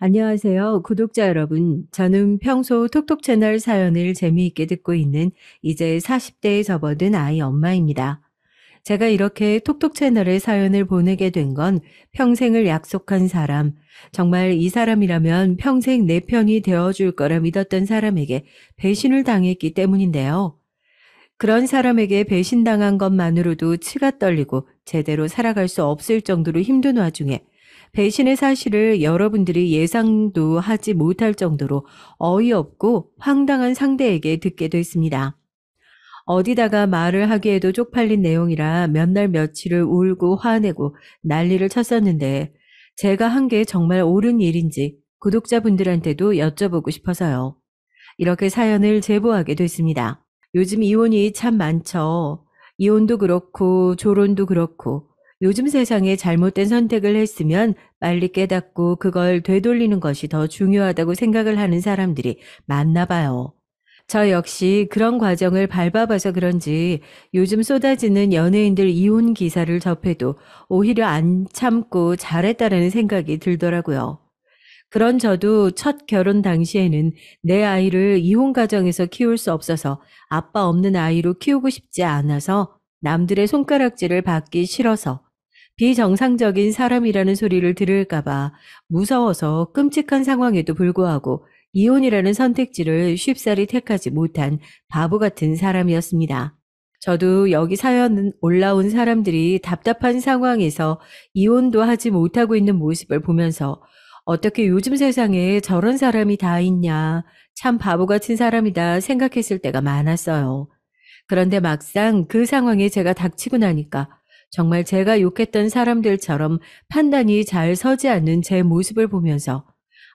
안녕하세요. 구독자 여러분. 저는 평소 톡톡 채널 사연을 재미있게 듣고 있는 이제 40대에 접어든 아이 엄마입니다. 제가 이렇게 톡톡 채널에 사연을 보내게 된 건 평생을 약속한 사람, 정말 이 사람이라면 평생 내 편이 되어줄 거라 믿었던 사람에게 배신을 당했기 때문인데요. 그런 사람에게 배신당한 것만으로도 치가 떨리고 제대로 살아갈 수 없을 정도로 힘든 와중에 배신의 사실을 여러분들이 예상도 하지 못할 정도로 어이없고 황당한 상대에게 듣게 됐습니다. 어디다가 말을 하기에도 쪽팔린 내용이라 몇 날 며칠을 울고 화내고 난리를 쳤었는데 제가 한 게 정말 옳은 일인지 구독자분들한테도 여쭤보고 싶어서요. 이렇게 사연을 제보하게 됐습니다. 요즘 이혼이 참 많죠. 이혼도 그렇고 조론도 그렇고 요즘 세상에 잘못된 선택을 했으면 빨리 깨닫고 그걸 되돌리는 것이 더 중요하다고 생각을 하는 사람들이 많나 봐요. 저 역시 그런 과정을 밟아봐서 그런지 요즘 쏟아지는 연예인들 이혼 기사를 접해도 오히려 안 참고 잘했다라는 생각이 들더라고요. 그런 저도 첫 결혼 당시에는 내 아이를 이혼 가정에서 키울 수 없어서 아빠 없는 아이로 키우고 싶지 않아서 남들의 손가락질을 받기 싫어서 비정상적인 사람이라는 소리를 들을까봐 무서워서 끔찍한 상황에도 불구하고 이혼이라는 선택지를 쉽사리 택하지 못한 바보 같은 사람이었습니다. 저도 여기 사연 올라온 사람들이 답답한 상황에서 이혼도 하지 못하고 있는 모습을 보면서 어떻게 요즘 세상에 저런 사람이 다 있냐, 참 바보 같은 사람이다 생각했을 때가 많았어요. 그런데 막상 그 상황에 제가 닥치고 나니까 정말 제가 욕했던 사람들처럼 판단이 잘 서지 않는 제 모습을 보면서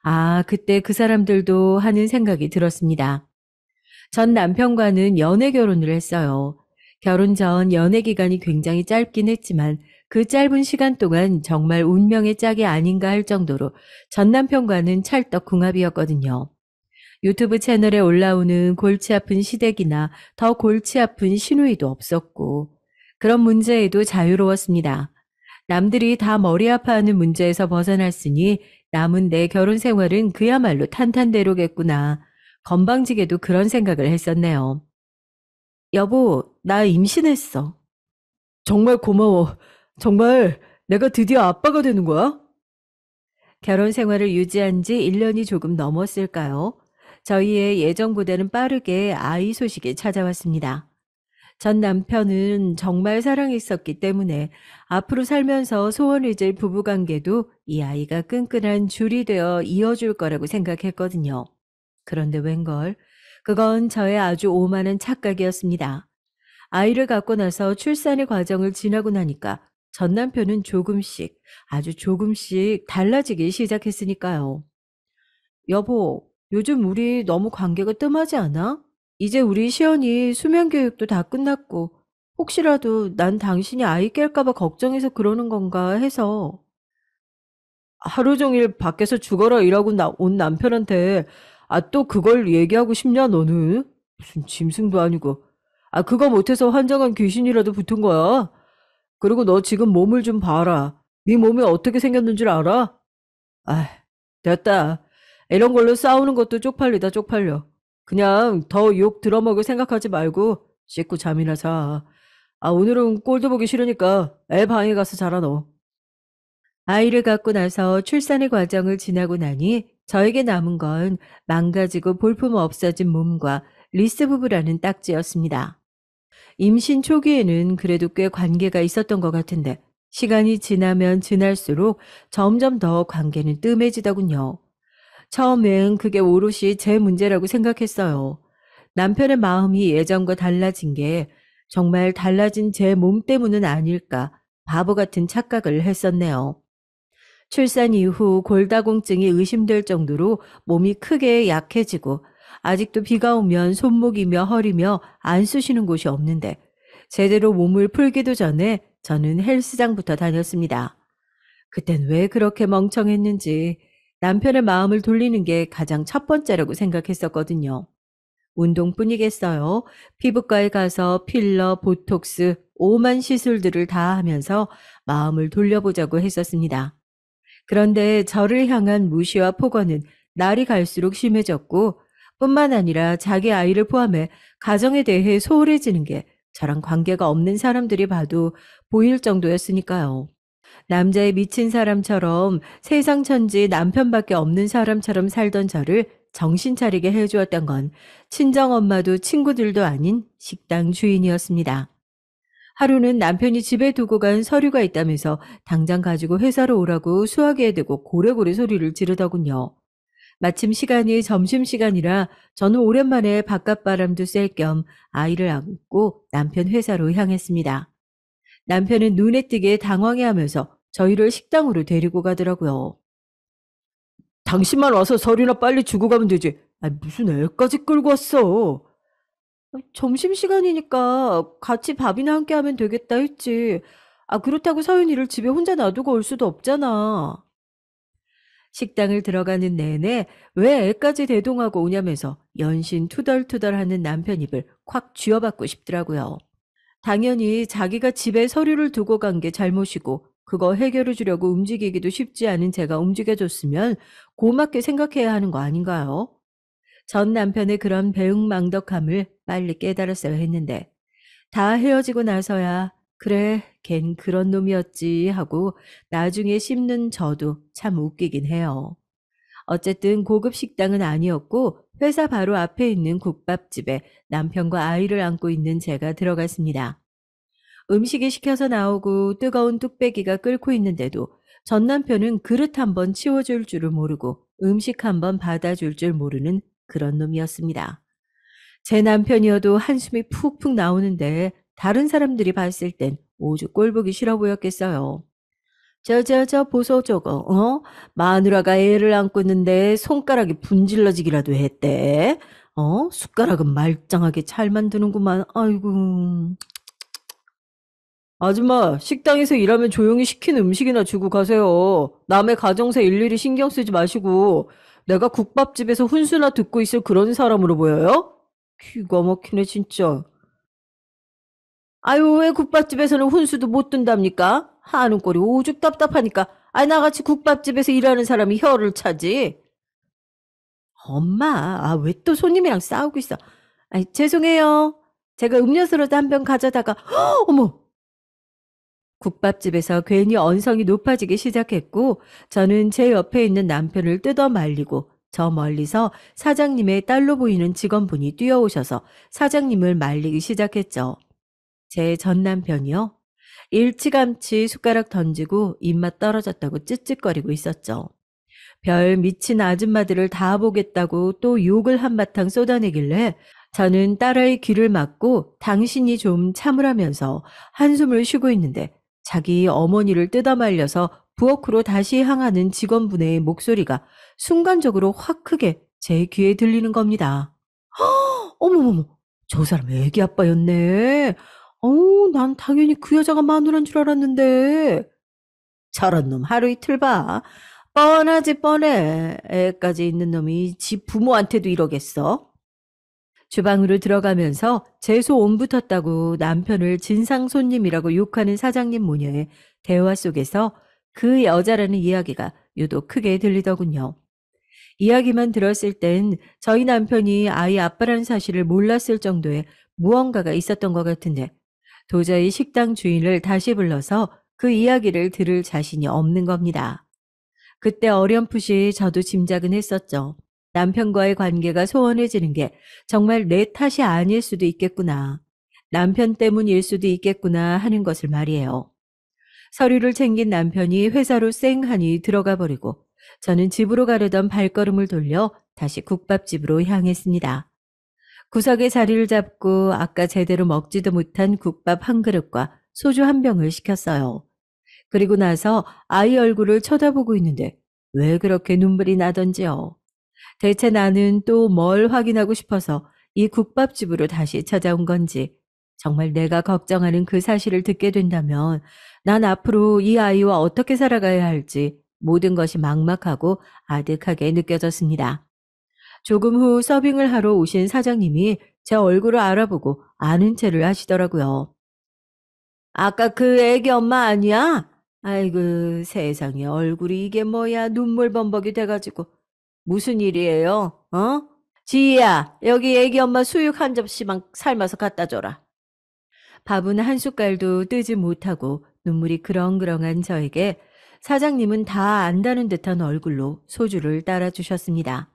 아, 그때 그 사람들도 하는 생각이 들었습니다. 전 남편과는 연애 결혼을 했어요. 결혼 전 연애 기간이 굉장히 짧긴 했지만 그 짧은 시간 동안 정말 운명의 짝이 아닌가 할 정도로 전 남편과는 찰떡궁합이었거든요. 유튜브 채널에 올라오는 골치 아픈 시댁이나 더 골치 아픈 시누이도 없었고 그런 문제에도 자유로웠습니다. 남들이 다 머리 아파하는 문제에서 벗어났으니 남은 내 결혼 생활은 그야말로 탄탄대로겠구나. 건방지게도 그런 생각을 했었네요. 여보, 나 임신했어. 정말 고마워. 정말 내가 드디어 아빠가 되는 거야? 결혼 생활을 유지한 지 1년이 조금 넘었을까요? 저희의 예정보다는 빠르게 아이 소식이 찾아왔습니다. 전 남편은 정말 사랑했었기 때문에 앞으로 살면서 소원을 질 부부관계도 이 아이가 끈끈한 줄이 되어 이어줄 거라고 생각했거든요. 그런데 웬걸, 그건 저의 아주 오만한 착각이었습니다. 아이를 갖고 나서 출산의 과정을 지나고 나니까 전 남편은 조금씩, 아주 조금씩 달라지기 시작했으니까요. 여보, 요즘 우리 너무 관계가 뜸하지 않아? 이제 우리 시연이 수면 교육도 다 끝났고, 혹시라도 난 당신이 아이 깰까봐 걱정해서 그러는 건가 해서. 하루 종일 밖에서 죽어라 일하고 온 남편한테, 또 그걸 얘기하고 싶냐, 너는? 무슨 짐승도 아니고. 그거 못해서 환장한 귀신이라도 붙은 거야. 그리고 너 지금 몸을 좀 봐라. 네 몸이 어떻게 생겼는 줄 알아? 아, 됐다. 이런 걸로 싸우는 것도 쪽팔리다, 쪽팔려. 그냥 더 욕 들어먹을 생각하지 말고 씻고 잠이나 자. 오늘은 꼴도 보기 싫으니까 애 방에 가서 자라 너. 아이를 갖고 나서 출산의 과정을 지나고 나니 저에게 남은 건 망가지고 볼품 없어진 몸과 리스 부부라는 딱지였습니다. 임신 초기에는 그래도 꽤 관계가 있었던 것 같은데 시간이 지나면 지날수록 점점 더 관계는 뜸해지더군요. 처음엔 그게 오롯이 제 문제라고 생각했어요. 남편의 마음이 예전과 달라진 게 정말 달라진 제 몸 때문은 아닐까 바보 같은 착각을 했었네요. 출산 이후 골다공증이 의심될 정도로 몸이 크게 약해지고 아직도 비가 오면 손목이며 허리며 안 쑤시는 곳이 없는데 제대로 몸을 풀기도 전에 저는 헬스장부터 다녔습니다. 그땐 왜 그렇게 멍청했는지 남편의 마음을 돌리는 게 가장 첫 번째라고 생각했었거든요. 운동뿐이겠어요. 피부과에 가서 필러, 보톡스, 오만 시술들을 다 하면서 마음을 돌려보자고 했었습니다. 그런데 저를 향한 무시와 폭언은 날이 갈수록 심해졌고, 뿐만 아니라 자기 아이를 포함해 가정에 대해 소홀해지는 게 저랑 관계가 없는 사람들이 봐도 보일 정도였으니까요. 남자에 미친 사람처럼 세상 천지 남편밖에 없는 사람처럼 살던 저를 정신 차리게 해주었던 건 친정엄마도 친구들도 아닌 식당 주인이었습니다. 하루는 남편이 집에 두고 간 서류가 있다면서 당장 가지고 회사로 오라고 수화기에 대고 고래고래 소리를 지르더군요. 마침 시간이 점심시간이라 저는 오랜만에 바깥바람도 쐴 겸 아이를 안고 남편 회사로 향했습니다. 남편은 눈에 띄게 당황해하면서 저희를 식당으로 데리고 가더라고요. 당신만 와서 서류나 빨리 주고 가면 되지. 무슨 애까지 끌고 왔어. 점심시간이니까 같이 밥이나 함께 하면 되겠다 했지. 그렇다고 서윤이를 집에 혼자 놔두고 올 수도 없잖아. 식당을 들어가는 내내 왜 애까지 대동하고 오냐면서 연신 투덜투덜하는 남편 입을 콱 쥐어받고 싶더라고요. 당연히 자기가 집에 서류를 두고 간 게 잘못이고 그거 해결해 주려고 움직이기도 쉽지 않은 제가 움직여줬으면 고맙게 생각해야 하는 거 아닌가요? 전 남편의 그런 배은망덕함을 빨리 깨달았어야 했는데 다 헤어지고 나서야 그래 걘 그런 놈이었지 하고 나중에 씹는 저도 참 웃기긴 해요. 어쨌든 고급 식당은 아니었고 회사 바로 앞에 있는 국밥집에 남편과 아이를 안고 있는 제가 들어갔습니다. 음식이 식혀서 나오고 뜨거운 뚝배기가 끓고 있는데도 전 남편은 그릇 한번 치워줄 줄을 모르고 음식 한번 받아줄 줄 모르는 그런 놈이었습니다. 제 남편이어도 한숨이 푹푹 나오는데 다른 사람들이 봤을 땐 오죽 꼴보기 싫어 보였겠어요. 보소 저거, 마누라가 애를 안고 있는데 손가락이 분질러지기라도 했대. 숟가락은 말짱하게 잘 만드는구만. 아이고. 아줌마, 식당에서 일하면 조용히 시킨 음식이나 주고 가세요. 남의 가정사 일일이 신경 쓰지 마시고. 내가 국밥집에서 훈수나 듣고 있을 그런 사람으로 보여요? 기가 막히네, 진짜. 아유, 왜 국밥집에서는 훈수도 못 둔답니까? 하는 꼴이 오죽 답답하니까. 나같이 국밥집에서 일하는 사람이 혀를 차지. 엄마, 왜 또 손님이랑 싸우고 있어? 죄송해요. 제가 음료수라도 한 병 가져다가, 어머! 국밥집에서 괜히 언성이 높아지기 시작했고 저는 제 옆에 있는 남편을 뜯어 말리고 저 멀리서 사장님의 딸로 보이는 직원분이 뛰어오셔서 사장님을 말리기 시작했죠. 제 전 남편이요. 일찌감치 숟가락 던지고 입맛 떨어졌다고 찌찌거리고 있었죠. 별 미친 아줌마들을 다 보겠다고 또 욕을 한바탕 쏟아내길래 저는 딸의 귀를 막고 당신이 좀 참으라면서 한숨을 쉬고 있는데 자기 어머니를 뜯어 말려서 부엌으로 다시 향하는 직원분의 목소리가 순간적으로 확 크게 제 귀에 들리는 겁니다. 어머머머, 저 사람 애기 아빠였네. 난 당연히 그 여자가 마누라인 줄 알았는데. 저런 놈 하루 이틀 봐. 뻔하지 뻔해. 애까지 있는 놈이 지 부모한테도 이러겠어. 주방으로 들어가면서 재소 온 붙었다고 남편을 진상 손님이라고 욕하는 사장님 모녀의 대화 속에서 그 여자라는 이야기가 유독 크게 들리더군요. 이야기만 들었을 땐 저희 남편이 아이 아빠라는 사실을 몰랐을 정도의 무언가가 있었던 것 같은데 도저히 식당 주인을 다시 불러서 그 이야기를 들을 자신이 없는 겁니다. 그때 어렴풋이 저도 짐작은 했었죠. 남편과의 관계가 소원해지는 게 정말 내 탓이 아닐 수도 있겠구나. 남편 때문일 수도 있겠구나 하는 것을 말이에요. 서류를 챙긴 남편이 회사로 쌩하니 들어가 버리고 저는 집으로 가려던 발걸음을 돌려 다시 국밥집으로 향했습니다. 구석에 자리를 잡고 아까 제대로 먹지도 못한 국밥 한 그릇과 소주 한 병을 시켰어요. 그리고 나서 아이 얼굴을 쳐다보고 있는데 왜 그렇게 눈물이 나던지요. 대체 나는 또 뭘 확인하고 싶어서 이 국밥집으로 다시 찾아온 건지 정말 내가 걱정하는 그 사실을 듣게 된다면 난 앞으로 이 아이와 어떻게 살아가야 할지 모든 것이 막막하고 아득하게 느껴졌습니다. 조금 후 서빙을 하러 오신 사장님이 제 얼굴을 알아보고 아는 체를 하시더라고요. 아까 그 애기 엄마 아니야? 아이고, 세상에 얼굴이 이게 뭐야? 눈물 범벅이 돼가지고. 무슨 일이에요? 어? 지희야, 여기 애기 엄마 수육 한 접시만 삶아서 갖다 줘라. 밥은 한 숟갈도 뜨지 못하고 눈물이 그렁그렁한 저에게 사장님은 다 안다는 듯한 얼굴로 소주를 따라주셨습니다.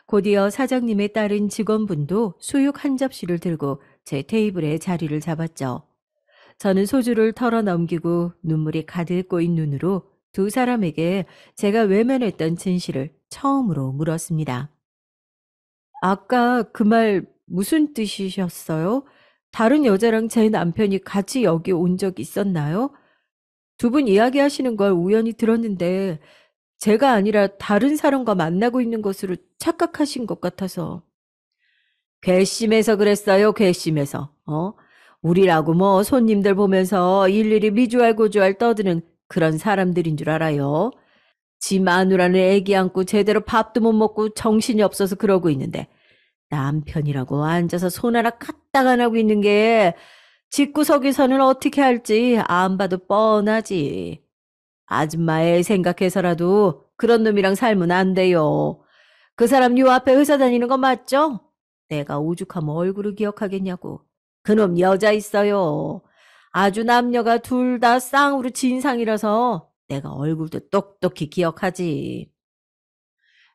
곧이어 사장님의 딸인 직원분도 수육 한 접시를 들고 제 테이블에 자리를 잡았죠. 저는 소주를 털어 넘기고 눈물이 가득 고인 눈으로 두 사람에게 제가 외면했던 진실을 처음으로 물었습니다. 아까 그 말 무슨 뜻이셨어요? 다른 여자랑 제 남편이 같이 여기 온 적 있었나요? 두 분 이야기하시는 걸 우연히 들었는데 제가 아니라 다른 사람과 만나고 있는 것으로 착각하신 것 같아서. 괘씸해서 그랬어요, 괘씸해서. 우리라고 뭐 손님들 보면서 일일이 미주알 고주알 떠드는 그런 사람들인 줄 알아요. 지 마누라는 애기 안고 제대로 밥도 못 먹고 정신이 없어서 그러고 있는데 남편이라고 앉아서 손 하나 까딱 안 하고 있는 게 집구석에서는 어떻게 할지 안 봐도 뻔하지. 아줌마 애 생각해서라도 그런 놈이랑 살면 안 돼요. 그 사람 요 앞에 회사 다니는 거 맞죠? 내가 오죽하면 얼굴을 기억하겠냐고. 그놈 여자 있어요. 아주 남녀가 둘 다 쌍으로 진상이라서 내가 얼굴도 똑똑히 기억하지.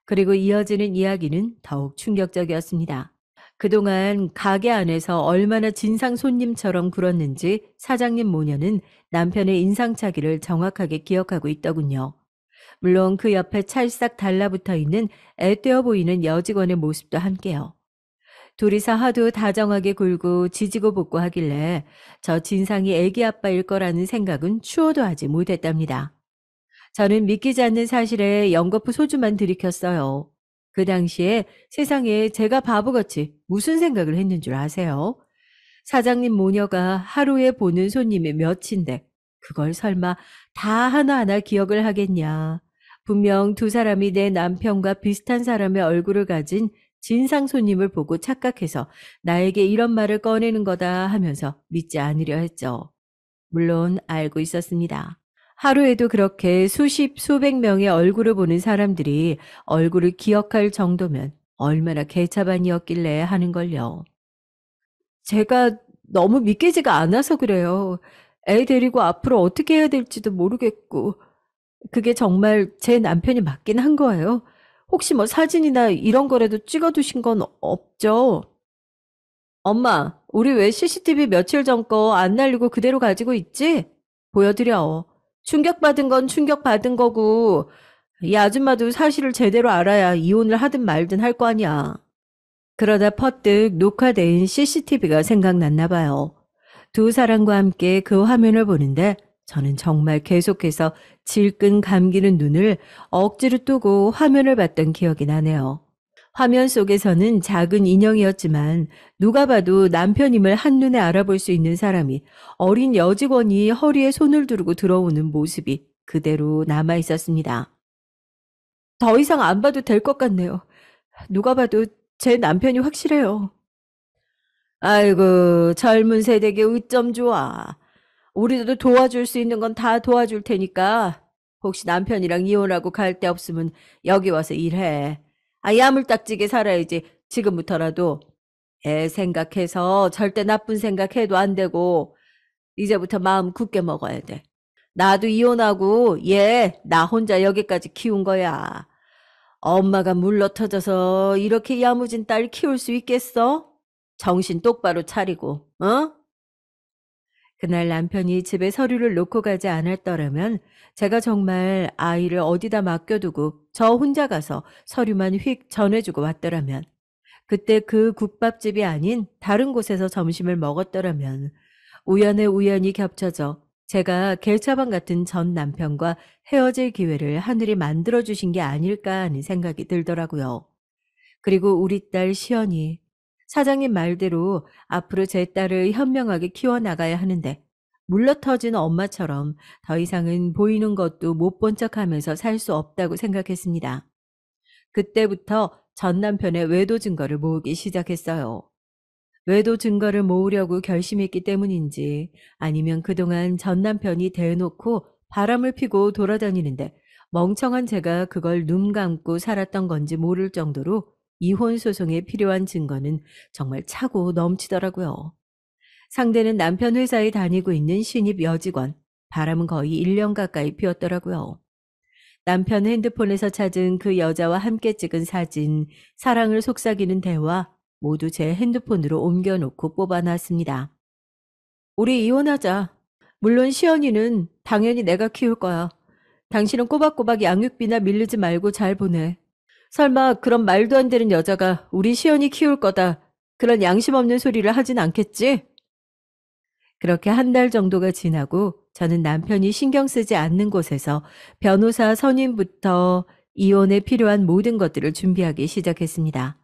그리고 이어지는 이야기는 더욱 충격적이었습니다. 그동안 가게 안에서 얼마나 진상 손님처럼 굴었는지 사장님 모녀는 남편의 인상착의를 정확하게 기억하고 있더군요. 물론 그 옆에 찰싹 달라붙어 있는 애되어 보이는 여직원의 모습도 함께요. 둘이서 하도 다정하게 굴고 지지고 볶고 하길래 저 진상이 애기 아빠일 거라는 생각은 추호도 하지 못했답니다. 저는 믿기지 않는 사실에 연거푸 소주만 들이켰어요. 그 당시에 세상에 제가 바보같이 무슨 생각을 했는 줄 아세요? 사장님 모녀가 하루에 보는 손님이 몇인데 그걸 설마 다 하나하나 기억을 하겠냐. 분명 두 사람이 내 남편과 비슷한 사람의 얼굴을 가진 진상 손님을 보고 착각해서 나에게 이런 말을 꺼내는 거다 하면서 믿지 않으려 했죠. 물론 알고 있었습니다. 하루에도 그렇게 수십, 수백 명의 얼굴을 보는 사람들이 얼굴을 기억할 정도면 얼마나 개차반이었길래 하는 걸요. 제가 너무 믿기지가 않아서 그래요. 애 데리고 앞으로 어떻게 해야 될지도 모르겠고, 그게 정말 제 남편이 맞긴 한 거예요. 혹시 뭐 사진이나 이런 거라도 찍어두신 건 없죠? 엄마, 우리 왜 CCTV 며칠 전 거 안 날리고 그대로 가지고 있지? 보여드려. 충격받은 건 충격받은 거고, 이 아줌마도 사실을 제대로 알아야 이혼을 하든 말든 할 거 아니야. 그러다 퍼뜩 녹화된 CCTV가 생각났나 봐요. 두 사람과 함께 그 화면을 보는데 저는 정말 계속해서 질끈 감기는 눈을 억지로 뜨고 화면을 봤던 기억이 나네요. 화면 속에서는 작은 인형이었지만 누가 봐도 남편임을 한눈에 알아볼 수 있는 사람이 어린 여직원이 허리에 손을 두르고 들어오는 모습이 그대로 남아 있었습니다. 더 이상 안 봐도 될 것 같네요. 누가 봐도 제 남편이 확실해요. 아이고, 젊은 세대게 어쩜 좋아. 우리도 도와줄 수 있는 건 다 도와줄 테니까 혹시 남편이랑 이혼하고 갈 데 없으면 여기 와서 일해. 야물딱지게 살아야지. 지금부터라도 애 생각해서 절대 나쁜 생각해도 안 되고 이제부터 마음 굳게 먹어야 돼. 나도 이혼하고 얘 나 혼자 여기까지 키운 거야. 엄마가 물러터져서 이렇게 야무진 딸 키울 수 있겠어? 정신 똑바로 차리고, 어? 그날 남편이 집에 서류를 놓고 가지 않았더라면 제가 정말 아이를 어디다 맡겨두고 저 혼자 가서 서류만 휙 전해주고 왔더라면, 그때 그 국밥집이 아닌 다른 곳에서 점심을 먹었더라면 우연의 우연이 겹쳐져 제가 겔차방 같은 전 남편과 헤어질 기회를 하늘이 만들어주신 게 아닐까 하는 생각이 들더라고요. 그리고 우리 딸 시연이 사장님 말대로 앞으로 제 딸을 현명하게 키워나가야 하는데 물러터진 엄마처럼 더 이상은 보이는 것도 못 본 척하면서 살 수 없다고 생각했습니다. 그때부터 전 남편의 외도 증거를 모으기 시작했어요. 외도 증거를 모으려고 결심했기 때문인지 아니면 그동안 전 남편이 대놓고 바람을 피고 돌아다니는데 멍청한 제가 그걸 눈 감고 살았던 건지 모를 정도로 이혼 소송에 필요한 증거는 정말 차고 넘치더라고요. 상대는 남편 회사에 다니고 있는 신입 여직원. 바람은 거의 1년 가까이 피웠더라고요. 남편 핸드폰에서 찾은 그 여자와 함께 찍은 사진, 사랑을 속삭이는 대화, 모두 제 핸드폰으로 옮겨놓고 뽑아놨습니다. 우리 이혼하자. 물론 시연이는 당연히 내가 키울 거야. 당신은 꼬박꼬박 양육비나 밀리지 말고 잘 보내. 설마 그런 말도 안 되는 여자가 우리 시연이 키울 거다. 그런 양심 없는 소리를 하진 않겠지? 그렇게 한 달 정도가 지나고 저는 남편이 신경 쓰지 않는 곳에서 변호사 선임부터 이혼에 필요한 모든 것들을 준비하기 시작했습니다.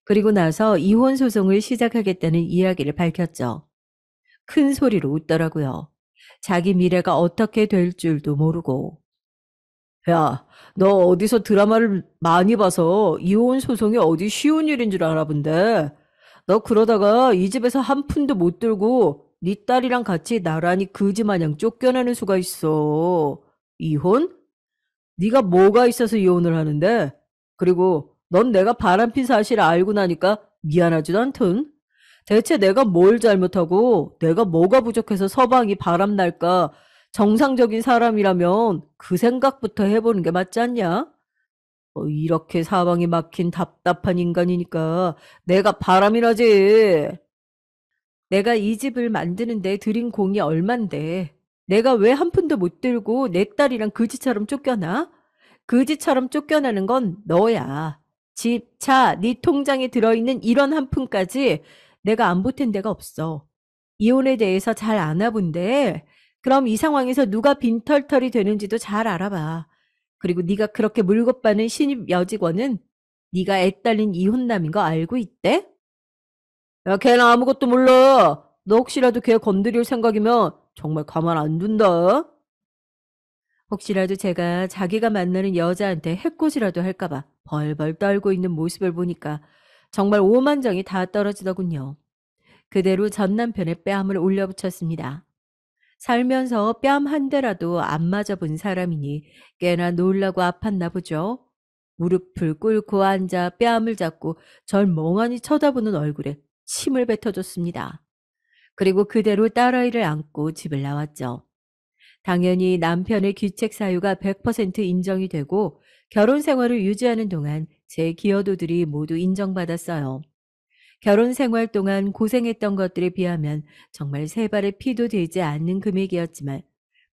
그리고 나서 이혼 소송을 시작하겠다는 이야기를 밝혔죠. 큰 소리로 웃더라고요. 자기 미래가 어떻게 될 줄도 모르고. 야, 너 어디서 드라마를 많이 봐서 이혼 소송이 어디 쉬운 일인 줄 알아 본데. 너 그러다가 이 집에서 한 푼도 못 들고 네 딸이랑 같이 나란히 그지 마냥 쫓겨나는 수가 있어. 이혼? 네가 뭐가 있어서 이혼을 하는데? 그리고 넌 내가 바람핀 사실을 알고 나니까 미안하지도 않든. 대체 내가 뭘 잘못하고 내가 뭐가 부족해서 서방이 바람날까? 정상적인 사람이라면 그 생각부터 해보는 게 맞지 않냐? 이렇게 사방이 막힌 답답한 인간이니까 내가 바람이 나지. 내가 이 집을 만드는데 들인 공이 얼만데 내가 왜 한 푼도 못 들고 내 딸이랑 그지처럼 쫓겨나? 그지처럼 쫓겨나는 건 너야. 집, 차, 네 통장에 들어있는 1원 한 푼까지 내가 안 보탠 데가 없어. 이혼에 대해서 잘 알아본데 그럼 이 상황에서 누가 빈털털이 되는지도 잘 알아봐. 그리고 네가 그렇게 물고 빠는 신입 여직원은 네가 애 딸린 이혼남인 거 알고 있대? 야, 걔는 아무것도 몰라. 너 혹시라도 걔 건드릴 생각이면 정말 가만 안 둔다. 혹시라도 제가 자기가 만나는 여자한테 해코지라도 할까봐 벌벌 떨고 있는 모습을 보니까 정말 오만정이 다 떨어지더군요. 그대로 전 남편의 뺨을 올려붙였습니다. 살면서 뺨 한 대라도 안 맞아본 사람이니 꽤나 놀라고 아팠나 보죠. 무릎을 꿇고 앉아 뺨을 잡고 절 멍하니 쳐다보는 얼굴에 침을 뱉어줬습니다. 그리고 그대로 딸아이를 안고 집을 나왔죠. 당연히 남편의 귀책 사유가 100% 인정이 되고 결혼 생활을 유지하는 동안 제 기여도들이 모두 인정받았어요. 결혼 생활 동안 고생했던 것들에 비하면 정말 세 발의 피도 되지 않는 금액이었지만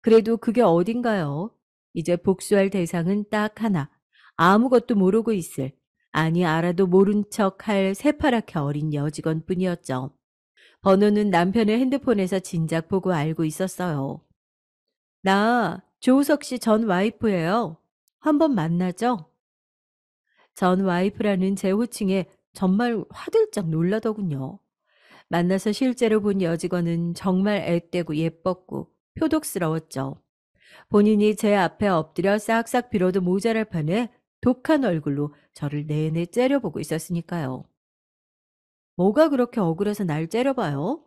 그래도 그게 어딘가요? 이제 복수할 대상은 딱 하나. 아무것도 모르고 있을, 아니 알아도 모른 척할 새파랗게 어린 여직원뿐이었죠. 번호는 남편의 핸드폰에서 진작 보고 알고 있었어요. 나 조우석 씨 전 와이프예요. 한번 만나죠? 전 와이프라는 제 호칭에 정말 화들짝 놀라더군요. 만나서 실제로 본 여직원은 정말 앳되고 예뻤고 표독스러웠죠. 본인이 제 앞에 엎드려 싹싹 빌어도 모자랄 판에 독한 얼굴로 저를 내내 째려보고 있었으니까요. 뭐가 그렇게 억울해서 날 째려봐요?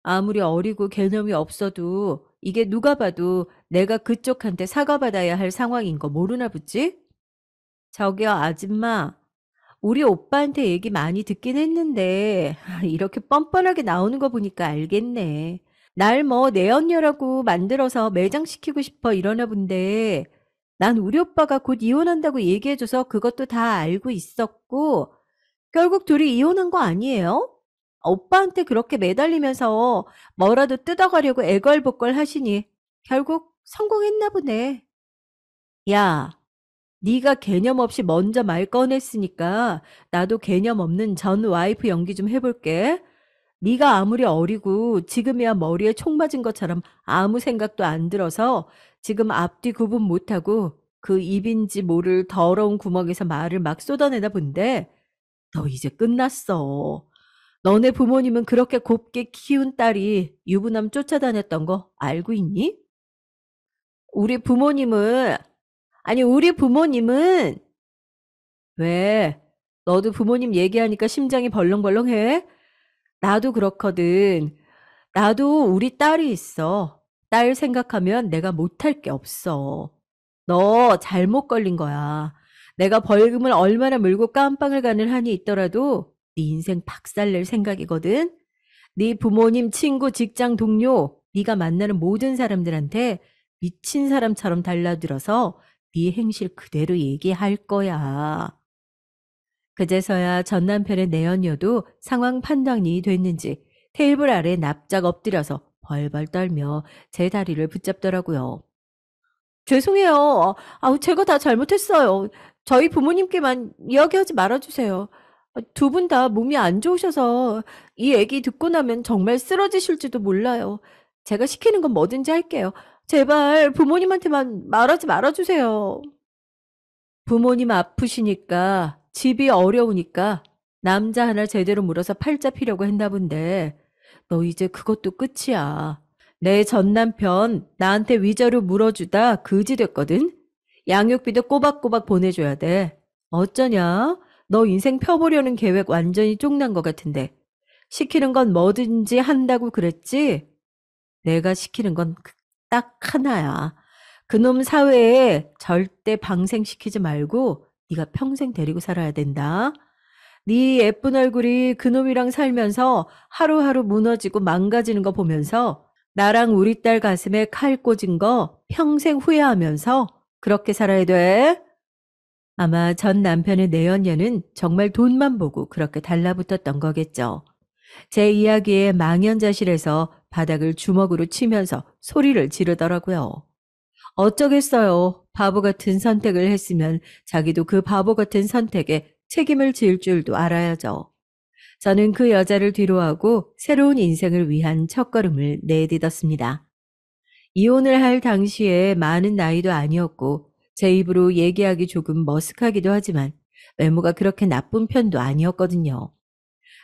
아무리 어리고 개념이 없어도 이게 누가 봐도 내가 그쪽한테 사과받아야 할 상황인 거 모르나 보지? 저기요, 아줌마. 우리 오빠한테 얘기 많이 듣긴 했는데 이렇게 뻔뻔하게 나오는 거 보니까 알겠네. 날 뭐 내 언녀라고 만들어서 매장시키고 싶어 이러나 본데 난 우리 오빠가 곧 이혼한다고 얘기해줘서 그것도 다 알고 있었고 결국 둘이 이혼한 거 아니에요? 오빠한테 그렇게 매달리면서 뭐라도 뜯어가려고 애걸복걸 하시니 결국 성공했나 보네. 야, 네가 개념 없이 먼저 말 꺼냈으니까 나도 개념 없는 전 와이프 연기 좀 해볼게. 네가 아무리 어리고 지금이야 머리에 총 맞은 것처럼 아무 생각도 안 들어서 지금 앞뒤 구분 못하고 그 입인지 모를 더러운 구멍에서 말을 막 쏟아내나 본데 너 이제 끝났어. 너네 부모님은 그렇게 곱게 키운 딸이 유부남 쫓아다녔던 거 알고 있니? 우리 부모님은 우리 부모님은 왜? 너도 부모님 얘기하니까 심장이 벌렁벌렁해? 나도 그렇거든. 나도 우리 딸이 있어. 딸 생각하면 내가 못할 게 없어. 너 잘못 걸린 거야. 내가 벌금을 얼마나 물고 깜빵을 가는 한이 있더라도 네 인생 박살낼 생각이거든. 네 부모님, 친구, 직장 동료, 네가 만나는 모든 사람들한테 미친 사람처럼 달라들어서 네 행실 그대로 얘기할 거야. 그제서야 전 남편의 내연녀도 상황 판단이 됐는지 테이블 아래 납작 엎드려서 벌벌 떨며 제 다리를 붙잡더라고요. 죄송해요. 제가 다 잘못했어요. 저희 부모님께만 이야기하지 말아주세요. 두 분 다 몸이 안 좋으셔서 이 얘기 듣고 나면 정말 쓰러지실지도 몰라요. 제가 시키는 건 뭐든지 할게요. 제발 부모님한테만 말하지 말아주세요. 부모님 아프시니까 집이 어려우니까 남자 하나 제대로 물어서 팔자 피려고 했나 본데 너 이제 그것도 끝이야. 내 전 남편 나한테 위자료 물어주다 그지 됐거든. 양육비도 꼬박꼬박 보내줘야 돼. 어쩌냐? 너 인생 펴보려는 계획 완전히 쪽난 것 같은데. 시키는 건 뭐든지 한다고 그랬지? 내가 시키는 건 딱 하나야. 그놈 사회에 절대 방생시키지 말고 네가 평생 데리고 살아야 된다. 네 예쁜 얼굴이 그놈이랑 살면서 하루하루 무너지고 망가지는 거 보면서 나랑 우리 딸 가슴에 칼 꽂은 거 평생 후회하면서 그렇게 살아야 돼. 아마 전 남편의 내연녀는 정말 돈만 보고 그렇게 달라붙었던 거겠죠. 제 이야기에 망연자실해서 바닥을 주먹으로 치면서 소리를 지르더라고요. 어쩌겠어요. 바보 같은 선택을 했으면 자기도 그 바보 같은 선택에 책임을 질 줄도 알아야죠. 저는 그 여자를 뒤로하고 새로운 인생을 위한 첫걸음을 내딛었습니다. 이혼을 할 당시에 많은 나이도 아니었고 제 입으로 얘기하기 조금 머쓱하기도 하지만 외모가 그렇게 나쁜 편도 아니었거든요.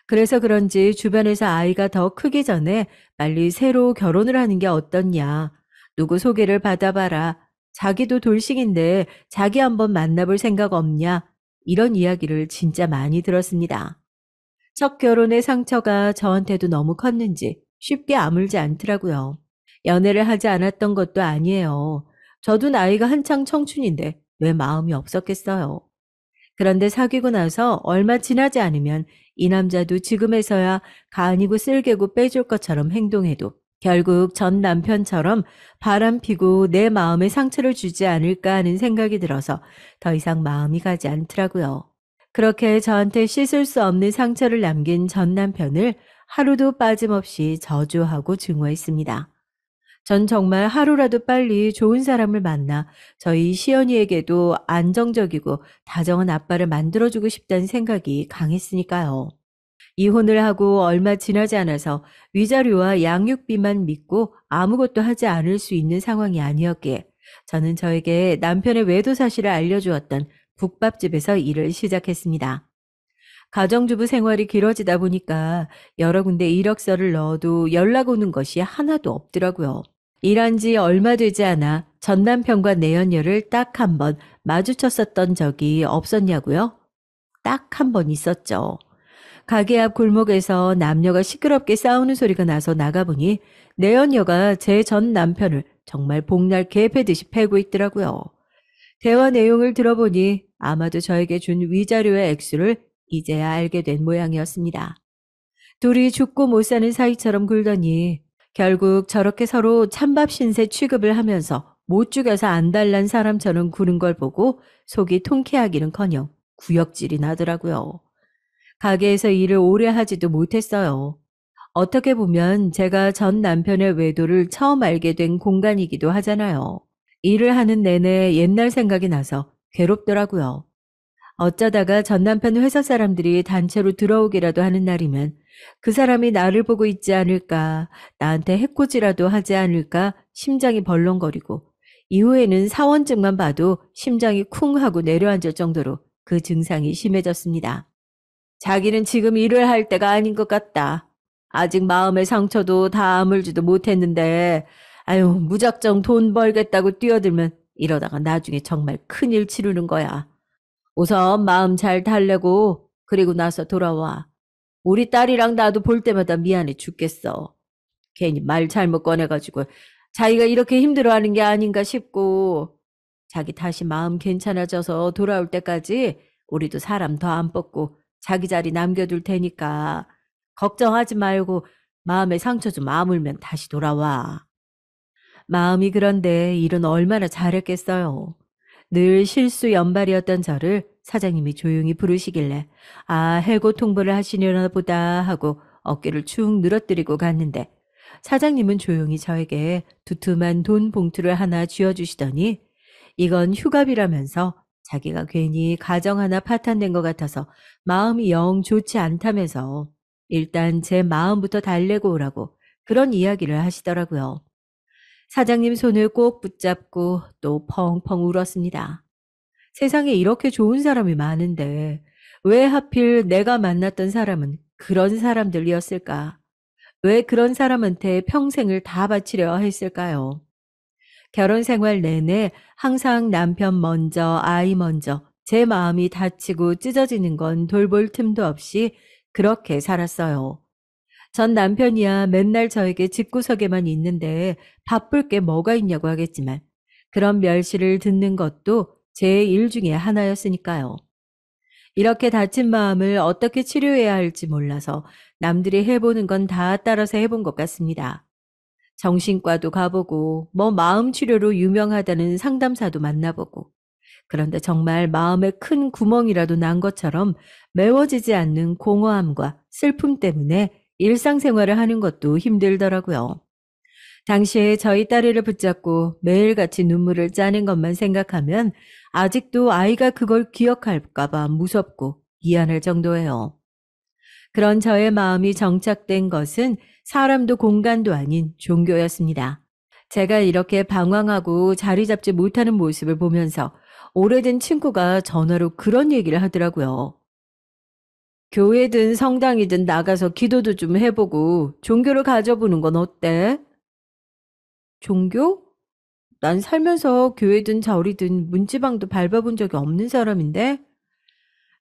그래서 그런지 주변에서 아이가 더 크기 전에 빨리 새로 결혼을 하는 게 어떻냐. 누구 소개를 받아봐라. 자기도 돌싱인데 자기 한번 만나볼 생각 없냐. 이런 이야기를 진짜 많이 들었습니다. 첫 결혼의 상처가 저한테도 너무 컸는지 쉽게 아물지 않더라고요. 연애를 하지 않았던 것도 아니에요. 저도 나이가 한창 청춘인데 왜 마음이 없었겠어요. 그런데 사귀고 나서 얼마 지나지 않으면 이 남자도 지금에서야 간이고 쓸개고 빼줄 것처럼 행동해도 결국 전 남편처럼 바람피고 내 마음에 상처를 주지 않을까 하는 생각이 들어서 더 이상 마음이 가지 않더라고요. 그렇게 저한테 씻을 수 없는 상처를 남긴 전 남편을 하루도 빠짐없이 저주하고 증오했습니다. 전 정말 하루라도 빨리 좋은 사람을 만나 저희 시연이에게도 안정적이고 다정한 아빠를 만들어주고 싶다는 생각이 강했으니까요. 이혼을 하고 얼마 지나지 않아서 위자료와 양육비만 믿고 아무것도 하지 않을 수 있는 상황이 아니었기에 저는 저에게 남편의 외도 사실을 알려주었던 국밥집에서 일을 시작했습니다. 가정주부 생활이 길어지다 보니까 여러 군데 이력서를 넣어도 연락 오는 것이 하나도 없더라고요. 일한 지 얼마 되지 않아 전 남편과 내연녀를 딱 한 번 마주쳤었던 적이 없었냐고요? 딱 한 번 있었죠. 가게 앞 골목에서 남녀가 시끄럽게 싸우는 소리가 나서 나가보니 내연녀가 제 전 남편을 정말 복날 개 패듯이 패고 있더라고요. 대화 내용을 들어보니 아마도 저에게 준 위자료의 액수를 이제야 알게 된 모양이었습니다. 둘이 죽고 못 사는 사이처럼 굴더니 결국 저렇게 서로 찬밥 신세 취급을 하면서 못 죽여서 안달난 사람처럼 구는 걸 보고 속이 통쾌하기는커녕 구역질이 나더라고요. 가게에서 일을 오래 하지도 못했어요. 어떻게 보면 제가 전 남편의 외도를 처음 알게 된 공간이기도 하잖아요. 일을 하는 내내 옛날 생각이 나서 괴롭더라고요. 어쩌다가 전 남편 회사 사람들이 단체로 들어오기라도 하는 날이면 그 사람이 나를 보고 있지 않을까, 나한테 해코지라도 하지 않을까 심장이 벌렁거리고 이후에는 사원증만 봐도 심장이 쿵 하고 내려앉을 정도로 그 증상이 심해졌습니다. 자기는 지금 일을 할 때가 아닌 것 같다. 아직 마음의 상처도 다 아물지도 못했는데 아유 무작정 돈 벌겠다고 뛰어들면 이러다가 나중에 정말 큰일 치르는 거야. 우선 마음 잘 달래고 그리고 나서 돌아와. 우리 딸이랑 나도 볼 때마다 미안해 죽겠어. 괜히 말 잘못 꺼내가지고 자기가 이렇게 힘들어하는 게 아닌가 싶고 자기 다시 마음 괜찮아져서 돌아올 때까지 우리도 사람 더 안 뽑고 자기 자리 남겨둘 테니까 걱정하지 말고 마음에 상처 좀 아물면 다시 돌아와. 마음이 그런데 일은 얼마나 잘했겠어요. 늘 실수 연발이었던 저를 사장님이 조용히 부르시길래 해고 통보를 하시려나 보다 하고 어깨를 축 늘어뜨리고 갔는데 사장님은 조용히 저에게 두툼한 돈 봉투를 하나 쥐어주시더니 이건 휴갑이라면서 자기가 괜히 가정 하나 파탄낸 것 같아서 마음이 영 좋지 않다면서 일단 제 마음부터 달래고 오라고 그런 이야기를 하시더라고요. 사장님 손을 꼭 붙잡고 또 펑펑 울었습니다. 세상에 이렇게 좋은 사람이 많은데 왜 하필 내가 만났던 사람은 그런 사람들이었을까? 왜 그런 사람한테 평생을 다 바치려 했을까요? 결혼 생활 내내 항상 남편 먼저, 아이 먼저, 제 마음이 다치고 찢어지는 건 돌볼 틈도 없이 그렇게 살았어요. 전 남편이야 맨날 저에게 집구석에만 있는데 바쁠 게 뭐가 있냐고 하겠지만 그런 멸시를 듣는 것도 제 일 중에 하나였으니까요. 이렇게 다친 마음을 어떻게 치료해야 할지 몰라서 남들이 해보는 건 다 따라서 해본 것 같습니다. 정신과도 가보고 뭐 마음 치료로 유명하다는 상담사도 만나보고 그런데 정말 마음에 큰 구멍이라도 난 것처럼 메워지지 않는 공허함과 슬픔 때문에 일상생활을 하는 것도 힘들더라고요. 당시에 저희 딸애를 붙잡고 매일같이 눈물을 짜는 것만 생각하면 아직도 아이가 그걸 기억할까봐 무섭고 미안할 정도예요. 그런 저의 마음이 정착된 것은 사람도 공간도 아닌 종교였습니다. 제가 이렇게 방황하고 자리 잡지 못하는 모습을 보면서 오래된 친구가 전화로 그런 얘기를 하더라고요. 교회든 성당이든 나가서 기도도 좀 해보고 종교를 가져보는 건 어때? 종교? 난 살면서 교회든 절이든 문지방도 밟아본 적이 없는 사람인데?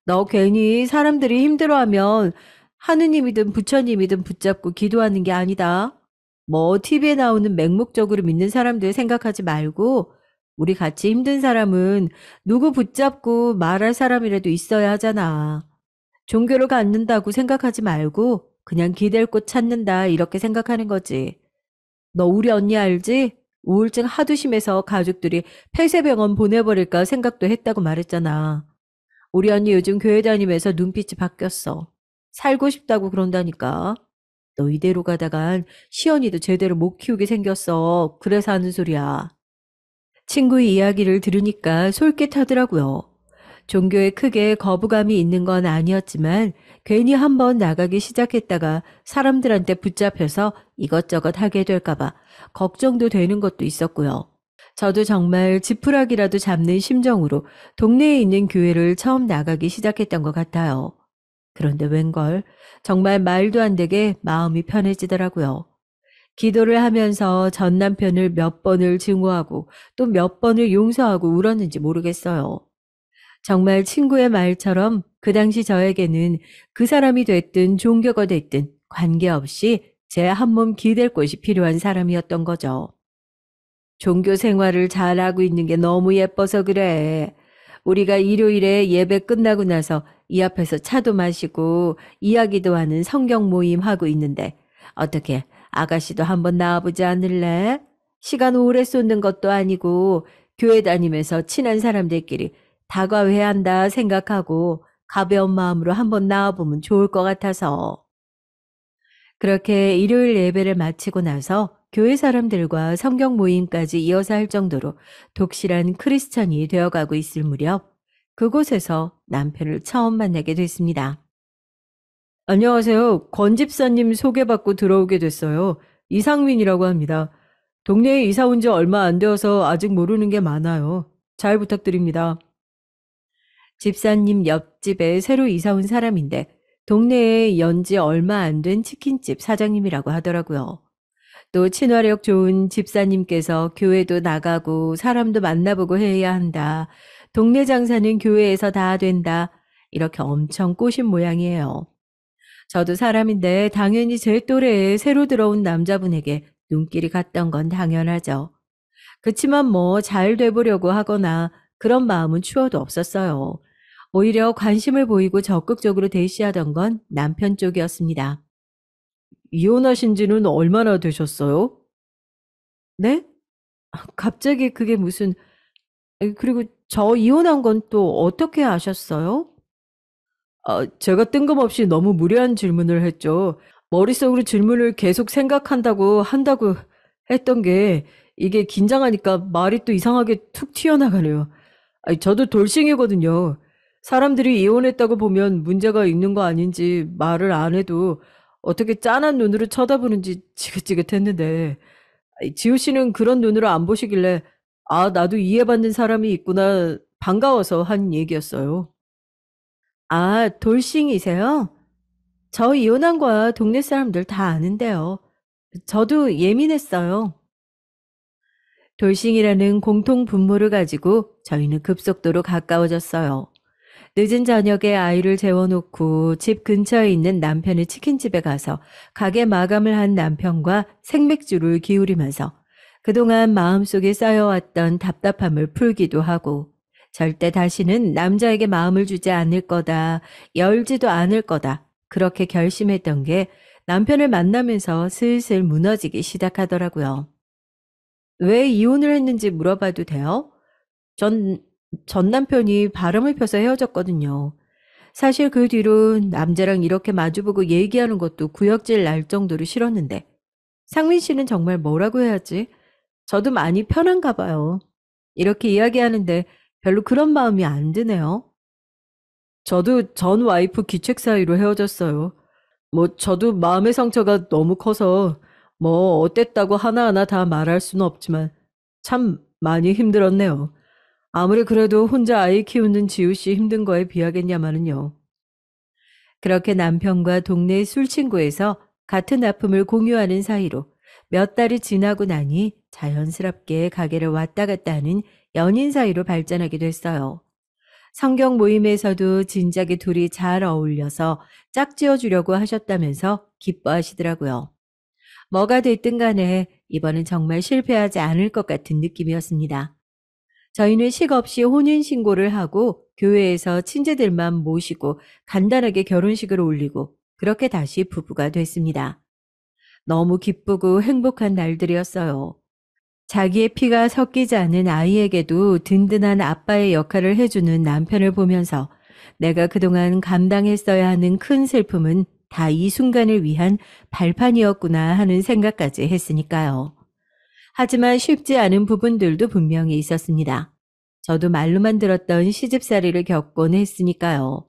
너 괜히 사람들이 힘들어하면 하느님이든 부처님이든 붙잡고 기도하는 게 아니다. 뭐 TV에 나오는 맹목적으로 믿는 사람들 생각하지 말고 우리 같이 힘든 사람은 누구 붙잡고 말할 사람이라도 있어야 하잖아. 종교를 갖는다고 생각하지 말고 그냥 기댈 곳 찾는다 이렇게 생각하는 거지. 너 우리 언니 알지? 우울증 하도 심해서 가족들이 폐쇄병원 보내버릴까 생각도 했다고 말했잖아. 우리 언니 요즘 교회 다니면서 눈빛이 바뀌었어. 살고 싶다고 그런다니까. 너 이대로 가다간 시연이도 제대로 못 키우게 생겼어. 그래서 하는 소리야. 친구의 이야기를 들으니까 솔깃하더라고요. 종교에 크게 거부감이 있는 건 아니었지만 괜히 한번 나가기 시작했다가 사람들한테 붙잡혀서 이것저것 하게 될까봐 걱정도 되는 것도 있었고요. 저도 정말 지푸라기라도 잡는 심정으로 동네에 있는 교회를 처음 나가기 시작했던 것 같아요. 그런데 웬걸 정말 말도 안 되게 마음이 편해지더라고요. 기도를 하면서 전 남편을 몇 번을 증오하고 또 몇 번을 용서하고 울었는지 모르겠어요. 정말 친구의 말처럼 그 당시 저에게는 그 사람이 됐든 종교가 됐든 관계없이 제 한 몸 기댈 곳이 필요한 사람이었던 거죠. 종교 생활을 잘하고 있는 게 너무 예뻐서 그래. 우리가 일요일에 예배 끝나고 나서 이 앞에서 차도 마시고 이야기도 하는 성경 모임 하고 있는데 어떻게 아가씨도 한번 나와보지 않을래? 시간 오래 쏟는 것도 아니고 교회 다니면서 친한 사람들끼리 다과회한다 생각하고 가벼운 마음으로 한번 나와보면 좋을 것 같아서. 그렇게 일요일 예배를 마치고 나서 교회 사람들과 성경 모임까지 이어서 할 정도로 독실한 크리스천이 되어가고 있을 무렵 그곳에서 남편을 처음 만나게 됐습니다. 안녕하세요. 권 집사님 소개받고 들어오게 됐어요. 이상민이라고 합니다. 동네에 이사 온 지 얼마 안 되어서 아직 모르는 게 많아요. 잘 부탁드립니다. 집사님 옆집에 새로 이사 온 사람인데 동네에 연지 얼마 안 된 치킨집 사장님이라고 하더라고요. 또 친화력 좋은 집사님께서 교회도 나가고 사람도 만나보고 해야 한다. 동네 장사는 교회에서 다 된다. 이렇게 엄청 꼬신 모양이에요. 저도 사람인데 당연히 제 또래에 새로 들어온 남자분에게 눈길이 갔던 건 당연하죠. 그치만 뭐 잘 돼보려고 하거나 그런 마음은 추워도 없었어요. 오히려 관심을 보이고 적극적으로 대시하던 건 남편 쪽이었습니다. 이혼하신 지는 얼마나 되셨어요? 네? 갑자기 그게 무슨, 그리고 저 이혼한 건 또 어떻게 아셨어요? 제가 뜬금없이 너무 무례한 질문을 했죠. 머릿속으로 질문을 계속 생각한다고 했던 게 이게 긴장하니까 말이 또 이상하게 툭 튀어나가네요. 아니, 저도 돌싱이거든요. 사람들이 이혼했다고 보면 문제가 있는 거 아닌지 말을 안 해도 어떻게 짠한 눈으로 쳐다보는지 지긋지긋했는데, 아이, 지호 씨는 그런 눈으로 안 보시길래 아, 나도 이해받는 사람이 있구나 반가워서 한 얘기였어요. 아, 돌싱이세요? 저 이혼한 거야 동네 사람들 다 아는데요. 저도 예민했어요. 돌싱이라는 공통 분모를 가지고 저희는 급속도로 가까워졌어요. 늦은 저녁에 아이를 재워놓고 집 근처에 있는 남편의 치킨집에 가서 가게 마감을 한 남편과 생맥주를 기울이면서 그동안 마음속에 쌓여왔던 답답함을 풀기도 하고 절대 다시는 남자에게 마음을 주지 않을 거다, 열지도 않을 거다, 그렇게 결심했던 게 남편을 만나면서 슬슬 무너지기 시작하더라고요. 왜 이혼을 했는지 물어봐도 돼요? 전, 전 남편이 바람을 펴서 헤어졌거든요. 사실 그 뒤로 남자랑 이렇게 마주보고 얘기하는 것도 구역질 날 정도로 싫었는데, 상민 씨는 정말 뭐라고 해야지? 저도 많이 편한가 봐요. 이렇게 이야기하는데 별로 그런 마음이 안 드네요. 저도 전 와이프 기책 사이로 헤어졌어요. 뭐 저도 마음의 상처가 너무 커서 뭐 어땠다고 하나하나 다 말할 수는 없지만 참 많이 힘들었네요. 아무리 그래도 혼자 아이 키우는 지우 씨 힘든 거에 비하겠냐마는요. 그렇게 남편과 동네 술친구에서 같은 아픔을 공유하는 사이로 몇 달이 지나고 나니 자연스럽게 가게를 왔다 갔다 하는 연인 사이로 발전하게 됐어요. 성경 모임에서도 진작에 둘이 잘 어울려서 짝지어 주려고 하셨다면서 기뻐하시더라고요. 뭐가 됐든 간에 이번엔 정말 실패하지 않을 것 같은 느낌이었습니다. 저희는 식없이 혼인신고를 하고 교회에서 친지들만 모시고 간단하게 결혼식을 올리고 그렇게 다시 부부가 됐습니다. 너무 기쁘고 행복한 날들이었어요. 자기의 피가 섞이지 않은 아이에게도 든든한 아빠의 역할을 해주는 남편을 보면서 내가 그동안 감당했어야 하는 큰 슬픔은 다 이 순간을 위한 발판이었구나 하는 생각까지 했으니까요. 하지만 쉽지 않은 부분들도 분명히 있었습니다. 저도 말로만 들었던 시집살이를 겪곤 했으니까요.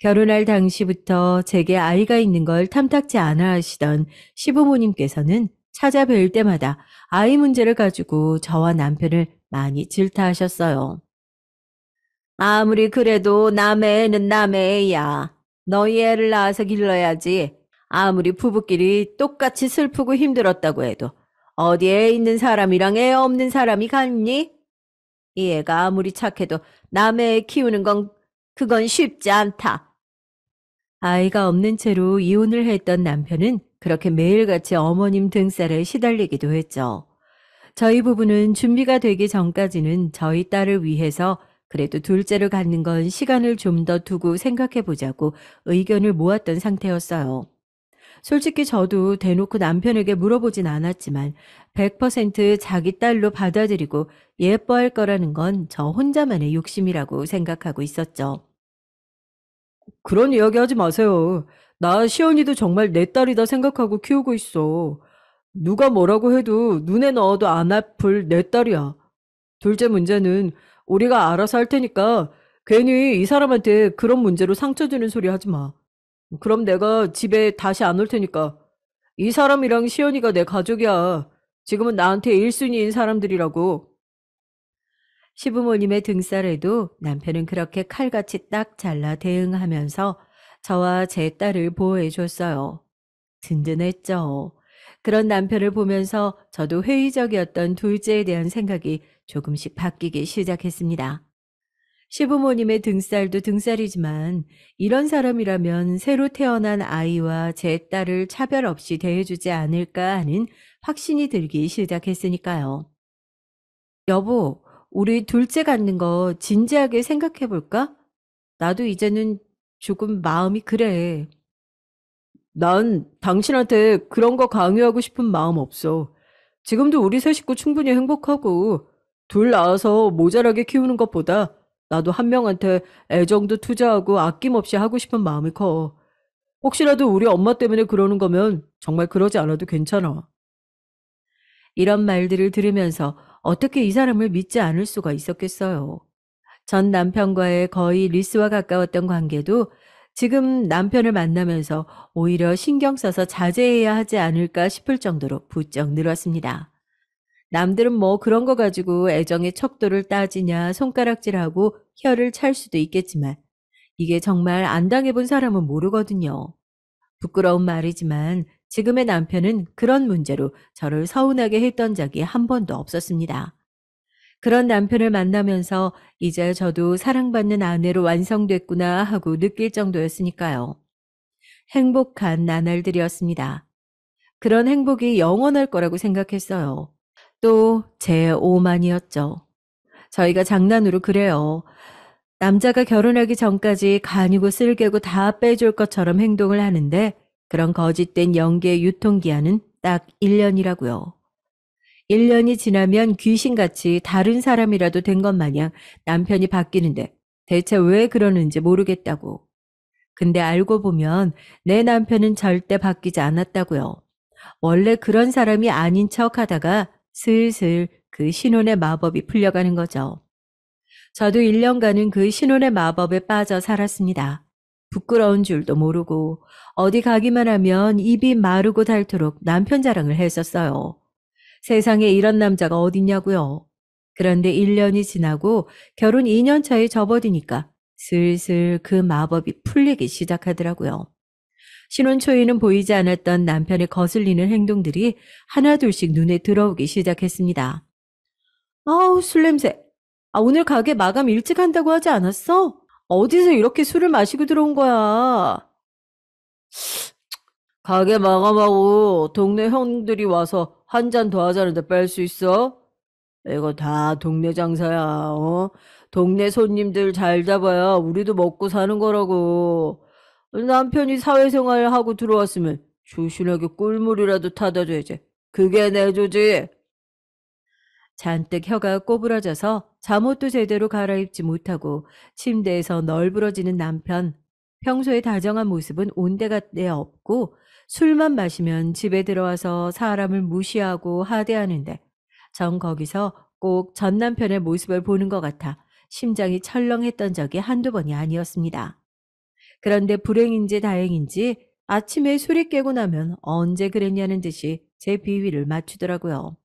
결혼할 당시부터 제게 아이가 있는 걸 탐탁지 않아 하시던 시부모님께서는 찾아뵐 때마다 아이 문제를 가지고 저와 남편을 많이 질타하셨어요. 아무리 그래도 남의 애는 남의 애야. 너희 애를 낳아서 길러야지. 아무리 부부끼리 똑같이 슬프고 힘들었다고 해도 어디 애 있는 사람이랑 애 없는 사람이 같니? 이 애가 아무리 착해도 남의 애 키우는 건 그건 쉽지 않다. 아이가 없는 채로 이혼을 했던 남편은 그렇게 매일같이 어머님 등살에 시달리기도 했죠. 저희 부부는 준비가 되기 전까지는 저희 딸을 위해서 그래도 둘째를 갖는 건 시간을 좀 더 두고 생각해 보자고 의견을 모았던 상태였어요. 솔직히 저도 대놓고 남편에게 물어보진 않았지만 100% 자기 딸로 받아들이고 예뻐할 거라는 건 저 혼자만의 욕심이라고 생각하고 있었죠. 그런 이야기 하지 마세요. 나 시연이도 정말 내 딸이다 생각하고 키우고 있어. 누가 뭐라고 해도 눈에 넣어도 안 아플 내 딸이야. 둘째 문제는 우리가 알아서 할 테니까 괜히 이 사람한테 그런 문제로 상처 주는 소리 하지 마. 그럼 내가 집에 다시 안 올 테니까. 이 사람이랑 시연이가 내 가족이야. 지금은 나한테 1순위인 사람들이라고. 시부모님의 등살에도 남편은 그렇게 칼같이 딱 잘라 대응하면서 저와 제 딸을 보호해 줬어요. 든든했죠. 그런 남편을 보면서 저도 회의적이었던 둘째에 대한 생각이 조금씩 바뀌기 시작했습니다. 시부모님의 등살도 등살이지만 이런 사람이라면 새로 태어난 아이와 제 딸을 차별 없이 대해주지 않을까 하는 확신이 들기 시작했으니까요. 여보, 우리 둘째 갖는 거 진지하게 생각해 볼까? 나도 이제는 조금 마음이 그래. 난 당신한테 그런 거 강요하고 싶은 마음 없어. 지금도 우리 세 식구 충분히 행복하고, 둘 낳아서 모자라게 키우는 것보다 나도 한 명한테 애정도 투자하고 아낌없이 하고 싶은 마음이 커. 혹시라도 우리 엄마 때문에 그러는 거면 정말 그러지 않아도 괜찮아. 이런 말들을 들으면서 어떻게 이 사람을 믿지 않을 수가 있었겠어요. 전 남편과의 거의 리스와 가까웠던 관계도 지금 남편을 만나면서 오히려 신경 써서 자제해야 하지 않을까 싶을 정도로 부쩍 늘었습니다. 남들은 뭐 그런 거 가지고 애정의 척도를 따지냐 손가락질하고 혀를 찰 수도 있겠지만 이게 정말 안 당해본 사람은 모르거든요. 부끄러운 말이지만 지금의 남편은 그런 문제로 저를 서운하게 했던 적이 한 번도 없었습니다. 그런 남편을 만나면서 이제 저도 사랑받는 아내로 완성됐구나 하고 느낄 정도였으니까요. 행복한 나날들이었습니다. 그런 행복이 영원할 거라고 생각했어요. 또 제 오만이었죠. 저희가 장난으로 그래요. 남자가 결혼하기 전까지 간이고 쓸개고 다 빼줄 것처럼 행동을 하는데 그런 거짓된 연기의 유통기한은 딱 1년이라고요. 1년이 지나면 귀신같이 다른 사람이라도 된 것 마냥 남편이 바뀌는데 대체 왜 그러는지 모르겠다고. 근데 알고 보면 내 남편은 절대 바뀌지 않았다고요. 원래 그런 사람이 아닌 척 하다가 슬슬 그 신혼의 마법이 풀려가는 거죠. 저도 1년간은 그 신혼의 마법에 빠져 살았습니다. 부끄러운 줄도 모르고 어디 가기만 하면 입이 마르고 닳도록 남편 자랑을 했었어요. 세상에 이런 남자가 어딨냐고요. 그런데 1년이 지나고 결혼 2년 차에 접어드니까 슬슬 그 마법이 풀리기 시작하더라고요. 신혼 초에는 보이지 않았던 남편의 거슬리는 행동들이 하나둘씩 눈에 들어오기 시작했습니다. 아우, 술 냄새. 아, 오늘 가게 마감 일찍 한다고 하지 않았어? 어디서 이렇게 술을 마시고 들어온 거야? 가게 마감하고 동네 형들이 와서 한 잔 더 하자는데 뺄 수 있어? 이거 다 동네 장사야, 어? 동네 손님들 잘 잡아야 우리도 먹고 사는 거라고. 남편이 사회생활 하고 들어왔으면 조신하게 꿀물이라도 타다 줘야지. 그게 내 조지. 잔뜩 혀가 꼬부러져서 잠옷도 제대로 갈아입지 못하고 침대에서 널브러지는 남편. 평소에 다정한 모습은 온데간데 없고 술만 마시면 집에 들어와서 사람을 무시하고 하대하는데 전 거기서 꼭 전 남편의 모습을 보는 것 같아 심장이 철렁했던 적이 한두 번이 아니었습니다. 그런데 불행인지 다행인지 아침에 술이 깨고 나면 언제 그랬냐는 듯이 제 비위를 맞추더라고요.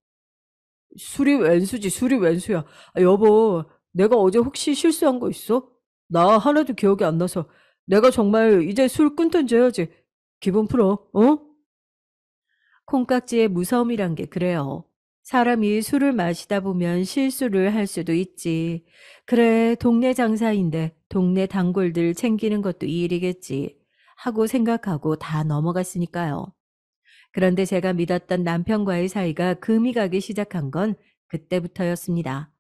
술이 웬수지, 술이 웬수야. 아, 여보, 내가 어제 혹시 실수한 거 있어? 나 하나도 기억이 안 나서. 내가 정말 이제 술 끊든지 해야지. 기분 풀어, 어? 콩깍지의 무서움이란 게 그래요. 사람이 술을 마시다 보면 실수를 할 수도 있지. 그래, 동네 장사인데 동네 단골들 챙기는 것도 일이겠지. 하고 생각하고 다 넘어갔으니까요. 그런데 제가 믿었던 남편과의 사이가 금이 가기 시작한 건 그때부터였습니다.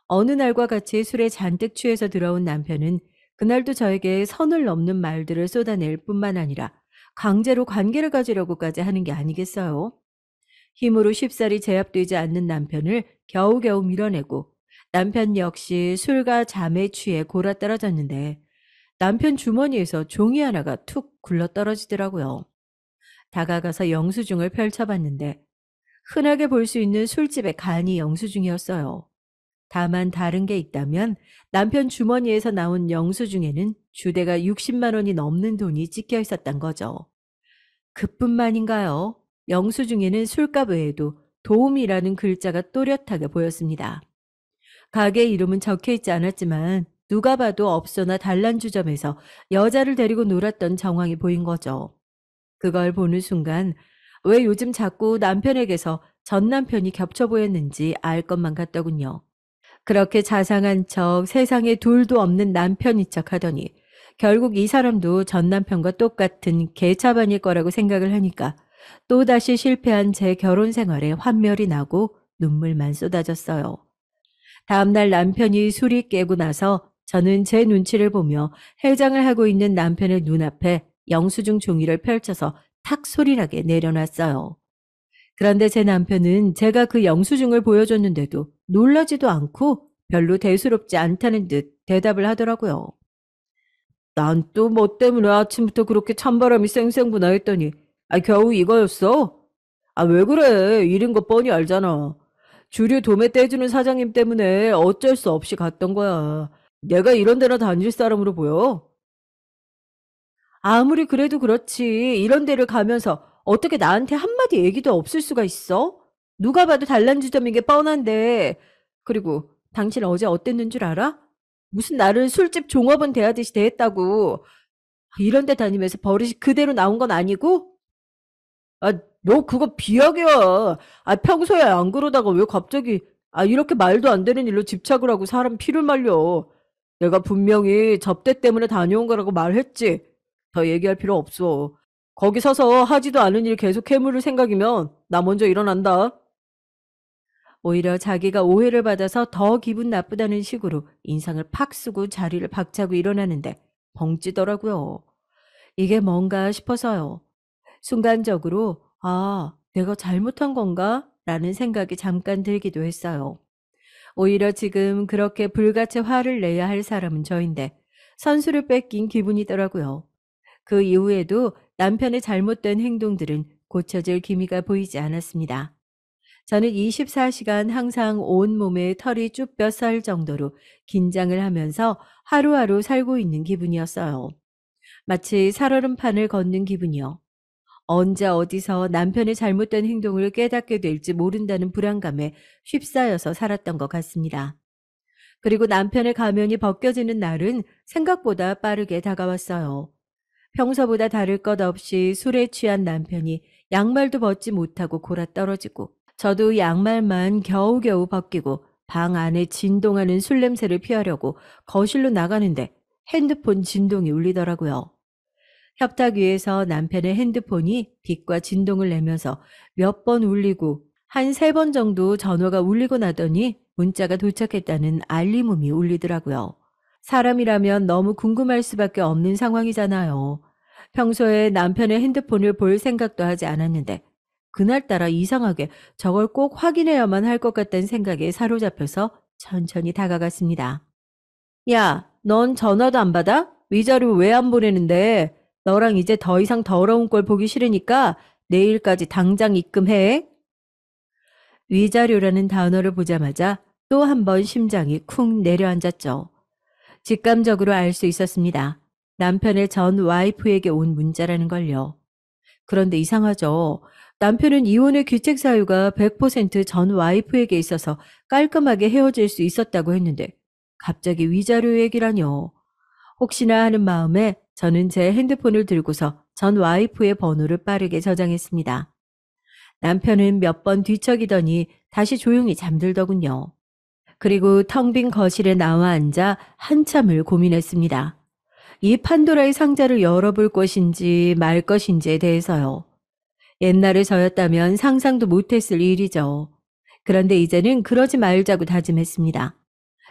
어느 날과 같이 술에 잔뜩 취해서 들어온 남편은 그날도 저에게 선을 넘는 말들을 쏟아낼 뿐만 아니라 강제로 관계를 가지려고까지 하는 게 아니겠어요? 힘으로 쉽사리 제압되지 않는 남편을 겨우겨우 밀어내고 남편 역시 술과 잠에 취해 골아떨어졌는데 남편 주머니에서 종이 하나가 툭 굴러떨어지더라고요. 다가가서 영수증을 펼쳐봤는데 흔하게 볼 수 있는 술집의 간이 영수증이었어요. 다만 다른 게 있다면 남편 주머니에서 나온 영수증에는 주대가 60만 원이 넘는 돈이 찍혀 있었던 거죠. 그뿐만인가요? 영수증에는 술값 외에도 도움이라는 글자가 또렷하게 보였습니다. 가게 이름은 적혀 있지 않았지만 누가 봐도 업소나 단란주점에서 여자를 데리고 놀았던 정황이 보인 거죠. 그걸 보는 순간 왜 요즘 자꾸 남편에게서 전 남편이 겹쳐 보였는지 알 것만 같더군요. 그렇게 자상한 척 세상에 둘도 없는 남편인 척 하더니 결국 이 사람도 전 남편과 똑같은 개차반일 거라고 생각을 하니까 또다시 실패한 제 결혼 생활에 환멸이 나고 눈물만 쏟아졌어요. 다음날 남편이 술이 깨고 나서 저는 제 눈치를 보며 해장을 하고 있는 남편의 눈앞에 영수증 종이를 펼쳐서 탁 소리나게 내려놨어요. 그런데 제 남편은 제가 그 영수증을 보여줬는데도 놀라지도 않고 별로 대수롭지 않다는 듯 대답을 하더라고요. 난 또 뭐 때문에 아침부터 그렇게 찬바람이 쌩쌩 부나 했더니 겨우 이거였어? 왜 그래? 이런 거 뻔히 알잖아. 주류 도매 떼주는 사장님 때문에 어쩔 수 없이 갔던 거야. 내가 이런 데나 다닐 사람으로 보여? 아무리 그래도 그렇지. 이런 데를 가면서 어떻게 나한테 한마디 얘기도 없을 수가 있어? 누가 봐도 단란주점인 게 뻔한데. 그리고 당신 어제 어땠는 줄 알아? 무슨 나를 술집 종업원 대하듯이 대했다고. 이런 데 다니면서 버릇이 그대로 나온 건 아니고? 너 그거 비약이야. 평소에 안 그러다가 왜 갑자기 이렇게 말도 안 되는 일로 집착을 하고 사람 피를 말려. 내가 분명히 접대 때문에 다녀온 거라고 말했지. 더 얘기할 필요 없어. 거기 서서 하지도 않은 일 계속 해물을 생각이면 나 먼저 일어난다. 오히려 자기가 오해를 받아서 더 기분 나쁘다는 식으로 인상을 팍 쓰고 자리를 박차고 일어나는데 벙찌더라고요. 이게 뭔가 싶어서요. 순간적으로 '아 내가 잘못한 건가?' 라는 생각이 잠깐 들기도 했어요. 오히려 지금 그렇게 불같이 화를 내야 할 사람은 저인데 선수를 뺏긴 기분이더라고요. 그 이후에도 남편의 잘못된 행동들은 고쳐질 기미가 보이지 않았습니다. 저는 24시간 항상 온몸에 털이 쭉 뼛살 정도로 긴장을 하면서 하루하루 살고 있는 기분이었어요. 마치 살얼음판을 걷는 기분이요. 언제 어디서 남편의 잘못된 행동을 깨닫게 될지 모른다는 불안감에 휩싸여서 살았던 것 같습니다. 그리고 남편의 가면이 벗겨지는 날은 생각보다 빠르게 다가왔어요. 평소보다 다를 것 없이 술에 취한 남편이 양말도 벗지 못하고 골아떨어지고 저도 양말만 겨우겨우 벗기고 방 안에 진동하는 술 냄새를 피하려고 거실로 나가는데 핸드폰 진동이 울리더라고요. 협탁 위에서 남편의 핸드폰이 빛과 진동을 내면서 몇 번 울리고 한 3번 정도 전화가 울리고 나더니 문자가 도착했다는 알림음이 울리더라고요. 사람이라면 너무 궁금할 수밖에 없는 상황이잖아요. 평소에 남편의 핸드폰을 볼 생각도 하지 않았는데 그날따라 이상하게 저걸 꼭 확인해야만 할 것 같다는 생각에 사로잡혀서 천천히 다가갔습니다. 야, 넌 전화도 안 받아? 위자료 왜 안 보내는데? 너랑 이제 더 이상 더러운 꼴 보기 싫으니까 내일까지 당장 입금해. 위자료라는 단어를 보자마자 또 한 번 심장이 쿵 내려앉았죠. 직감적으로 알 수 있었습니다. 남편의 전 와이프에게 온 문자라는 걸요. 그런데 이상하죠. 남편은 이혼의 귀책 사유가 100%전 와이프에게 있어서 깔끔하게 헤어질 수 있었다고 했는데 갑자기 위자료 얘기라뇨. 혹시나 하는 마음에 저는 제 핸드폰을 들고서 전 와이프의 번호를 빠르게 저장했습니다. 남편은 몇 번 뒤척이더니 다시 조용히 잠들더군요. 그리고 텅 빈 거실에 나와 앉아 한참을 고민했습니다. 이 판도라의 상자를 열어볼 것인지 말 것인지에 대해서요. 옛날에 저였다면 상상도 못했을 일이죠. 그런데 이제는 그러지 말자고 다짐했습니다.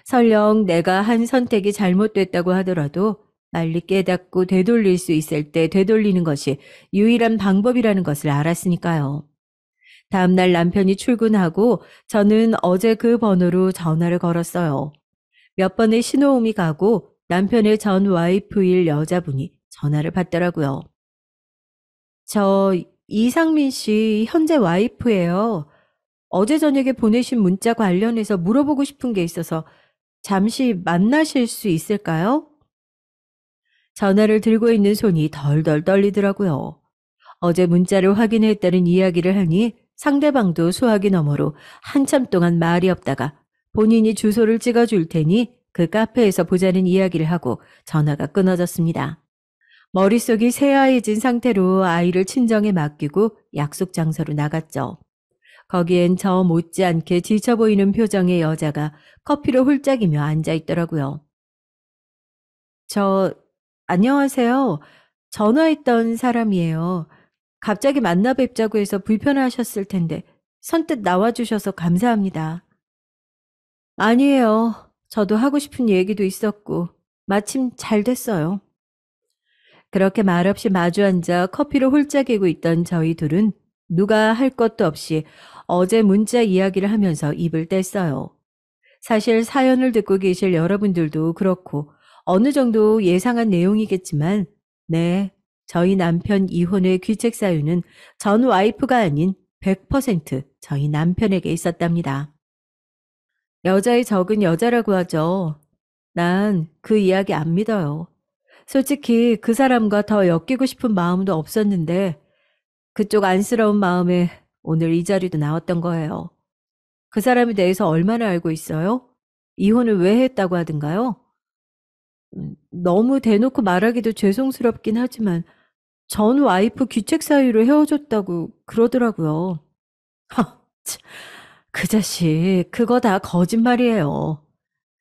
설령 내가 한 선택이 잘못됐다고 하더라도 빨리 깨닫고 되돌릴 수 있을 때 되돌리는 것이 유일한 방법이라는 것을 알았으니까요. 다음날 남편이 출근하고 저는 어제 그 번호로 전화를 걸었어요. 몇 번의 신호음이 가고 남편의 전 와이프일 여자분이 전화를 받더라고요. 저 이상민 씨 현재 와이프예요. 어제 저녁에 보내신 문자 관련해서 물어보고 싶은 게 있어서 잠시 만나실 수 있을까요? 전화를 들고 있는 손이 덜덜 떨리더라고요. 어제 문자를 확인했다는 이야기를 하니 상대방도 수화기 너머로 한참 동안 말이 없다가 본인이 주소를 찍어줄 테니 그 카페에서 보자는 이야기를 하고 전화가 끊어졌습니다. 머릿속이 새하얘진 상태로 아이를 친정에 맡기고 약속 장소로 나갔죠. 거기엔 저 못지않게 지쳐 보이는 표정의 여자가 커피를 홀짝이며 앉아 있더라고요. 저, 안녕하세요. 전화했던 사람이에요. 갑자기 만나 뵙자고 해서 불편하셨을 텐데 선뜻 나와주셔서 감사합니다. 아니에요. 저도 하고 싶은 얘기도 있었고 마침 잘 됐어요. 그렇게 말없이 마주 앉아 커피를 홀짝이고 있던 저희 둘은 누가 할 것도 없이 어제 문자 이야기를 하면서 입을 뗐어요. 사실 사연을 듣고 계실 여러분들도 그렇고 어느 정도 예상한 내용이겠지만, 네, 저희 남편 이혼의 귀책 사유는 전 와이프가 아닌 100% 저희 남편에게 있었답니다. 여자의 적은 여자라고 하죠. 난 그 이야기 안 믿어요. 솔직히 그 사람과 더 엮이고 싶은 마음도 없었는데 그쪽 안쓰러운 마음에 오늘 이 자리도 나왔던 거예요. 그 사람에 대해서 얼마나 알고 있어요? 이혼을 왜 했다고 하던가요? 너무 대놓고 말하기도 죄송스럽긴 하지만 전 와이프 귀책 사유로 헤어졌다고 그러더라고요. 하, 참, 그 자식 그거 다 거짓말이에요.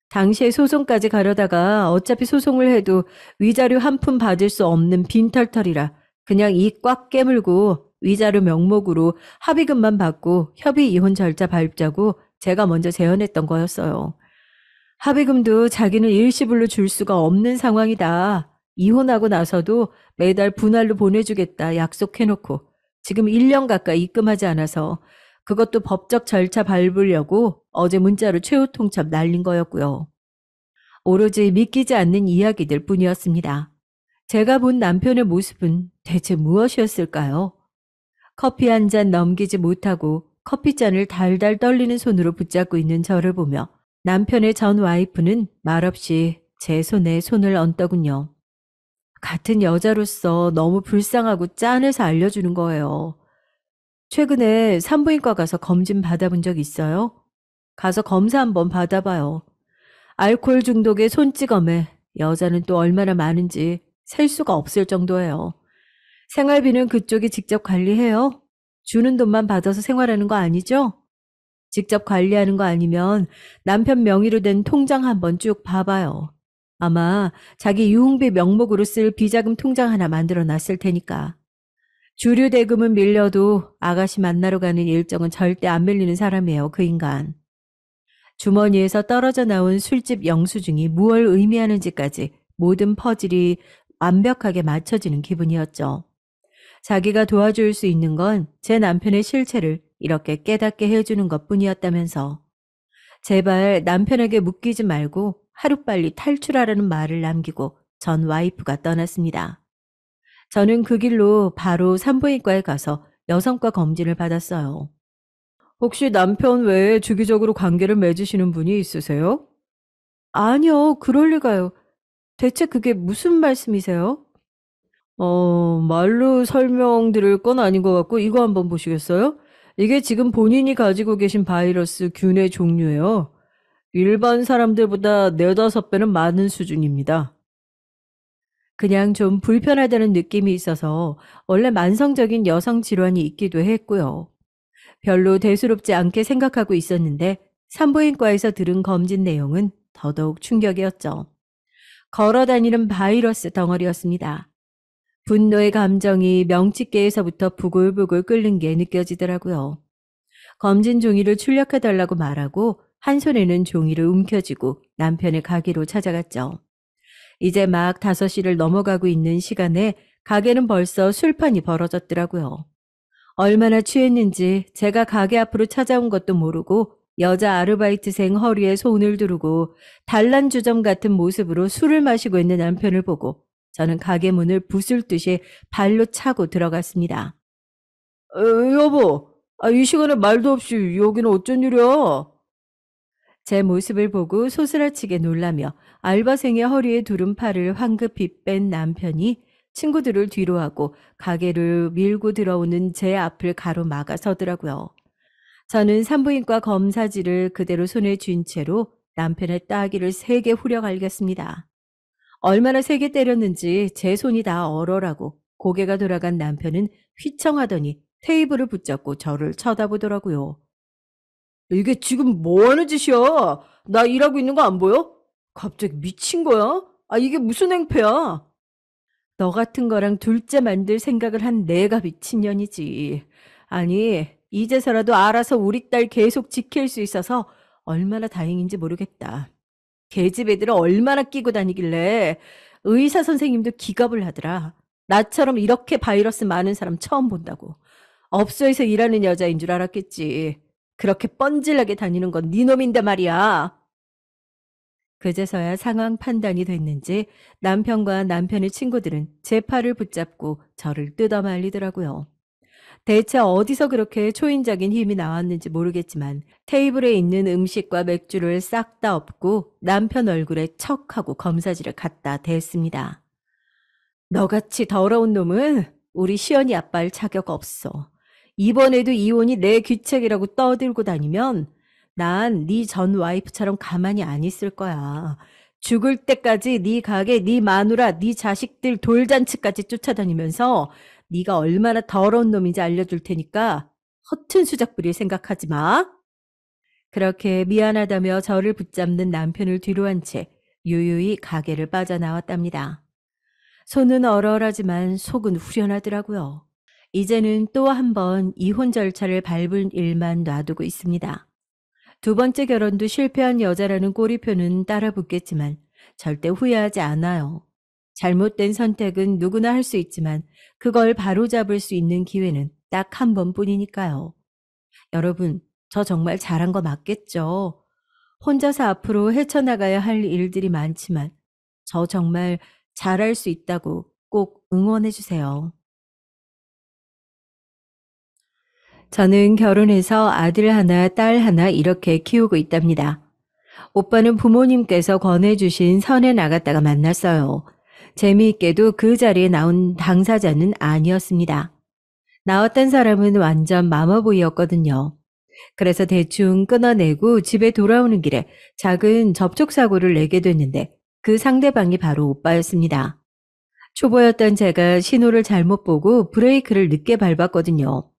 당시에 소송까지 가려다가 어차피 소송을 해도 위자료 한 푼 받을 수 없는 빈털털이라 그냥 이 꽉 깨물고 위자료 명목으로 합의금만 받고 협의 이혼 절차 밟자고 제가 먼저 제안했던 거였어요. 합의금도 자기는 일시불로 줄 수가 없는 상황이다. 이혼하고 나서도 매달 분할로 보내주겠다 약속해놓고 지금 1년 가까이 입금하지 않아서 그것도 법적 절차 밟으려고 어제 문자로 최후 통첩 날린 거였고요. 오로지 믿기지 않는 이야기들 뿐이었습니다. 제가 본 남편의 모습은 대체 무엇이었을까요? 커피 한 잔 넘기지 못하고 커피잔을 달달 떨리는 손으로 붙잡고 있는 저를 보며 남편의 전 와이프는 말없이 제 손에 손을 얹더군요. 같은 여자로서 너무 불쌍하고 짠해서 알려주는 거예요. 최근에 산부인과 가서 검진 받아본 적 있어요? 가서 검사 한번 받아봐요. 알코올 중독의 손찌검에 여자는 또 얼마나 많은지 셀 수가 없을 정도예요. 생활비는 그쪽이 직접 관리해요? 주는 돈만 받아서 생활하는 거 아니죠? 직접 관리하는 거 아니면 남편 명의로 된 통장 한번 쭉 봐봐요. 아마 자기 유흥비 명목으로 쓸 비자금 통장 하나 만들어 놨을 테니까. 주류 대금은 밀려도 아가씨 만나러 가는 일정은 절대 안 밀리는 사람이에요, 그 인간. 주머니에서 떨어져 나온 술집 영수증이 무얼 의미하는지까지 모든 퍼즐이 완벽하게 맞춰지는 기분이었죠. 자기가 도와줄 수 있는 건 제 남편의 실체를 이렇게 깨닫게 해주는 것뿐이었다면서 제발 남편에게 묶이지 말고 하루빨리 탈출하라는 말을 남기고 전 와이프가 떠났습니다. 저는 그 길로 바로 산부인과에 가서 여성과 검진을 받았어요. 혹시 남편 외에 주기적으로 관계를 맺으시는 분이 있으세요? 아니요, 그럴 리가요. 대체 그게 무슨 말씀이세요? 말로 설명드릴 건 아닌 것 같고 이거 한번 보시겠어요? 이게 지금 본인이 가지고 계신 바이러스 균의 종류예요. 일반 사람들보다 4~5배는 많은 수준입니다. 그냥 좀 불편하다는 느낌이 있어서 원래 만성적인 여성 질환이 있기도 했고요. 별로 대수롭지 않게 생각하고 있었는데 산부인과에서 들은 검진 내용은 더더욱 충격이었죠. 걸어다니는 바이러스 덩어리였습니다. 분노의 감정이 명치계에서부터 부글부글 끓는 게 느껴지더라고요. 검진 종이를 출력해달라고 말하고 한 손에는 종이를 움켜쥐고 남편의 가게로 찾아갔죠. 이제 막 5시를 넘어가고 있는 시간에 가게는 벌써 술판이 벌어졌더라고요. 얼마나 취했는지 제가 가게 앞으로 찾아온 것도 모르고 여자 아르바이트생 허리에 손을 두르고 단란주점 같은 모습으로 술을 마시고 있는 남편을 보고 저는 가게 문을 부술 듯이 발로 차고 들어갔습니다. 여보, 이 시간에 말도 없이 여기는 어쩐 일이야? 제 모습을 보고 소스라치게 놀라며 알바생의 허리에 두른 팔을 황급히 뺀 남편이 친구들을 뒤로하고 가게를 밀고 들어오는 제 앞을 가로막아 서더라고요. 저는 산부인과 검사지를 그대로 손에 쥔 채로 남편의 따귀를 세게 후려 갈겼습니다. 얼마나 세게 때렸는지 제 손이 다 얼어라고 고개가 돌아간 남편은 휘청하더니 테이블을 붙잡고 저를 쳐다보더라고요. 이게 지금 뭐 하는 짓이야? 나 일하고 있는 거 안 보여? 갑자기 미친 거야? 이게 무슨 행패야? 너 같은 거랑 둘째 만들 생각을 한 내가 미친년이지. 아니, 이제서라도 알아서 우리 딸 계속 지킬 수 있어서 얼마나 다행인지 모르겠다. 계집 애들을 얼마나 끼고 다니길래 의사 선생님도 기겁을 하더라. 나처럼 이렇게 바이러스 많은 사람 처음 본다고. 업소에서 일하는 여자인 줄 알았겠지. 그렇게 뻔질나게 다니는 건 네 놈인데 말이야. 그제서야 상황 판단이 됐는지 남편과 남편의 친구들은 제 팔을 붙잡고 저를 뜯어말리더라고요. 대체 어디서 그렇게 초인적인 힘이 나왔는지 모르겠지만 테이블에 있는 음식과 맥주를 싹 다 엎고 남편 얼굴에 척하고 검사지를 갖다 댔습니다. 너같이 더러운 놈은 우리 시연이 아빠일 자격 없어. 이번에도 이혼이 내 귀책이라고 떠들고 다니면 난 네 전 와이프처럼 가만히 안 있을 거야. 죽을 때까지 네 가게, 네 마누라, 네 자식들 돌잔치까지 쫓아다니면서 네가 얼마나 더러운 놈인지 알려줄 테니까 허튼 수작 부릴 생각하지 마. 그렇게 미안하다며 저를 붙잡는 남편을 뒤로 한 채 유유히 가게를 빠져나왔답니다. 손은 얼얼하지만 속은 후련하더라고요. 이제는 또 한 번 이혼 절차를 밟을 일만 놔두고 있습니다. 두 번째 결혼도 실패한 여자라는 꼬리표는 따라 붙겠지만 절대 후회하지 않아요. 잘못된 선택은 누구나 할 수 있지만 그걸 바로잡을 수 있는 기회는 딱 한 번뿐이니까요. 여러분, 저 정말 잘한 거 맞겠죠? 혼자서 앞으로 헤쳐나가야 할 일들이 많지만 저 정말 잘할 수 있다고 꼭 응원해 주세요. 저는 결혼해서 아들 하나, 딸 하나 이렇게 키우고 있답니다. 오빠는 부모님께서 권해주신 선에 나갔다가 만났어요. 재미있게도 그 자리에 나온 당사자는 아니었습니다. 나왔던 사람은 완전 마마보이였거든요. 그래서 대충 끊어내고 집에 돌아오는 길에 작은 접촉사고를 내게 됐는데 그 상대방이 바로 오빠였습니다. 초보였던 제가 신호를 잘못 보고 브레이크를 늦게 밟았거든요.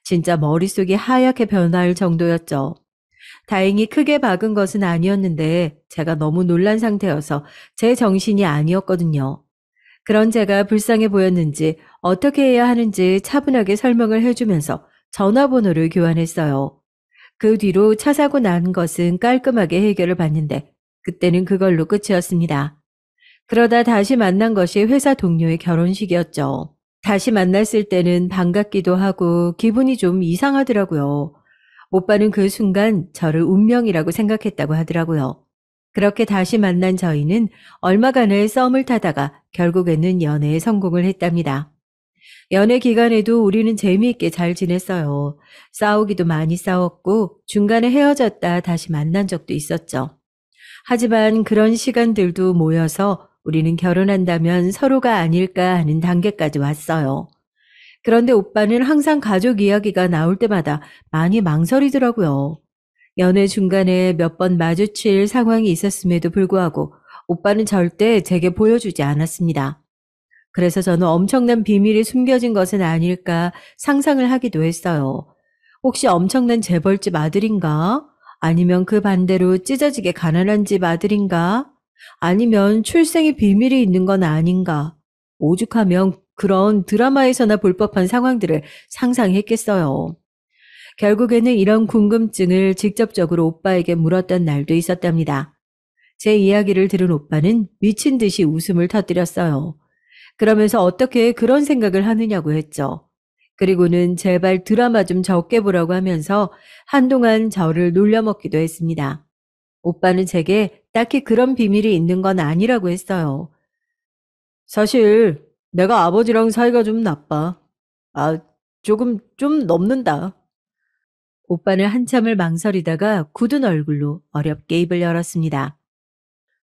진짜 머릿속이 하얗게 변할 정도였죠. 다행히 크게 박은 것은 아니었는데 제가 너무 놀란 상태여서 제 정신이 아니었거든요. 그런 제가 불쌍해 보였는지 어떻게 해야 하는지 차분하게 설명을 해주면서 전화번호를 교환했어요. 그 뒤로 차 사고 난 것은 깔끔하게 해결을 봤는데 그때는 그걸로 끝이었습니다. 그러다 다시 만난 것이 회사 동료의 결혼식이었죠. 다시 만났을 때는 반갑기도 하고 기분이 좀 이상하더라고요. 오빠는 그 순간 저를 운명이라고 생각했다고 하더라고요. 그렇게 다시 만난 저희는 얼마간의 썸을 타다가 결국에는 연애에 성공을 했답니다. 연애 기간에도 우리는 재미있게 잘 지냈어요. 싸우기도 많이 싸웠고 중간에 헤어졌다 다시 만난 적도 있었죠. 하지만 그런 시간들도 모여서 우리는 결혼한다면 서로가 아닐까 하는 단계까지 왔어요. 그런데 오빠는 항상 가족 이야기가 나올 때마다 많이 망설이더라고요. 연애 중간에 몇 번 마주칠 상황이 있었음에도 불구하고 오빠는 절대 제게 보여주지 않았습니다. 그래서 저는 엄청난 비밀이 숨겨진 것은 아닐까 상상을 하기도 했어요. 혹시 엄청난 재벌집 아들인가? 아니면 그 반대로 찢어지게 가난한 집 아들인가? 아니면 출생의 비밀이 있는 건 아닌가? 오죽하면 그런 드라마에서나 볼 법한 상황들을 상상했겠어요. 결국에는 이런 궁금증을 직접적으로 오빠에게 물었던 날도 있었답니다. 제 이야기를 들은 오빠는 미친 듯이 웃음을 터뜨렸어요. 그러면서 어떻게 그런 생각을 하느냐고 했죠. 그리고는 제발 드라마 좀 적게 보라고 하면서 한동안 저를 놀려먹기도 했습니다. 오빠는 제게 딱히 그런 비밀이 있는 건 아니라고 했어요. 사실 내가 아버지랑 사이가 좀 나빠. 좀 넘는다. 오빠는 한참을 망설이다가 굳은 얼굴로 어렵게 입을 열었습니다.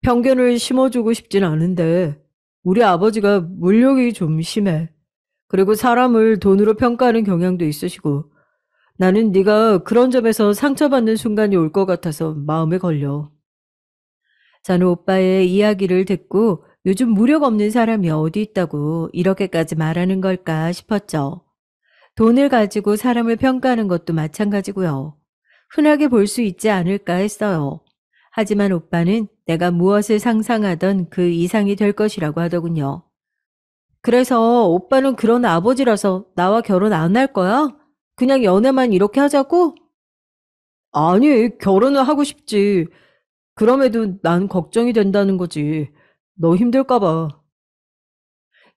편견을 심어주고 싶진 않은데 우리 아버지가 물욕이 좀 심해. 그리고 사람을 돈으로 평가하는 경향도 있으시고 나는 네가 그런 점에서 상처받는 순간이 올 것 같아서 마음에 걸려. 저는 오빠의 이야기를 듣고 요즘 무력 없는 사람이 어디 있다고 이렇게까지 말하는 걸까 싶었죠. 돈을 가지고 사람을 평가하는 것도 마찬가지고요. 흔하게 볼 수 있지 않을까 했어요. 하지만 오빠는 내가 무엇을 상상하던 그 이상이 될 것이라고 하더군요. 그래서 오빠는 그런 아버지라서 나와 결혼 안 할 거야? 그냥 연애만 이렇게 하자고? 아니, 결혼을 하고 싶지. 그럼에도 난 걱정이 된다는 거지. 너 힘들까 봐.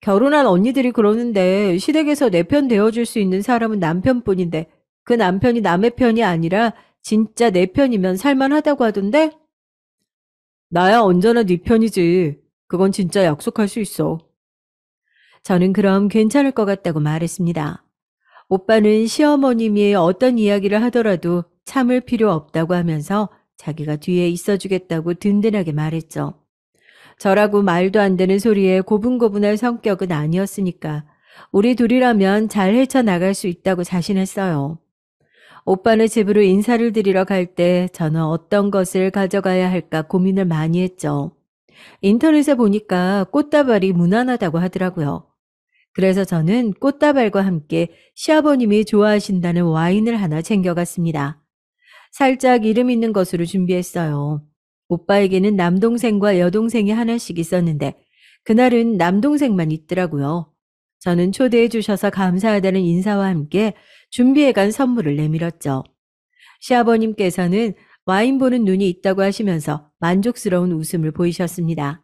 결혼한 언니들이 그러는데 시댁에서 내 편 되어줄 수 있는 사람은 남편뿐인데 그 남편이 남의 편이 아니라 진짜 내 편이면 살만하다고 하던데? 나야 언제나 네 편이지. 그건 진짜 약속할 수 있어. 저는 그럼 괜찮을 것 같다고 말했습니다. 오빠는 시어머님이 어떤 이야기를 하더라도 참을 필요 없다고 하면서 자기가 뒤에 있어주겠다고 든든하게 말했죠. 저라고 말도 안 되는 소리에 고분고분할 성격은 아니었으니까 우리 둘이라면 잘 헤쳐나갈 수 있다고 자신했어요. 오빠네 집으로 인사를 드리러 갈 때 저는 어떤 것을 가져가야 할까 고민을 많이 했죠. 인터넷에 보니까 꽃다발이 무난하다고 하더라고요. 그래서 저는 꽃다발과 함께 시아버님이 좋아하신다는 와인을 하나 챙겨갔습니다. 살짝 이름 있는 것으로 준비했어요. 오빠에게는 남동생과 여동생이 하나씩 있었는데 그날은 남동생만 있더라고요. 저는 초대해 주셔서 감사하다는 인사와 함께 준비해간 선물을 내밀었죠. 시아버님께서는 와인 보는 눈이 있다고 하시면서 만족스러운 웃음을 보이셨습니다.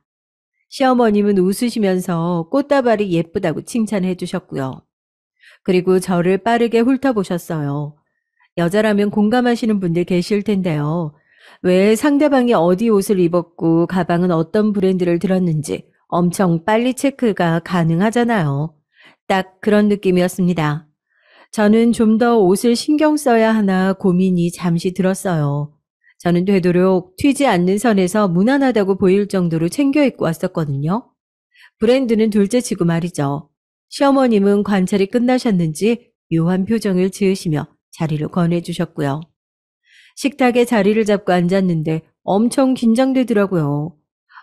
시어머님은 웃으시면서 꽃다발이 예쁘다고 칭찬해 주셨고요. 그리고 저를 빠르게 훑어보셨어요. 여자라면 공감하시는 분들 계실 텐데요. 왜 상대방이 어디 옷을 입었고 가방은 어떤 브랜드를 들었는지 엄청 빨리 체크가 가능하잖아요. 딱 그런 느낌이었습니다. 저는 좀 더 옷을 신경 써야 하나 고민이 잠시 들었어요. 저는 되도록 튀지 않는 선에서 무난하다고 보일 정도로 챙겨 입고 왔었거든요. 브랜드는 둘째치고 말이죠. 시어머님은 관찰이 끝나셨는지 묘한 표정을 지으시며 자리를 권해주셨고요. 식탁에 자리를 잡고 앉았는데 엄청 긴장되더라고요.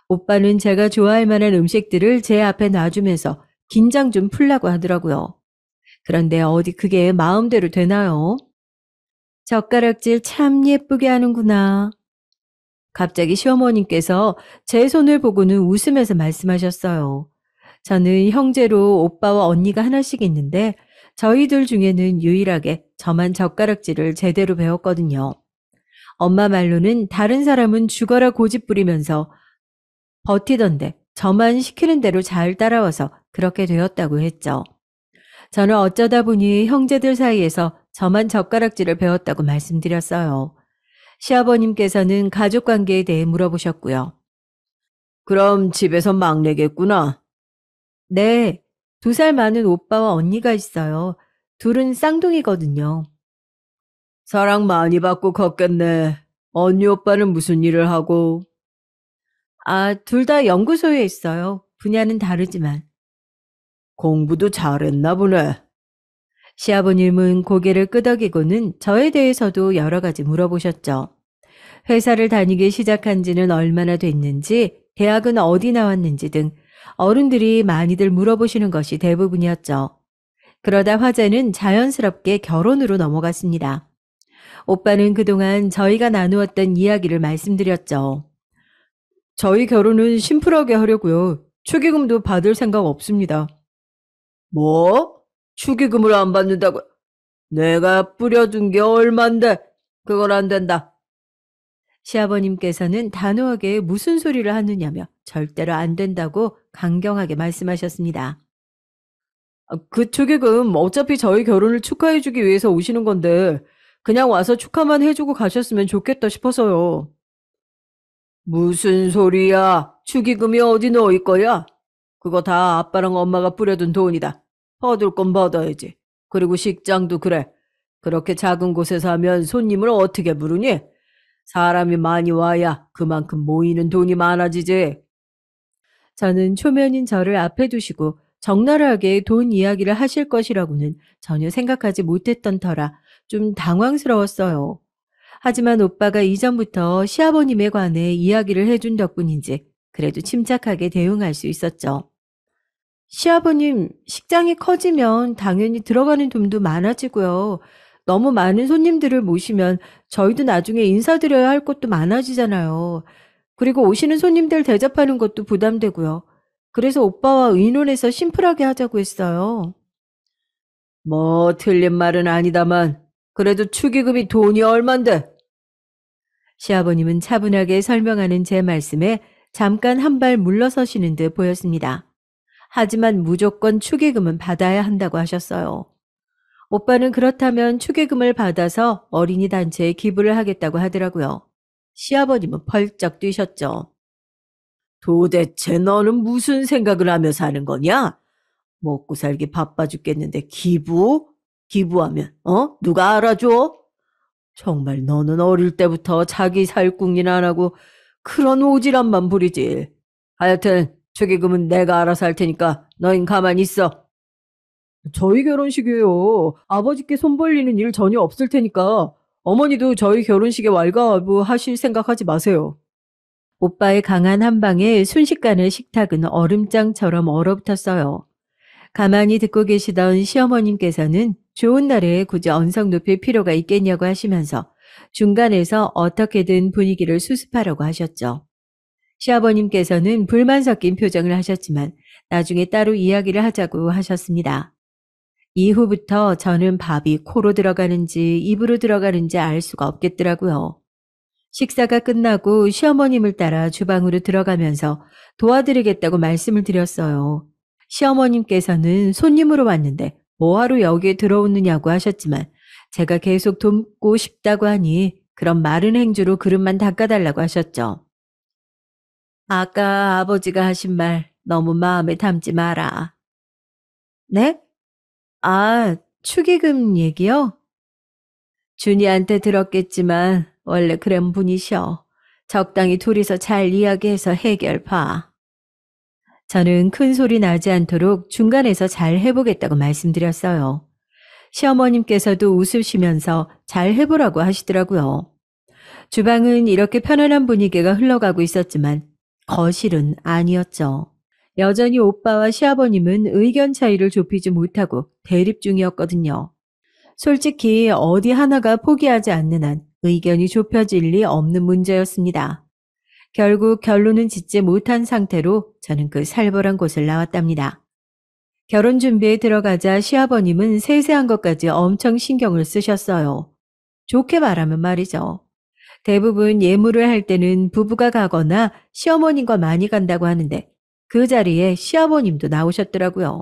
오빠는 제가 좋아할 만한 음식들을 제 앞에 놔주면서 긴장 좀 풀라고 하더라고요. 그런데 어디 그게 마음대로 되나요? 젓가락질 참 예쁘게 하는구나. 갑자기 시어머님께서 제 손을 보고는 웃으면서 말씀하셨어요. 저는 형제로 오빠와 언니가 하나씩 있는데 저희들 중에는 유일하게 저만 젓가락질을 제대로 배웠거든요. 엄마 말로는 다른 사람은 죽어라 고집 부리면서 버티던데 저만 시키는 대로 잘 따라와서 그렇게 되었다고 했죠. 저는 어쩌다 보니 형제들 사이에서 저만 젓가락질을 배웠다고 말씀드렸어요. 시아버님께서는 가족 관계에 대해 물어보셨고요. 그럼 집에서 막내겠구나. 네, 2살 많은 오빠와 언니가 있어요. 둘은 쌍둥이거든요. 사랑 많이 받고 컸겠네. 언니 오빠는 무슨 일을 하고? 아, 둘 다 연구소에 있어요. 분야는 다르지만. 공부도 잘했나 보네. 시아버님은 고개를 끄덕이고는 저에 대해서도 여러 가지 물어보셨죠. 회사를 다니기 시작한 지는 얼마나 됐는지, 대학은 어디 나왔는지 등 어른들이 많이들 물어보시는 것이 대부분이었죠. 그러다 화제는 자연스럽게 결혼으로 넘어갔습니다. 오빠는 그동안 저희가 나누었던 이야기를 말씀드렸죠. 저희 결혼은 심플하게 하려고요. 축의금도 받을 생각 없습니다. 뭐? 축의금을 안 받는다고? 내가 뿌려준 게 얼만데? 그건 안 된다. 시아버님께서는 단호하게 무슨 소리를 하느냐며 절대로 안 된다고 강경하게 말씀하셨습니다. 그 축의금 어차피 저희 결혼을 축하해주기 위해서 오시는 건데 그냥 와서 축하만 해주고 가셨으면 좋겠다 싶어서요. 무슨 소리야? 축의금이 어디 놓일 거야? 그거 다 아빠랑 엄마가 뿌려둔 돈이다. 받을 건 받아야지. 그리고 식장도 그래. 그렇게 작은 곳에서 하면 손님을 어떻게 부르니? 사람이 많이 와야 그만큼 모이는 돈이 많아지지. 저는 초면인 저를 앞에 두시고 적나라하게 돈 이야기를 하실 것이라고는 전혀 생각하지 못했던 터라 좀 당황스러웠어요. 하지만 오빠가 이전부터 시아버님에 관해 이야기를 해준 덕분인지 그래도 침착하게 대응할 수 있었죠. 시아버님, 식장이 커지면 당연히 들어가는 돈도 많아지고요. 너무 많은 손님들을 모시면 저희도 나중에 인사드려야 할 것도 많아지잖아요. 그리고 오시는 손님들 대접하는 것도 부담되고요. 그래서 오빠와 의논해서 심플하게 하자고 했어요. 뭐 틀린 말은 아니다만 그래도 축의금이 돈이 얼만데? 시아버님은 차분하게 설명하는 제 말씀에 잠깐 한 발 물러서시는 듯 보였습니다. 하지만 무조건 축의금은 받아야 한다고 하셨어요. 오빠는 그렇다면 축의금을 받아서 어린이 단체에 기부를 하겠다고 하더라고요. 시아버님은 펄쩍 뛰셨죠. 도대체 너는 무슨 생각을 하며 사는 거냐? 먹고 살기 바빠 죽겠는데 기부? 기부하면 누가 알아줘? 정말 너는 어릴 때부터 자기 살 궁리는 안 하고 그런 오지랖만 부리지. 하여튼 축의금은 내가 알아서 할 테니까 너흰 가만히 있어. 저희 결혼식이에요. 아버지께 손 벌리는 일 전혀 없을 테니까 어머니도 저희 결혼식에 왈가왈부하실 생각하지 마세요. 오빠의 강한 한 방에 순식간에 식탁은 얼음장처럼 얼어붙었어요. 가만히 듣고 계시던 시어머님께서는 좋은 날에 굳이 언성 높일 필요가 있겠냐고 하시면서 중간에서 어떻게든 분위기를 수습하려고 하셨죠. 시아버님께서는 불만 섞인 표정을 하셨지만 나중에 따로 이야기를 하자고 하셨습니다. 이후부터 저는 밥이 코로 들어가는지 입으로 들어가는지 알 수가 없겠더라고요. 식사가 끝나고 시어머님을 따라 주방으로 들어가면서 도와드리겠다고 말씀을 드렸어요. 시어머님께서는 손님으로 왔는데 뭐하러 여기에 들어오느냐고 하셨지만 제가 계속 돕고 싶다고 하니 그런 마른 행주로 그릇만 닦아달라고 하셨죠. 아까 아버지가 하신 말 너무 마음에 담지 마라. 네? 아, 축의금 얘기요? 준이한테 들었겠지만 원래 그런 분이셔. 적당히 둘이서 잘 이야기해서 해결 봐. 저는 큰 소리 나지 않도록 중간에서 잘 해보겠다고 말씀드렸어요. 시어머님께서도 웃으시면서 잘 해보라고 하시더라고요. 주방은 이렇게 편안한 분위기가 흘러가고 있었지만 거실은 아니었죠. 여전히 오빠와 시아버님은 의견 차이를 좁히지 못하고 대립 중이었거든요. 솔직히 어디 하나가 포기하지 않는 한 의견이 좁혀질 리 없는 문제였습니다. 결국 결론은 짓지 못한 상태로 저는 그 살벌한 곳을 나왔답니다. 결혼 준비에 들어가자 시아버님은 세세한 것까지 엄청 신경을 쓰셨어요. 좋게 말하면 말이죠. 대부분 예물을 할 때는 부부가 가거나 시어머님과 많이 간다고 하는데 그 자리에 시아버님도 나오셨더라고요.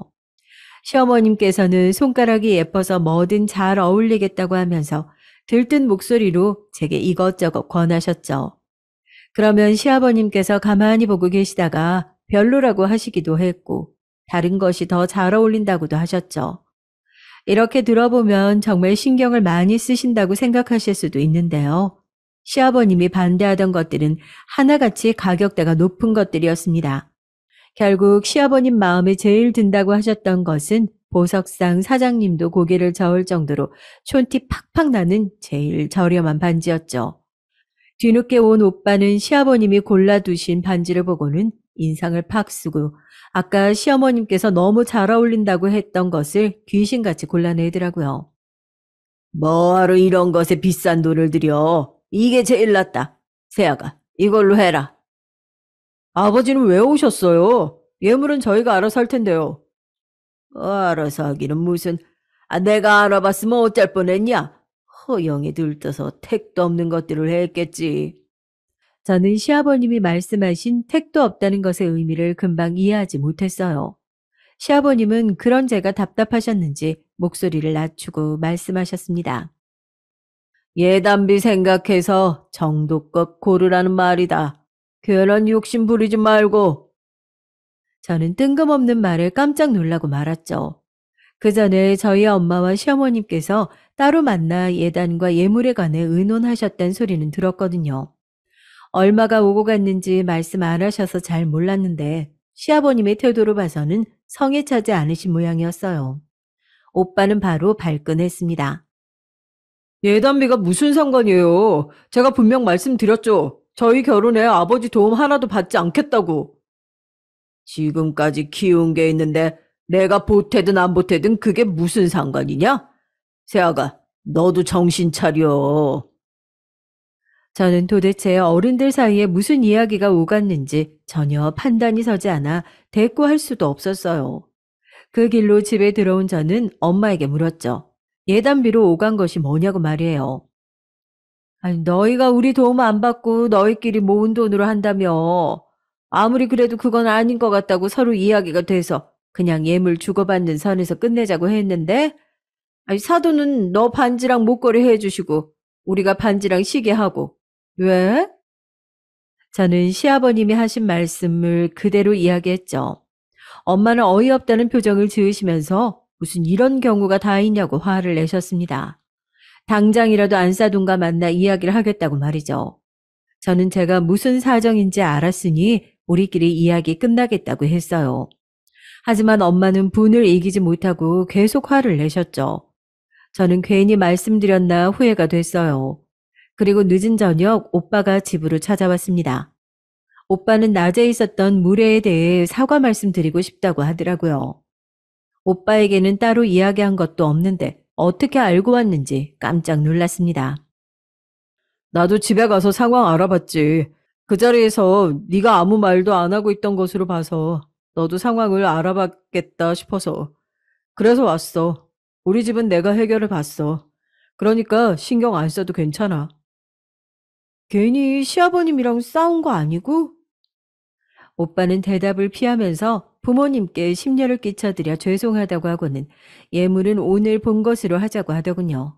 시어머님께서는 손가락이 예뻐서 뭐든 잘 어울리겠다고 하면서 들뜬 목소리로 제게 이것저것 권하셨죠. 그러면 시아버님께서 가만히 보고 계시다가 별로라고 하시기도 했고 다른 것이 더 잘 어울린다고도 하셨죠. 이렇게 들어보면 정말 신경을 많이 쓰신다고 생각하실 수도 있는데요. 시아버님이 반대하던 것들은 하나같이 가격대가 높은 것들이었습니다. 결국 시아버님 마음에 제일 든다고 하셨던 것은 보석상 사장님도 고개를 저을 정도로 촌티 팍팍 나는 제일 저렴한 반지였죠. 뒤늦게 온 오빠는 시아버님이 골라두신 반지를 보고는 인상을 팍 쓰고 아까 시어머님께서 너무 잘 어울린다고 했던 것을 귀신같이 골라내더라고요. 뭐하러 이런 것에 비싼 돈을 들여. 이게 제일 낫다. 세아가 이걸로 해라. 아버지는 왜 오셨어요? 예물은 저희가 알아서 할 텐데요. 알아서 하기는 무슨. 내가 알아봤으면 어쩔 뻔했냐? 허영에 들떠서 택도 없는 것들을 했겠지. 저는 시아버님이 말씀하신 택도 없다는 것의 의미를 금방 이해하지 못했어요. 시아버님은 그런 제가 답답하셨는지 목소리를 낮추고 말씀하셨습니다. 예단비 생각해서 정도껏 고르라는 말이다. 그런 욕심 부리지 말고. 저는 뜬금없는 말에 깜짝 놀라고 말았죠. 그 전에 저희 엄마와 시어머님께서 따로 만나 예단과 예물에 관해 의논하셨단 소리는 들었거든요. 얼마가 오고 갔는지 말씀 안 하셔서 잘 몰랐는데 시아버님의 태도로 봐서는 성에 차지 않으신 모양이었어요. 오빠는 바로 발끈했습니다. 예단비가 무슨 상관이에요? 제가 분명 말씀드렸죠. 저희 결혼에 아버지 도움 하나도 받지 않겠다고. 지금까지 키운 게 있는데 내가 보태든 안 보태든 그게 무슨 상관이냐? 세아가 너도 정신 차려. 저는 도대체 어른들 사이에 무슨 이야기가 오갔는지 전혀 판단이 서지 않아 대꾸할 수도 없었어요. 그 길로 집에 들어온 저는 엄마에게 물었죠. 예단비로 오간 것이 뭐냐고 말이에요. 아니, 너희가 우리 도움 안 받고 너희끼리 모은 돈으로 한다며. 아무리 그래도 그건 아닌 것 같다고 서로 이야기가 돼서 그냥 예물 주고받는 선에서 끝내자고 했는데, 아니, 사돈은 너 반지랑 목걸이 해주시고 우리가 반지랑 시계 하고. 왜? 저는 시아버님이 하신 말씀을 그대로 이야기했죠. 엄마는 어이없다는 표정을 지으시면서 무슨 이런 경우가 다 있냐고 화를 내셨습니다. 당장이라도 안사돈과 만나 이야기를 하겠다고 말이죠. 저는 제가 무슨 사정인지 알았으니 우리끼리 이야기 끝나겠다고 했어요. 하지만 엄마는 분을 이기지 못하고 계속 화를 내셨죠. 저는 괜히 말씀드렸나 후회가 됐어요. 그리고 늦은 저녁 오빠가 집으로 찾아왔습니다. 오빠는 낮에 있었던 무례에 대해 사과 말씀드리고 싶다고 하더라고요. 오빠에게는 따로 이야기한 것도 없는데 어떻게 알고 왔는지 깜짝 놀랐습니다. 나도 집에 가서 상황 알아봤지. 그 자리에서 네가 아무 말도 안 하고 있던 것으로 봐서 너도 상황을 알아봤겠다 싶어서. 그래서 왔어. 우리 집은 내가 해결해 봤어. 그러니까 신경 안 써도 괜찮아. 괜히 시아버님이랑 싸운 거 아니고? 오빠는 대답을 피하면서 부모님께 심려를 끼쳐드려 죄송하다고 하고는 예물은 오늘 본 것으로 하자고 하더군요.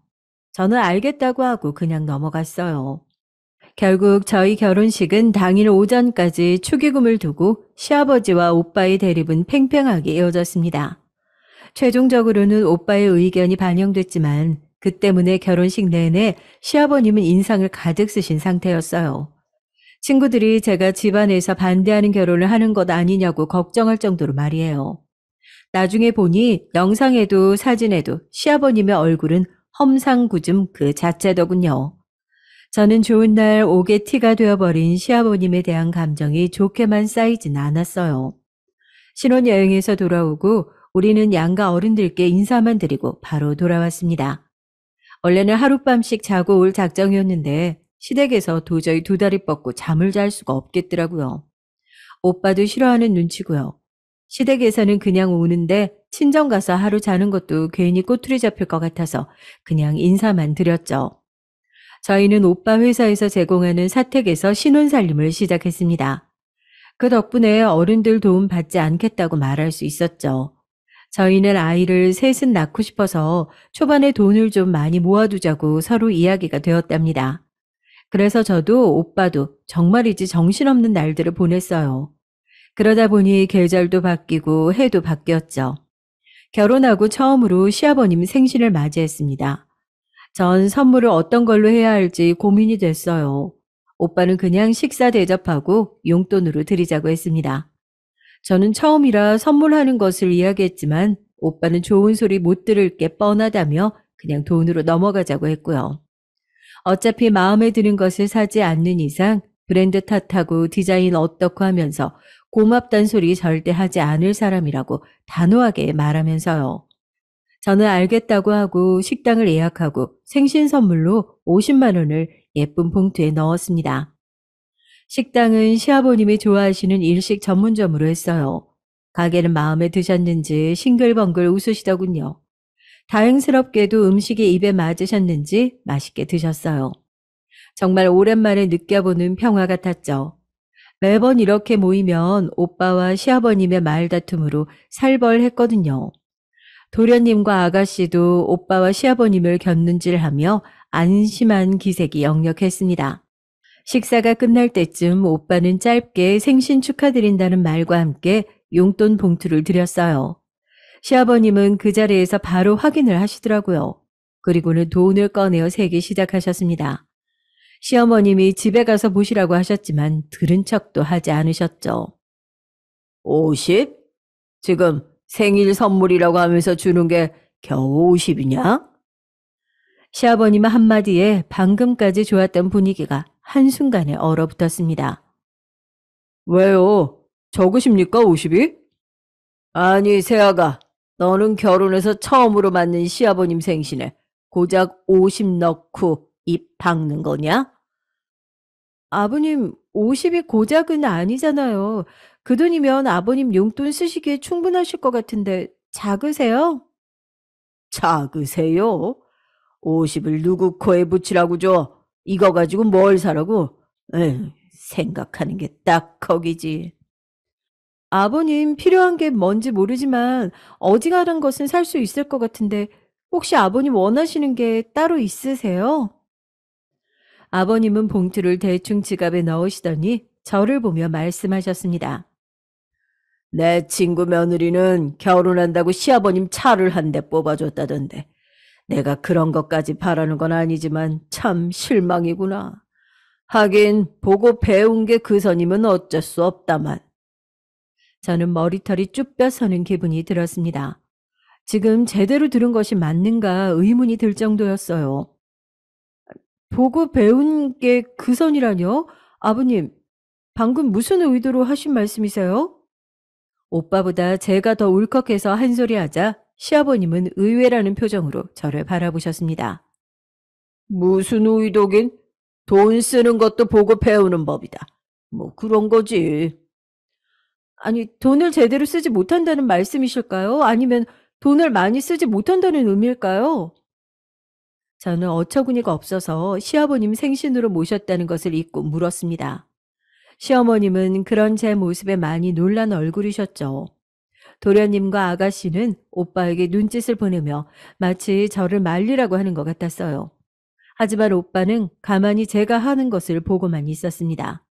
저는 알겠다고 하고 그냥 넘어갔어요. 결국 저희 결혼식은 당일 오전까지 축의금을 두고 시아버지와 오빠의 대립은 팽팽하게 이어졌습니다. 최종적으로는 오빠의 의견이 반영됐지만 그 때문에 결혼식 내내 시아버님은 인상을 가득 쓰신 상태였어요. 친구들이 제가 집안에서 반대하는 결혼을 하는 것 아니냐고 걱정할 정도로 말이에요. 나중에 보니 영상에도 사진에도 시아버님의 얼굴은 험상궂음 그 자체더군요. 저는 좋은 날 옥에 티가 되어버린 시아버님에 대한 감정이 좋게만 쌓이진 않았어요. 신혼여행에서 돌아오고 우리는 양가 어른들께 인사만 드리고 바로 돌아왔습니다. 원래는 하룻밤씩 자고 올 작정이었는데 시댁에서 도저히 두 다리 뻗고 잠을 잘 수가 없겠더라고요. 오빠도 싫어하는 눈치고요. 시댁에서는 그냥 오는데 친정 가서 하루 자는 것도 괜히 꼬투리 잡힐 것 같아서 그냥 인사만 드렸죠. 저희는 오빠 회사에서 제공하는 사택에서 신혼살림을 시작했습니다. 그 덕분에 어른들 도움 받지 않겠다고 말할 수 있었죠. 저희는 아이를 셋은 낳고 싶어서 초반에 돈을 좀 많이 모아두자고 서로 이야기가 되었답니다. 그래서 저도 오빠도 정말이지 정신없는 날들을 보냈어요. 그러다 보니 계절도 바뀌고 해도 바뀌었죠. 결혼하고 처음으로 시아버님 생신을 맞이했습니다. 전 선물을 어떤 걸로 해야 할지 고민이 됐어요. 오빠는 그냥 식사 대접하고 용돈으로 드리자고 했습니다. 저는 처음이라 선물하는 것을 이야기했지만 오빠는 좋은 소리 못 들을 게 뻔하다며 그냥 돈으로 넘어가자고 했고요. 어차피 마음에 드는 것을 사지 않는 이상 브랜드 탓하고 디자인 어떻고 하면서 고맙단 소리 절대 하지 않을 사람이라고 단호하게 말하면서요. 저는 알겠다고 하고 식당을 예약하고 생신 선물로 50만 원을 예쁜 봉투에 넣었습니다. 식당은 시아버님이 좋아하시는 일식 전문점으로 했어요. 가게는 마음에 드셨는지 싱글벙글 웃으시더군요. 다행스럽게도 음식이 입에 맞으셨는지 맛있게 드셨어요. 정말 오랜만에 느껴보는 평화 같았죠. 매번 이렇게 모이면 오빠와 시아버님의 말다툼으로 살벌했거든요. 도련님과 아가씨도 오빠와 시아버님을 곁눈질하며 안심한 기색이 역력했습니다. 식사가 끝날 때쯤 오빠는 짧게 생신 축하드린다는 말과 함께 용돈 봉투를 드렸어요. 시아버님은 그 자리에서 바로 확인을 하시더라고요. 그리고는 돈을 꺼내어 세기 시작하셨습니다. 시어머님이 집에 가서 보시라고 하셨지만 들은 척도 하지 않으셨죠. 50? 지금 생일 선물이라고 하면서 주는 게 겨우 50이냐? 시아버님의 한마디에 방금까지 좋았던 분위기가 한순간에 얼어붙었습니다. 왜요? 적으십니까, 50이? 아니, 세아가, 너는 결혼해서 처음으로 맞는 시아버님 생신에 고작 50 넣고 입 박는 거냐? 아버님, 50이 고작은 아니잖아요. 그 돈이면 아버님 용돈 쓰시기에 충분하실 것 같은데 작으세요? 작으세요? 50을 누구 코에 붙이라고 줘? 이거 가지고 뭘 사라고? 에휴, 생각하는 게 딱 거기지. 아버님 필요한 게 뭔지 모르지만 어지간한 것은 살 수 있을 것 같은데 혹시 아버님 원하시는 게 따로 있으세요? 아버님은 봉투를 대충 지갑에 넣으시더니 저를 보며 말씀하셨습니다. 내 친구 며느리는 결혼한다고 시아버님 차를 한 대 뽑아줬다던데. 내가 그런 것까지 바라는 건 아니지만 참 실망이구나. 하긴 보고 배운 게 그 선임은 어쩔 수 없다만. 저는 머리털이 쭉 펴서는 기분이 들었습니다. 지금 제대로 들은 것이 맞는가 의문이 들 정도였어요. 보고 배운 게 그 선이라뇨? 아버님, 방금 무슨 의도로 하신 말씀이세요? 오빠보다 제가 더 울컥해서 한 소리 하자 시아버님은 의외라는 표정으로 저를 바라보셨습니다. 무슨 의도긴? 돈 쓰는 것도 보고 배우는 법이다. 뭐 그런 거지. 아니, 돈을 제대로 쓰지 못한다는 말씀이실까요? 아니면 돈을 많이 쓰지 못한다는 의미일까요? 저는 어처구니가 없어서 시아버님 생신으로 모셨다는 것을 잊고 물었습니다. 시어머님은 그런 제 모습에 많이 놀란 얼굴이셨죠. 도련님과 아가씨는 오빠에게 눈짓을 보내며 마치 저를 말리라고 하는 것 같았어요. 하지만 오빠는 가만히 제가 하는 것을 보고만 있었습니다.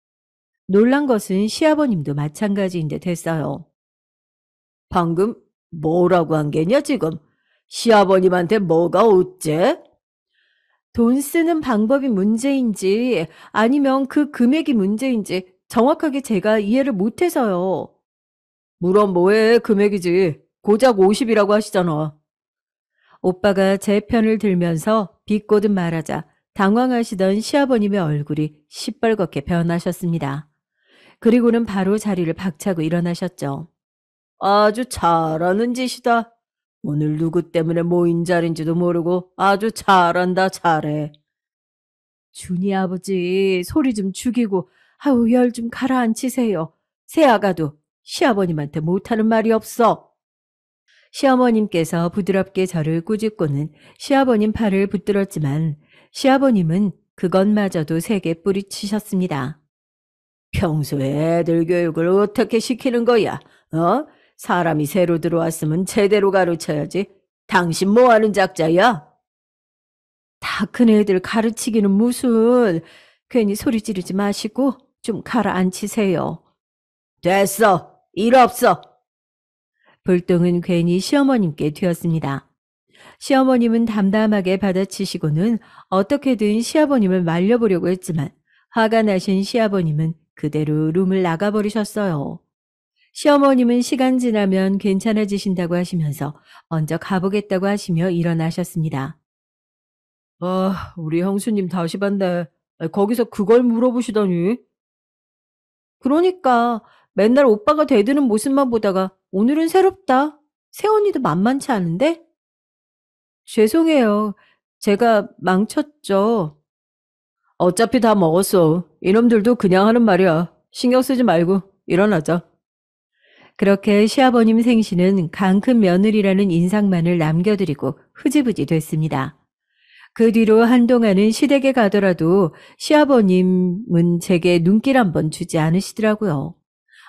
놀란 것은 시아버님도 마찬가지인 듯 했어요. 방금 뭐라고 한 게냐 지금? 시아버님한테 뭐가 어째? 돈 쓰는 방법이 문제인지 아니면 그 금액이 문제인지 정확하게 제가 이해를 못해서요. 물어 뭐해 금액이지. 고작 50이라고 하시잖아. 오빠가 제 편을 들면서 비꼬듯 말하자 당황하시던 시아버님의 얼굴이 시뻘겋게 변하셨습니다. 그리고는 바로 자리를 박차고 일어나셨죠. 아주 잘하는 짓이다. 오늘 누구 때문에 모인 자리인지도 모르고 아주 잘한다 잘해. 준이 아버지 소리 좀 죽이고 아우 열 좀 가라앉히세요. 새아가도 시아버님한테 못하는 말이 없어. 시어머님께서 부드럽게 저를 꾸짖고는 시아버님 팔을 붙들었지만 시아버님은 그것마저도 세게 뿌리치셨습니다. 평소에 애들 교육을 어떻게 시키는 거야? 어? 사람이 새로 들어왔으면 제대로 가르쳐야지. 당신 뭐 하는 작자야? 다 큰 애들 가르치기는 무슨 괜히 소리 지르지 마시고 좀 가라앉히세요. 됐어. 일 없어. 불똥은 괜히 시어머님께 튀었습니다. 시어머님은 담담하게 받아치시고는 어떻게든 시아버님을 말려보려고 했지만 화가 나신 시아버님은 그대로 룸을 나가버리셨어요. 시어머님은 시간 지나면 괜찮아지신다고 하시면서 먼저 가보겠다고 하시며 일어나셨습니다. 아, 우리 형수님 다시 봤네. 거기서 그걸 물어보시더니. 그러니까 맨날 오빠가 대드는 모습만 보다가 오늘은 새롭다. 새언니도 만만치 않은데? 죄송해요. 제가 망쳤죠. 어차피 다 먹었어. 이놈들도 그냥 하는 말이야. 신경 쓰지 말고 일어나자. 그렇게 시아버님 생신은 강큰 며느리라는 인상만을 남겨드리고 흐지부지 됐습니다. 그 뒤로 한동안은 시댁에 가더라도 시아버님은 제게 눈길 한번 주지 않으시더라고요.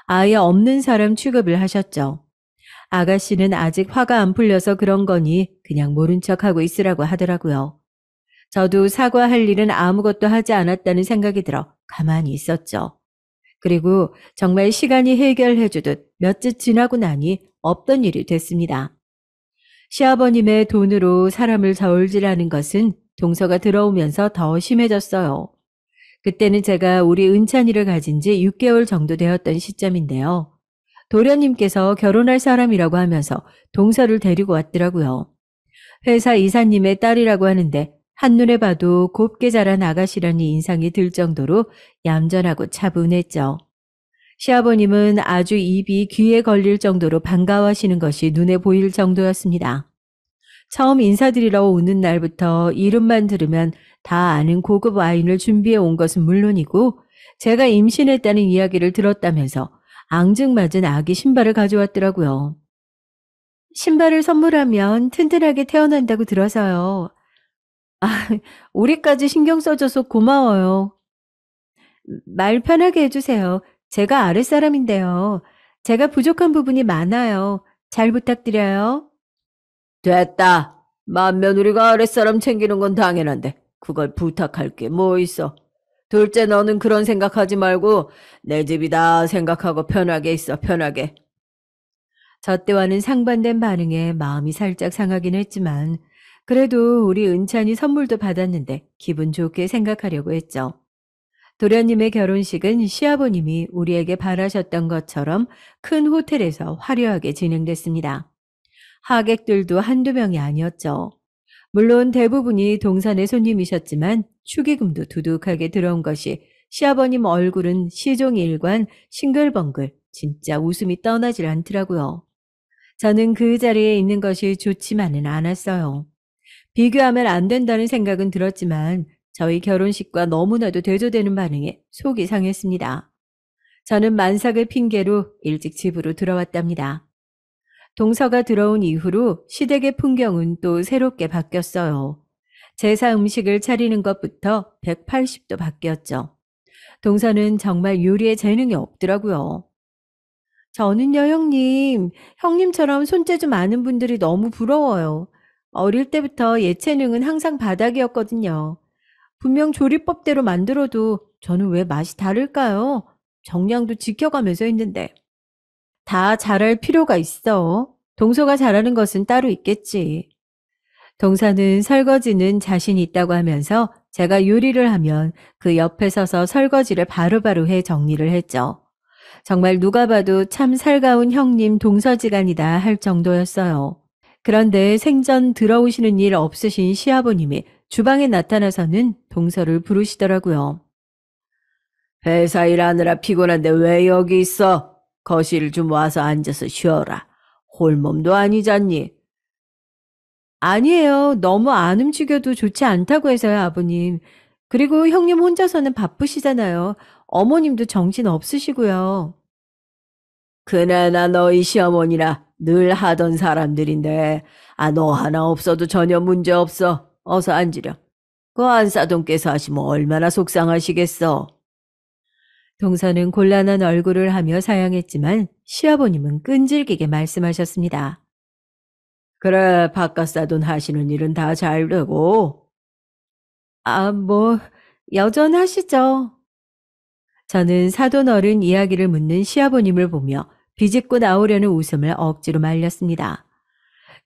아예 없는 사람 취급을 하셨죠. 아가씨는 아직 화가 안 풀려서 그런 거니 그냥 모른 척하고 있으라고 하더라고요. 저도 사과할 일은 아무것도 하지 않았다는 생각이 들어 가만히 있었죠. 그리고 정말 시간이 해결해 주듯 몇 주 지나고 나니 없던 일이 됐습니다. 시아버님의 돈으로 사람을 저울질하는 것은 동서가 들어오면서 더 심해졌어요. 그때는 제가 우리 은찬이를 가진 지 6개월 정도 되었던 시점인데요. 도련님께서 결혼할 사람이라고 하면서 동서를 데리고 왔더라고요. 회사 이사님의 딸이라고 하는데 한눈에 봐도 곱게 자란 아가씨라니 인상이 들 정도로 얌전하고 차분했죠. 시아버님은 아주 입이 귀에 걸릴 정도로 반가워하시는 것이 눈에 보일 정도였습니다. 처음 인사드리러 오는 날부터 이름만 들으면 다 아는 고급 와인을 준비해 온 것은 물론이고 제가 임신했다는 이야기를 들었다면서 앙증맞은 아기 신발을 가져왔더라고요. 신발을 선물하면 튼튼하게 태어난다고 들어서요. 아, 우리까지 신경 써줘서 고마워요. 말 편하게 해주세요. 제가 아랫사람인데요. 제가 부족한 부분이 많아요. 잘 부탁드려요. 됐다. 맏며느리가 아랫사람 챙기는 건 당연한데 그걸 부탁할 게 뭐 있어. 둘째 너는 그런 생각하지 말고 내 집이다 생각하고 편하게 있어 편하게. 저 때와는 상반된 반응에 마음이 살짝 상하긴 했지만 그래도 우리 은찬이 선물도 받았는데 기분 좋게 생각하려고 했죠. 도련님의 결혼식은 시아버님이 우리에게 바라셨던 것처럼 큰 호텔에서 화려하게 진행됐습니다. 하객들도 한두 명이 아니었죠. 물론 대부분이 동산의 손님이셨지만 축의금도 두둑하게 들어온 것이 시아버님 얼굴은 시종일관 싱글벙글 진짜 웃음이 떠나질 않더라고요. 저는 그 자리에 있는 것이 좋지만은 않았어요. 비교하면 안 된다는 생각은 들었지만 저희 결혼식과 너무나도 대조되는 반응에 속이 상했습니다. 저는 만삭을 핑계로 일찍 집으로 들어왔답니다. 동서가 들어온 이후로 시댁의 풍경은 또 새롭게 바뀌었어요. 제사 음식을 차리는 것부터 180도 바뀌었죠. 동서는 정말 요리에 재능이 없더라고요. 저는요, 형님. 형님처럼 손재주 많은 분들이 너무 부러워요. 어릴 때부터 예체능은 항상 바닥이었거든요. 분명 조리법대로 만들어도 저는 왜 맛이 다를까요? 정량도 지켜가면서 했는데. 다 잘할 필요가 있어. 동서가 잘하는 것은 따로 있겠지. 동서는 설거지는 자신 있다고 하면서 제가 요리를 하면 그 옆에 서서 설거지를 바로바로 해 정리를 했죠. 정말 누가 봐도 참 살가운 형님 동서지간이다 할 정도였어요. 그런데 생전 들어오시는 일 없으신 시아버님이 주방에 나타나서는 동서를 부르시더라고요. 회사 일하느라 피곤한데 왜 여기 있어? 거실 좀 와서 앉아서 쉬어라. 홀몸도 아니잖니. 아니에요. 너무 안 움직여도 좋지 않다고 해서요, 아버님. 그리고 형님 혼자서는 바쁘시잖아요. 어머님도 정신 없으시고요. 그네나 너희 시어머니나 늘 하던 사람들인데 너 하나 없어도 전혀 문제 없어. 어서 앉으렴. 그 안사돈께서 하시면 얼마나 속상하시겠어. 동서는 곤란한 얼굴을 하며 사양했지만 시아버님은 끈질기게 말씀하셨습니다. 그래, 바깥사돈 하시는 일은 다 잘 되고. 뭐, 여전하시죠. 저는 사돈 어른 이야기를 묻는 시아버님을 보며 비집고 나오려는 웃음을 억지로 말렸습니다.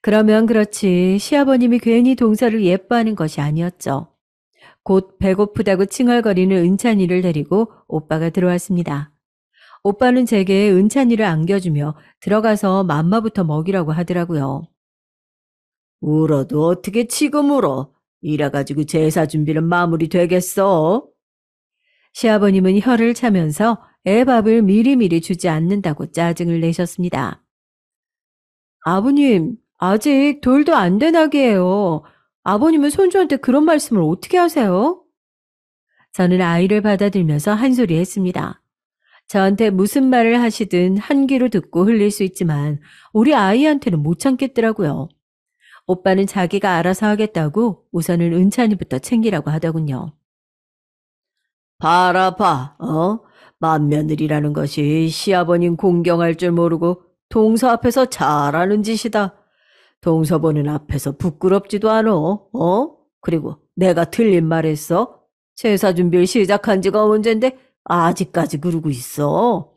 그러면 그렇지 시아버님이 괜히 동서를 예뻐하는 것이 아니었죠. 곧 배고프다고 칭얼거리는 은찬이를 데리고 오빠가 들어왔습니다. 오빠는 제게 은찬이를 안겨주며 들어가서 맘마부터 먹이라고 하더라고요. 울어도 어떻게 지금 울어? 이래가지고 제사 준비는 마무리 되겠어? 시아버님은 혀를 차면서 애 밥을 미리미리 주지 않는다고 짜증을 내셨습니다. 아버님, 아직 돌도 안 된 아기예요. 아버님은 손주한테 그런 말씀을 어떻게 하세요? 저는 아이를 받아들면서 한 소리 했습니다. 저한테 무슨 말을 하시든 한 귀로 듣고 흘릴 수 있지만 우리 아이한테는 못 참겠더라고요. 오빠는 자기가 알아서 하겠다고 우선은 은찬이부터 챙기라고 하더군요. 봐라 봐, 맏며느리라는 것이 시아버님 공경할 줄 모르고 동서 앞에서 잘하는 짓이다. 동서 보는 앞에서 부끄럽지도 않어, 그리고 내가 틀린 말 했어? 제사 준비를 시작한 지가 언젠데 아직까지 그러고 있어.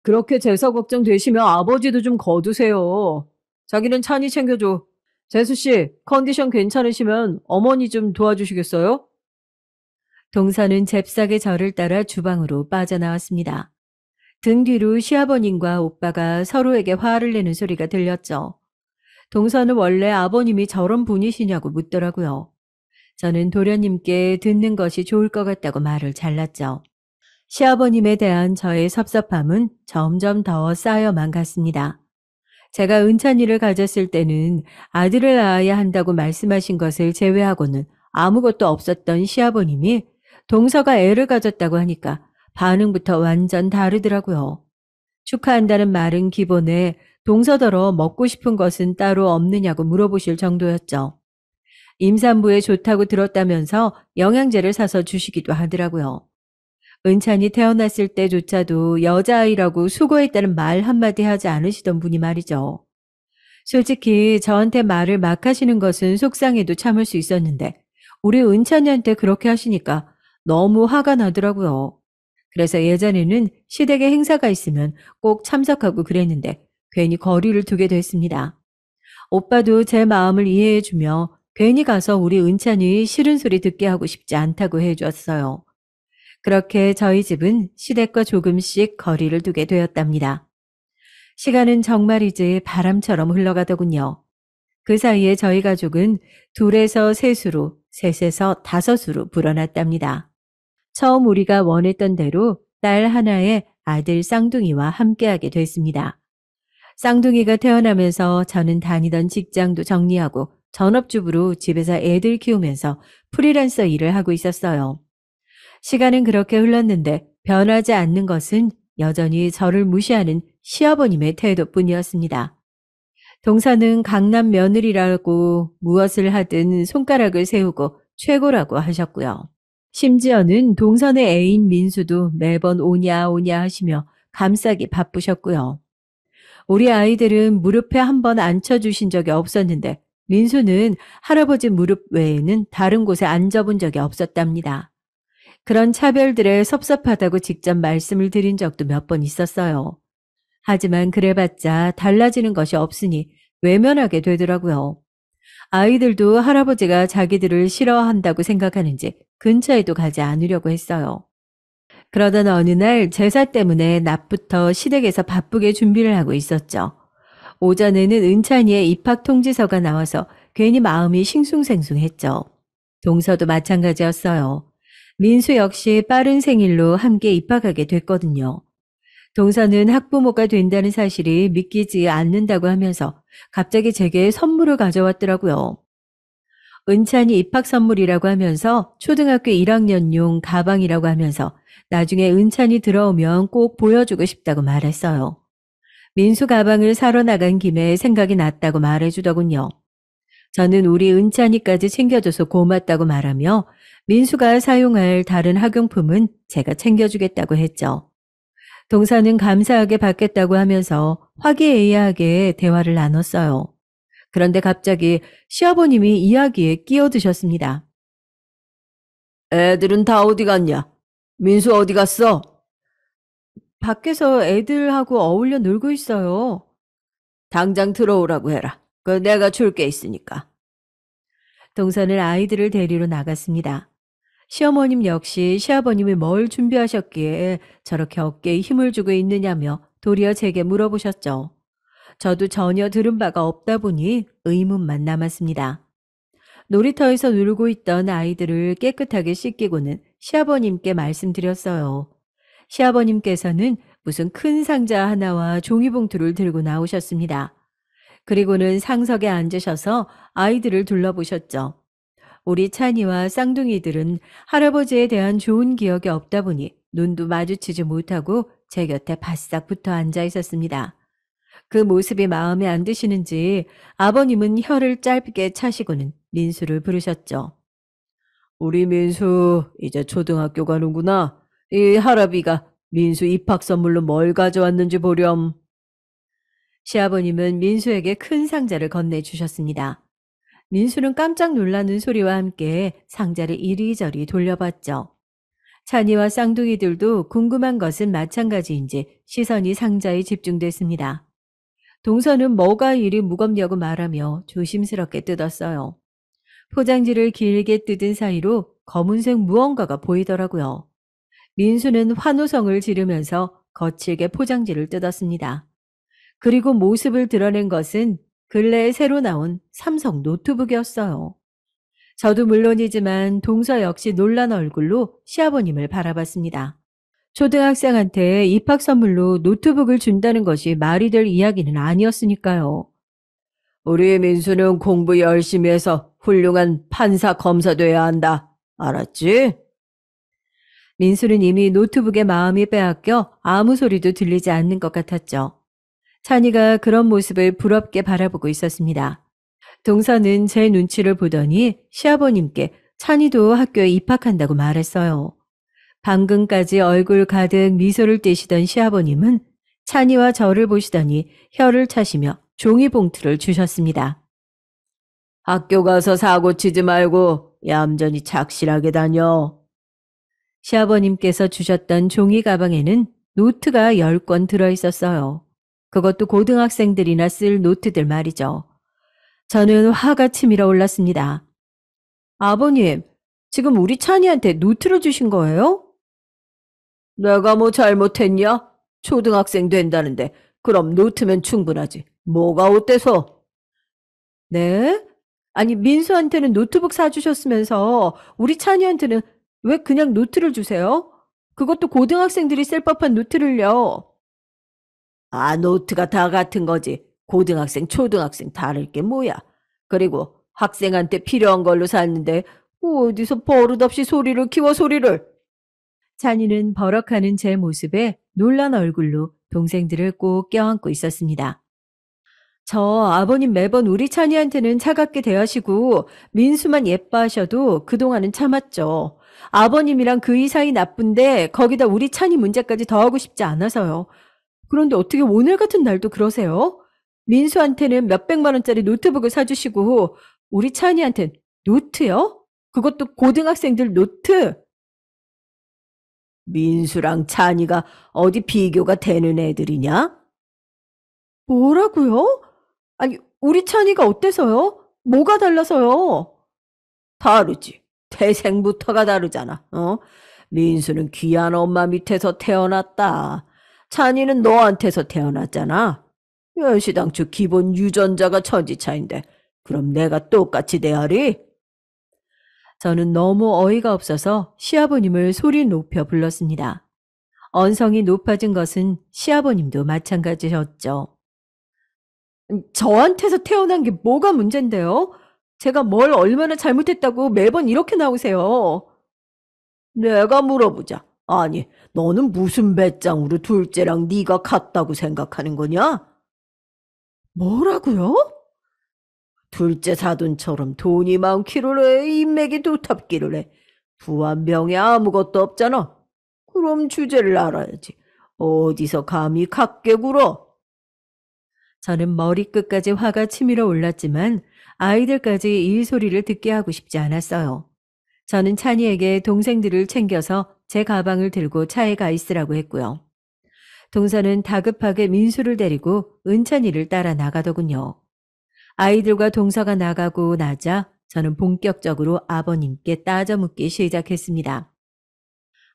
그렇게 제사 걱정 되시면 아버지도 좀 거두세요. 자기는 찬이 챙겨줘. 재수씨, 컨디션 괜찮으시면 어머니 좀 도와주시겠어요? 동서는 잽싸게 저를 따라 주방으로 빠져나왔습니다. 등 뒤로 시아버님과 오빠가 서로에게 화를 내는 소리가 들렸죠. 동서는 원래 아버님이 저런 분이시냐고 묻더라고요. 저는 도련님께 듣는 것이 좋을 것 같다고 말을 잘랐죠. 시아버님에 대한 저의 섭섭함은 점점 더 쌓여만 갔습니다. 제가 은찬이를 가졌을 때는 아들을 낳아야 한다고 말씀하신 것을 제외하고는 아무것도 없었던 시아버님이 동서가 애를 가졌다고 하니까 반응부터 완전 다르더라고요. 축하한다는 말은 기본에 동서더러 먹고 싶은 것은 따로 없느냐고 물어보실 정도였죠. 임산부에 좋다고 들었다면서 영양제를 사서 주시기도 하더라고요. 은찬이 태어났을 때조차도 여자아이라고 수고했다는 말 한마디 하지 않으시던 분이 말이죠. 솔직히 저한테 말을 막 하시는 것은 속상해도 참을 수 있었는데 우리 은찬이한테 그렇게 하시니까 너무 화가 나더라고요. 그래서 예전에는 시댁에 행사가 있으면 꼭 참석하고 그랬는데 괜히 거리를 두게 됐습니다. 오빠도 제 마음을 이해해주며 괜히 가서 우리 은찬이 싫은 소리 듣게 하고 싶지 않다고 해줬어요. 그렇게 저희 집은 시댁과 조금씩 거리를 두게 되었답니다. 시간은 정말이지 바람처럼 흘러가더군요. 그 사이에 저희 가족은 둘에서 셋으로, 셋에서 다섯으로 불어났답니다. 처음 우리가 원했던 대로 딸 하나의 아들 쌍둥이와 함께하게 됐습니다. 쌍둥이가 태어나면서 저는 다니던 직장도 정리하고 전업주부로 집에서 애들 키우면서 프리랜서 일을 하고 있었어요. 시간은 그렇게 흘렀는데 변하지 않는 것은 여전히 저를 무시하는 시아버님의 태도뿐이었습니다. 동서는 강남 며느리라고 무엇을 하든 손가락을 세우고 최고라고 하셨고요. 심지어는 동선의 애인 민수도 매번 오냐 오냐 하시며 감싸기 바쁘셨고요. 우리 아이들은 무릎에 한 번 앉혀주신 적이 없었는데 민수는 할아버지 무릎 외에는 다른 곳에 앉아본 적이 없었답니다. 그런 차별들에 섭섭하다고 직접 말씀을 드린 적도 몇 번 있었어요. 하지만 그래봤자 달라지는 것이 없으니 외면하게 되더라고요. 아이들도 할아버지가 자기들을 싫어한다고 생각하는지 근처에도 가지 않으려고 했어요. 그러던 어느 날 제사 때문에 낮부터 시댁에서 바쁘게 준비를 하고 있었죠. 오전에는 은찬이의 입학 통지서가 나와서 괜히 마음이 싱숭생숭했죠. 동서도 마찬가지였어요. 민수 역시 빠른 생일로 함께 입학하게 됐거든요. 동서는 학부모가 된다는 사실이 믿기지 않는다고 하면서 갑자기 제게 선물을 가져왔더라고요. 은찬이 입학 선물이라고 하면서 초등학교 1학년용 가방이라고 하면서 나중에 은찬이 들어오면 꼭 보여주고 싶다고 말했어요. 민수 가방을 사러 나간 김에 생각이 났다고 말해주더군요. 저는 우리 은찬이까지 챙겨줘서 고맙다고 말하며 민수가 사용할 다른 학용품은 제가 챙겨주겠다고 했죠. 동서는 감사하게 받겠다고 하면서 화기애애하게 대화를 나눴어요. 그런데 갑자기 시아버님이 이야기에 끼어드셨습니다. 애들은 다 어디 갔냐? 민수 어디 갔어? 밖에서 애들하고 어울려 놀고 있어요. 당장 들어오라고 해라. 그 내가 줄 게 있으니까. 동서는 아이들을 데리러 나갔습니다. 시어머님 역시 시아버님이 뭘 준비하셨기에 저렇게 어깨에 힘을 주고 있느냐며 도리어 제게 물어보셨죠. 저도 전혀 들은 바가 없다 보니 의문만 남았습니다. 놀이터에서 놀고 있던 아이들을 깨끗하게 씻기고는 시아버님께 말씀드렸어요. 시아버님께서는 무슨 큰 상자 하나와 종이봉투를 들고 나오셨습니다. 그리고는 상석에 앉으셔서 아이들을 둘러보셨죠. 우리 찬이와 쌍둥이들은 할아버지에 대한 좋은 기억이 없다 보니 눈도 마주치지 못하고 제 곁에 바싹 붙어 앉아 있었습니다. 그 모습이 마음에 안 드시는지 아버님은 혀를 짧게 차시고는 민수를 부르셨죠. 우리 민수 이제 초등학교 가는구나. 이 할아비가 민수 입학 선물로 뭘 가져왔는지 보렴. 시아버님은 민수에게 큰 상자를 건네주셨습니다. 민수는 깜짝 놀라는 소리와 함께 상자를 이리저리 돌려봤죠. 찬이와 쌍둥이들도 궁금한 것은 마찬가지인지 시선이 상자에 집중됐습니다. 동서는 뭐가 이리 무겁냐고 말하며 조심스럽게 뜯었어요. 포장지를 길게 뜯은 사이로 검은색 무언가가 보이더라고요. 민수는 환호성을 지르면서 거칠게 포장지를 뜯었습니다. 그리고 모습을 드러낸 것은 근래에 새로 나온 삼성 노트북이었어요. 저도 물론이지만 동서 역시 놀란 얼굴로 시아버님을 바라봤습니다. 초등학생한테 입학 선물로 노트북을 준다는 것이 말이 될 이야기는 아니었으니까요. 우리 민수는 공부 열심히 해서 훌륭한 판사 검사 돼야 한다. 알았지? 민수는 이미 노트북에 마음이 빼앗겨 아무 소리도 들리지 않는 것 같았죠. 찬이가 그런 모습을 부럽게 바라보고 있었습니다. 동서는 제 눈치를 보더니 시아버님께 찬이도 학교에 입학한다고 말했어요. 방금까지 얼굴 가득 미소를 띠시던 시아버님은 찬이와 저를 보시더니 혀를 차시며 종이봉투를 주셨습니다. 학교 가서 사고 치지 말고 얌전히 착실하게 다녀. 시아버님께서 주셨던 종이 가방에는 노트가 10권 들어있었어요. 그것도 고등학생들이나 쓸 노트들 말이죠. 저는 화가 치밀어 올랐습니다. 아버님, 지금 우리 찬이한테 노트를 주신 거예요? 내가 뭐 잘못했냐? 초등학생 된다는데 그럼 노트면 충분하지. 뭐가 어때서? 네? 아니, 민수한테는 노트북 사주셨으면서 우리 찬이한테는 왜 그냥 노트를 주세요? 그것도 고등학생들이 쓸 법한 노트를요. 아, 노트가 다 같은 거지. 고등학생, 초등학생 다를 게 뭐야. 그리고 학생한테 필요한 걸로 샀는데 어디서 버릇없이 소리를 키워 소리를. 찬이는 버럭하는 제 모습에 놀란 얼굴로 동생들을 꼭 껴안고 있었습니다. 저 아버님 매번 우리 찬이한테는 차갑게 대하시고 민수만 예뻐하셔도 그동안은 참았죠. 아버님이랑 그이 사이 나쁜데 거기다 우리 찬이 문제까지 더하고 싶지 않아서요. 그런데 어떻게 오늘 같은 날도 그러세요? 민수한테는 몇백만 원짜리 노트북을 사주시고 우리 찬이한텐 노트요? 그것도 고등학생들 노트? 민수랑 찬이가 어디 비교가 되는 애들이냐? 뭐라고요? 아니, 우리 찬이가 어때서요? 뭐가 달라서요? 다르지. 태생부터가 다르잖아. 민수는 귀한 엄마 밑에서 태어났다. 찬이는 너한테서 태어났잖아. 연시당초 기본 유전자가 천지차인데 그럼 내가 똑같이 대하리? 저는 너무 어이가 없어서 시아버님을 소리 높여 불렀습니다. 언성이 높아진 것은 시아버님도 마찬가지셨죠. 저한테서 태어난 게 뭐가 문제인데요? 제가 뭘 얼마나 잘못했다고 매번 이렇게 나오세요. 내가 물어보자. 아니, 너는 무슨 배짱으로 둘째랑 네가 같다고 생각하는 거냐? 뭐라고요? 둘째 사돈처럼 돈이 많기를 해, 인맥이 두텁기를 해. 부한 병에 아무것도 없잖아. 그럼 주제를 알아야지. 어디서 감히 각게 굴어? 저는 머리끝까지 화가 치밀어 올랐지만 아이들까지 이 소리를 듣게 하고 싶지 않았어요. 저는 찬이에게 동생들을 챙겨서 제 가방을 들고 차에 가 있으라고 했고요. 동서는 다급하게 민수를 데리고 은찬이를 따라 나가더군요. 아이들과 동서가 나가고 나자 저는 본격적으로 아버님께 따져 묻기 시작했습니다.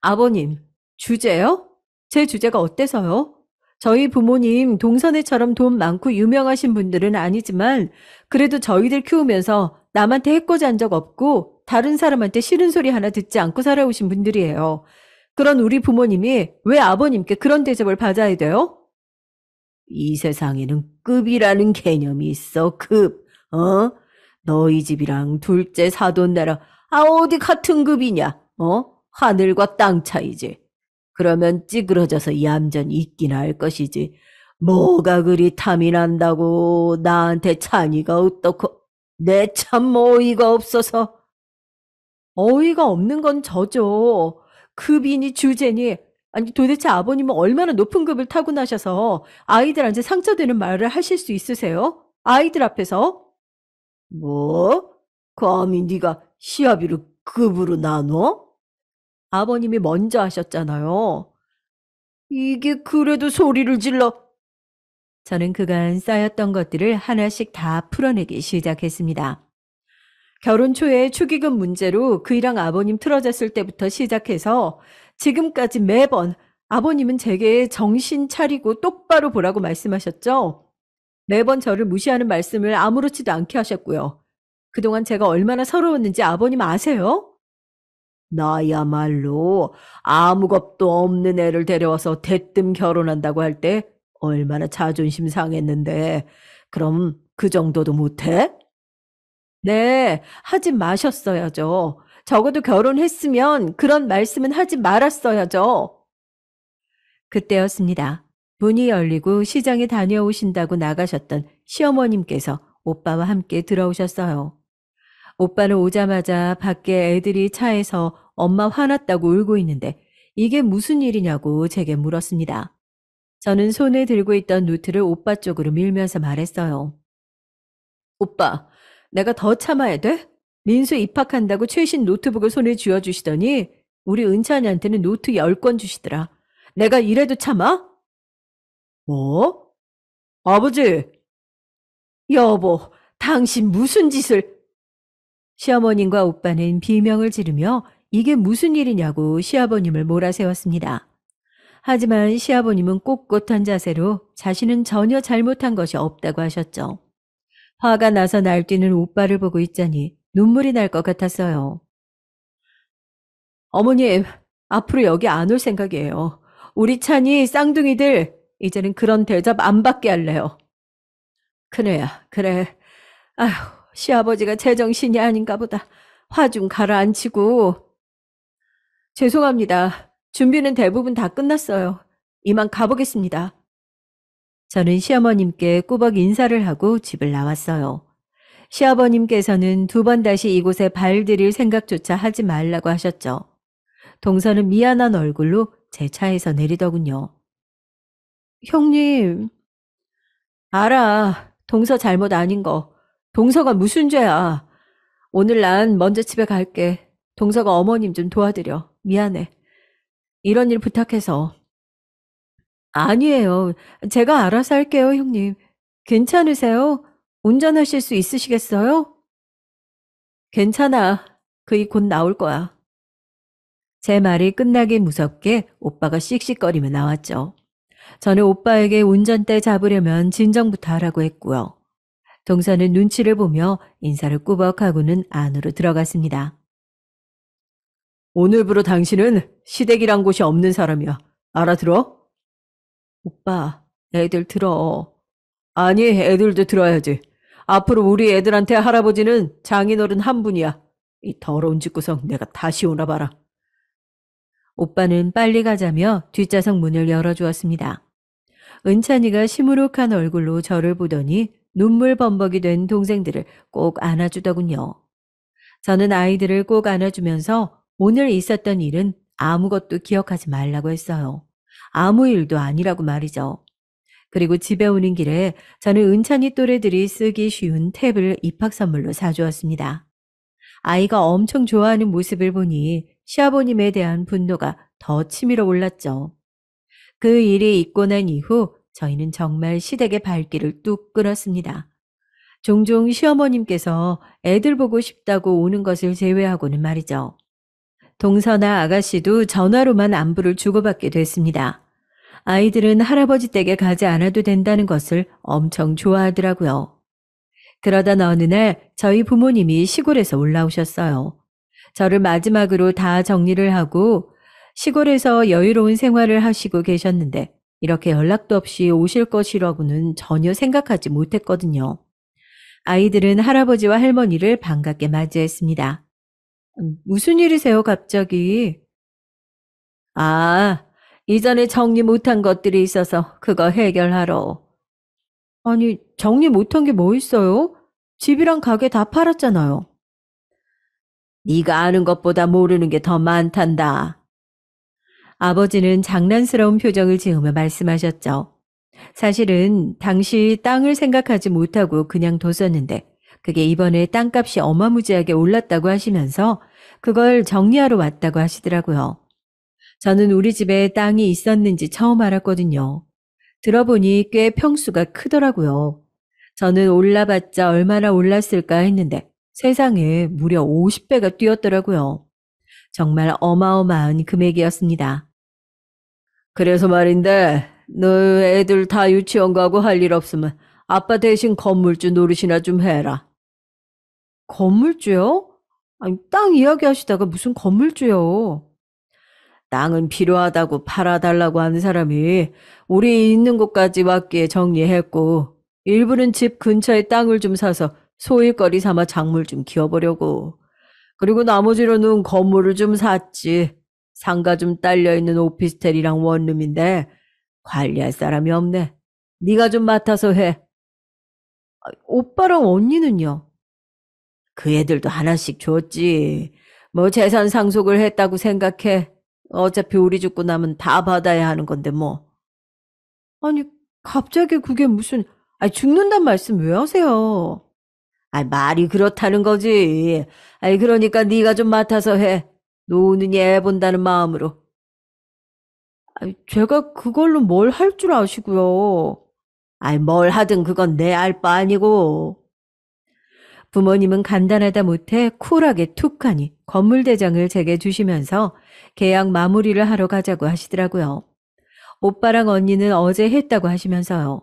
아버님, 주제요? 제 주제가 어때서요? 저희 부모님 동서네처럼 돈 많고 유명하신 분들은 아니지만 그래도 저희들 키우면서 남한테 해코지 한 적 없고 다른 사람한테 싫은 소리 하나 듣지 않고 살아오신 분들이에요. 그런 우리 부모님이 왜 아버님께 그런 대접을 받아야 돼요? 이 세상에는 급이라는 개념이 있어, 급. 너희 집이랑 둘째 사돈 나랑 어디 같은 급이냐? 하늘과 땅 차이지. 그러면 찌그러져서 얌전히 있긴 할 것이지. 뭐가 그리 탐이 난다고 나한테 찬이가 어떻고 내 참 어이가 없어서. 어이가 없는 건 저죠. 급이니 주제니 아니 도대체 아버님은 얼마나 높은 급을 타고나셔서 아이들한테 상처되는 말을 하실 수 있으세요? 아이들 앞에서? 뭐? 감히 네가 시아비를 급으로 나눠? 아버님이 먼저 하셨잖아요. 이게 그래도 소리를 질러. 저는 그간 쌓였던 것들을 하나씩 다 풀어내기 시작했습니다. 결혼 초에 축의금 문제로 그이랑 아버님 틀어졌을 때부터 시작해서 지금까지 매번 아버님은 제게 정신 차리고 똑바로 보라고 말씀하셨죠. 매번 저를 무시하는 말씀을 아무렇지도 않게 하셨고요. 그동안 제가 얼마나 서러웠는지 아버님 아세요? 나야말로 아무 겁도 없는 애를 데려와서 대뜸 결혼한다고 할 때 얼마나 자존심 상했는데 그럼 그 정도도 못해? 네, 하지 마셨어야죠. 적어도 결혼했으면 그런 말씀은 하지 말았어야죠. 그때였습니다. 문이 열리고 시장에 다녀오신다고 나가셨던 시어머님께서 오빠와 함께 들어오셨어요. 오빠는 오자마자 밖에 애들이 차에서 엄마 화났다고 울고 있는데 이게 무슨 일이냐고 제게 물었습니다. 저는 손에 들고 있던 노트를 오빠 쪽으로 밀면서 말했어요. 오빠, 내가 더 참아야 돼? 민수 입학한다고 최신 노트북을 손에 쥐어주시더니 우리 은찬이한테는 노트 10권 주시더라. 내가 이래도 참아? 뭐? 아버지, 여보, 당신 무슨 짓을... 시어머님과 오빠는 비명을 지르며 이게 무슨 일이냐고 시아버님을 몰아세웠습니다. 하지만 시아버님은 꼿꼿한 자세로 자신은 전혀 잘못한 것이 없다고 하셨죠. 화가 나서 날뛰는 오빠를 보고 있자니 눈물이 날 것 같았어요. 어머님, 앞으로 여기 안 올 생각이에요. 우리 찬이 쌍둥이들 이제는 그런 대접 안 받게 할래요. 그래야, 그래. 아휴, 시아버지가 제정신이 아닌가 보다. 화 좀 가라앉히고. 죄송합니다. 준비는 대부분 다 끝났어요. 이만 가보겠습니다. 저는 시어머님께 꾸벅 인사를 하고 집을 나왔어요. 시아버님께서는 2번 다시 이곳에 발들일 생각조차 하지 말라고 하셨죠. 동서는 미안한 얼굴로 제 차에서 내리더군요. 형님, 알아. 동서 잘못 아닌 거. 동서가 무슨 죄야. 오늘 난 먼저 집에 갈게. 동서가 어머님 좀 도와드려. 미안해. 이런 일 부탁해서. 아니에요. 제가 알아서 할게요, 형님. 괜찮으세요? 운전하실 수 있으시겠어요? 괜찮아. 그이 곧 나올 거야. 제 말이 끝나기 무섭게 오빠가 씩씩거리며 나왔죠. 저는 오빠에게 운전대 잡으려면 진정부터 하라고 했고요. 동서는 눈치를 보며 인사를 꾸벅하고는 안으로 들어갔습니다. 오늘부로 당신은 시댁이란 곳이 없는 사람이야. 알아들어? 오빠, 애들 들어. 아니, 애들도 들어야지. 앞으로 우리 애들한테 할아버지는 장인어른 한 분이야. 이 더러운 집구석 내가 다시 오나 봐라. 오빠는 빨리 가자며 뒷좌석 문을 열어주었습니다. 은찬이가 시무룩한 얼굴로 저를 보더니 눈물 범벅이 된 동생들을 꼭 안아주더군요. 저는 아이들을 꼭 안아주면서 오늘 있었던 일은 아무것도 기억하지 말라고 했어요. 아무 일도 아니라고 말이죠. 그리고 집에 오는 길에 저는 은찬이 또래들이 쓰기 쉬운 탭을 입학 선물로 사주었습니다. 아이가 엄청 좋아하는 모습을 보니 시아버님에 대한 분노가 더 치밀어 올랐죠. 그 일이 있고 난 이후 저희는 정말 시댁의 발길을 뚝 끊었습니다. 종종 시어머님께서 애들 보고 싶다고 오는 것을 제외하고는 말이죠. 동서나 아가씨도 전화로만 안부를 주고받게 됐습니다. 아이들은 할아버지 댁에 가지 않아도 된다는 것을 엄청 좋아하더라고요. 그러던 어느 날 저희 부모님이 시골에서 올라오셨어요. 저를 마지막으로 다 정리를 하고 시골에서 여유로운 생활을 하시고 계셨는데 이렇게 연락도 없이 오실 것이라고는 전혀 생각하지 못했거든요. 아이들은 할아버지와 할머니를 반갑게 맞이했습니다. 무슨 일이세요, 갑자기? 아, 이전에 정리 못한 것들이 있어서 그거 해결하러. 아니, 정리 못한 게 뭐 있어요? 집이랑 가게 다 팔았잖아요. 네가 아는 것보다 모르는 게 더 많단다. 아버지는 장난스러운 표정을 지으며 말씀하셨죠. 사실은 당시 땅을 생각하지 못하고 그냥 뒀었는데 그게 이번에 땅값이 어마무지하게 올랐다고 하시면서 그걸 정리하러 왔다고 하시더라고요. 저는 우리 집에 땅이 있었는지 처음 알았거든요. 들어보니 꽤 평수가 크더라고요. 저는 올라봤자 얼마나 올랐을까 했는데 세상에 무려 50배가 뛰었더라고요. 정말 어마어마한 금액이었습니다. 그래서 말인데 너 애들 다 유치원 가고 할 일 없으면 아빠 대신 건물주 노릇이나 좀 해라. 건물주요? 아니, 땅 이야기하시다가 무슨 건물주요? 땅은 필요하다고 팔아달라고 하는 사람이 우리 있는 곳까지 왔기에 정리했고 일부는 집 근처에 땅을 좀 사서 소일거리 삼아 작물 좀 키워보려고. 그리고 나머지로는 건물을 좀 샀지. 상가 좀 딸려있는 오피스텔이랑 원룸인데 관리할 사람이 없네. 네가 좀 맡아서 해. 오빠랑 언니는요? 그 애들도 하나씩 줬지. 뭐 재산 상속을 했다고 생각해. 어차피 우리 죽고 나면 다 받아야 하는 건데 뭐. 아니, 갑자기 그게 무슨, 죽는단 말씀 왜 하세요? 말이 그렇다는 거지. 그러니까 네가 좀 맡아서 해. 노는이 애 본다는 마음으로. 제가 그걸로 뭘 할 줄 아시고요. 뭘 하든 그건 내 알 바 아니고. 부모님은 간단하다 못해 쿨하게 툭하니 건물대장을 제게 주시면서 계약 마무리를 하러 가자고 하시더라고요. 오빠랑 언니는 어제 했다고 하시면서요.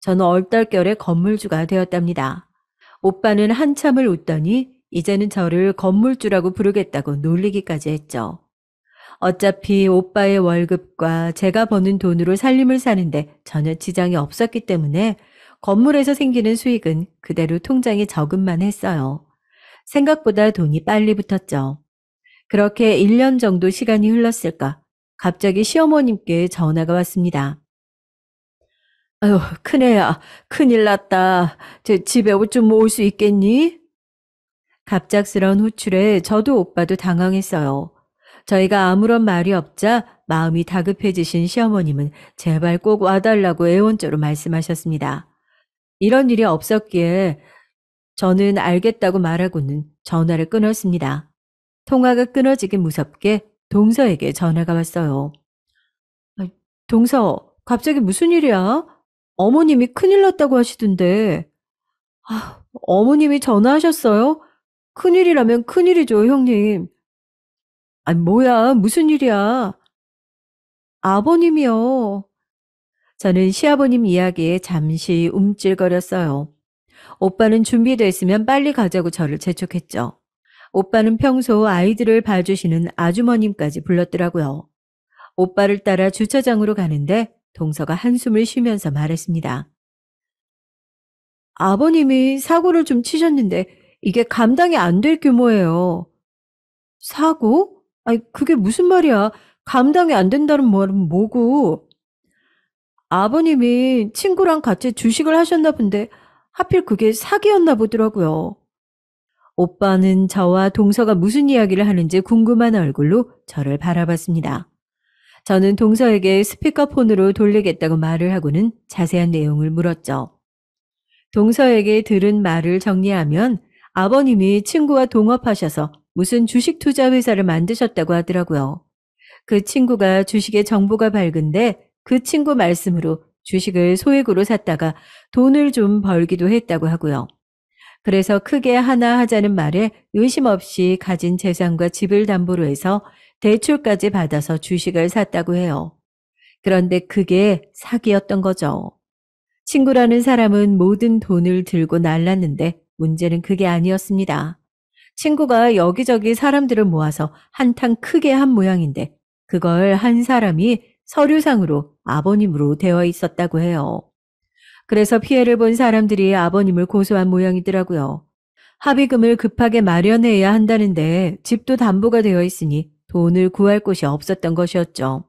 저는 얼떨결에 건물주가 되었답니다. 오빠는 한참을 웃더니 이제는 저를 건물주라고 부르겠다고 놀리기까지 했죠. 어차피 오빠의 월급과 제가 버는 돈으로 살림을 사는데 전혀 지장이 없었기 때문에 건물에서 생기는 수익은 그대로 통장에 저금만 했어요. 생각보다 돈이 빨리 붙었죠. 그렇게 1년 정도 시간이 흘렀을까 갑자기 시어머님께 전화가 왔습니다. 아유, 큰애야, 큰일 났다. 집에 좀 올 수 있겠니? 갑작스러운 호출에 저도 오빠도 당황했어요. 저희가 아무런 말이 없자 마음이 다급해지신 시어머님은 제발 꼭 와달라고 애원조로 말씀하셨습니다. 이런 일이 없었기에 저는 알겠다고 말하고는 전화를 끊었습니다. 통화가 끊어지기 무섭게 동서에게 전화가 왔어요. 아, 동서, 갑자기 무슨 일이야? 어머님이 큰일 났다고 하시던데. 어머님이 전화하셨어요? 큰일이라면 큰일이죠, 형님. 뭐야, 무슨 일이야? 아버님이요. 저는 시아버님 이야기에 잠시 움찔거렸어요. 오빠는 준비됐으면 빨리 가자고 저를 재촉했죠. 오빠는 평소 아이들을 봐주시는 아주머님까지 불렀더라고요. 오빠를 따라 주차장으로 가는데 동서가 한숨을 쉬면서 말했습니다. 아버님이 사고를 좀 치셨는데 이게 감당이 안 될 규모예요. 사고? 그게 무슨 말이야? 감당이 안 된다는 말은 뭐고? 아버님이 친구랑 같이 주식을 하셨나 본데 하필 그게 사기였나 보더라고요. 오빠는 저와 동서가 무슨 이야기를 하는지 궁금한 얼굴로 저를 바라봤습니다. 저는 동서에게 스피커폰으로 돌리겠다고 말을 하고는 자세한 내용을 물었죠. 동서에게 들은 말을 정리하면 아버님이 친구와 동업하셔서 무슨 주식 투자 회사를 만드셨다고 하더라고요. 그 친구가 주식의 정보가 밝은데 그 친구 말씀으로 주식을 소액으로 샀다가 돈을 좀 벌기도 했다고 하고요. 그래서 크게 하나 하자는 말에 의심 없이 가진 재산과 집을 담보로 해서 대출까지 받아서 주식을 샀다고 해요. 그런데 그게 사기였던 거죠. 친구라는 사람은 모든 돈을 들고 날랐는데 문제는 그게 아니었습니다. 친구가 여기저기 사람들을 모아서 한탕 크게 한 모양인데 그걸 한 사람이 서류상으로 아버님으로 되어 있었다고 해요. 그래서 피해를 본 사람들이 아버님을 고소한 모양이더라고요. 합의금을 급하게 마련해야 한다는데 집도 담보가 되어 있으니 돈을 구할 곳이 없었던 것이었죠.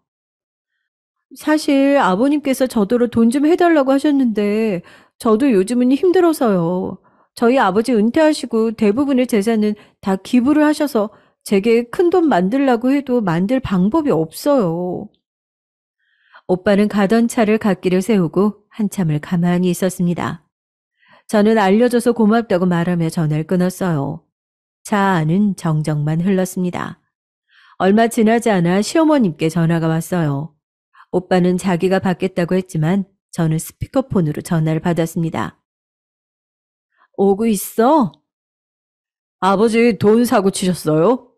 사실 아버님께서 저더러 돈 좀 해달라고 하셨는데 저도 요즘은 힘들어서요. 저희 아버지 은퇴하시고 대부분의 재산은 다 기부를 하셔서 제게 큰돈 만들라고 해도 만들 방법이 없어요. 오빠는 가던 차를 갓길에 세우고 한참을 가만히 있었습니다. 저는 알려줘서 고맙다고 말하며 전화를 끊었어요. 차 안은 정적만 흘렀습니다. 얼마 지나지 않아 시어머님께 전화가 왔어요. 오빠는 자기가 받겠다고 했지만 저는 스피커폰으로 전화를 받았습니다. 오고 있어? 아버지 돈 사고 치셨어요?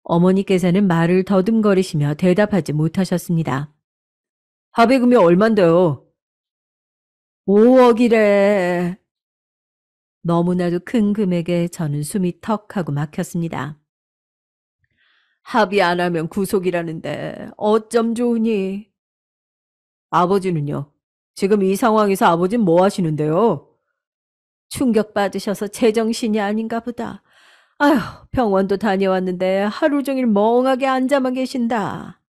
어머니께서는 말을 더듬거리시며 대답하지 못하셨습니다. 합의금이 얼만데요? 5억이래. 너무나도 큰 금액에 저는 숨이 턱하고 막혔습니다. 합의 안 하면 구속이라는데 어쩜 좋으니? 아버지는요? 지금 이 상황에서 아버진 뭐 하시는데요? 충격받으셔서 제정신이 아닌가 보다. 아휴, 병원도 다녀왔는데 하루 종일 멍하게 앉아만 계신다.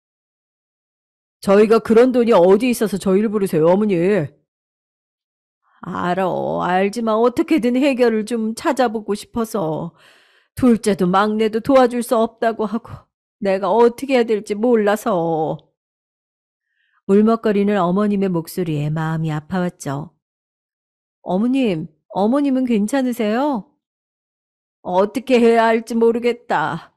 저희가 그런 돈이 어디 있어서 저희를 부르세요, 어머니. 알아, 알지만 어떻게든 해결을 좀 찾아보고 싶어서. 둘째도 막내도 도와줄 수 없다고 하고 내가 어떻게 해야 될지 몰라서. 울먹거리는 어머님의 목소리에 마음이 아파왔죠. 어머님은 괜찮으세요? 어떻게 해야 할지 모르겠다.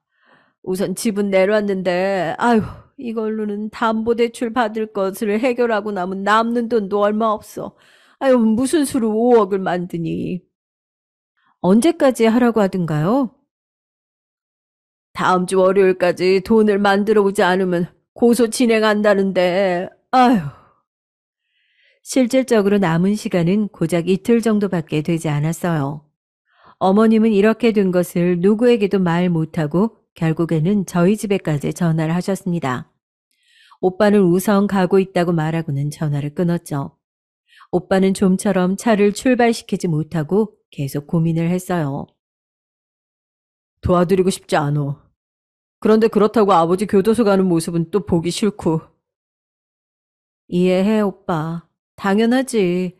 우선 집은 내놨는데, 아휴, 이걸로는 담보대출 받을 것을 해결하고 나면 남는 돈도 얼마 없어. 아유, 무슨 수로 5억을 만드니. 언제까지 하라고 하던가요? 다음 주 월요일까지 돈을 만들어 오지 않으면 고소 진행한다는데, 아휴. 실질적으로 남은 시간은 고작 이틀 정도밖에 되지 않았어요. 어머님은 이렇게 된 것을 누구에게도 말 못하고 결국에는 저희 집에까지 전화를 하셨습니다. 오빠는 우선 가고 있다고 말하고는 전화를 끊었죠. 오빠는 좀처럼 차를 출발시키지 못하고 계속 고민을 했어요. 도와드리고 싶지 않어. 그런데 그렇다고 아버지 교도소 가는 모습은 또 보기 싫고. 이해해, 오빠. 당연하지.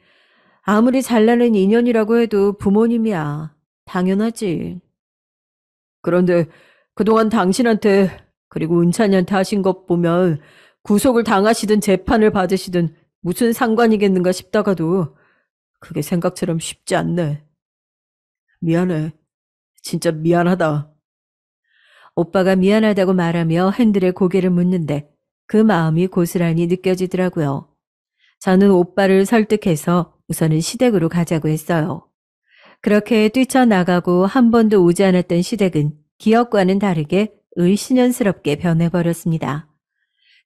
아무리 잘나는 인연이라고 해도 부모님이야. 당연하지. 그런데 그동안 당신한테 그리고 은찬이한테 하신 것 보면 구속을 당하시든 재판을 받으시든 무슨 상관이겠는가 싶다가도 그게 생각처럼 쉽지 않네. 미안해. 진짜 미안하다. 오빠가 미안하다고 말하며 핸들에 고개를 묻는데 그 마음이 고스란히 느껴지더라고요. 저는 오빠를 설득해서 우선은 시댁으로 가자고 했어요. 그렇게 뛰쳐나가고 한 번도 오지 않았던 시댁은 기억과는 다르게 을씨년스럽게 변해버렸습니다.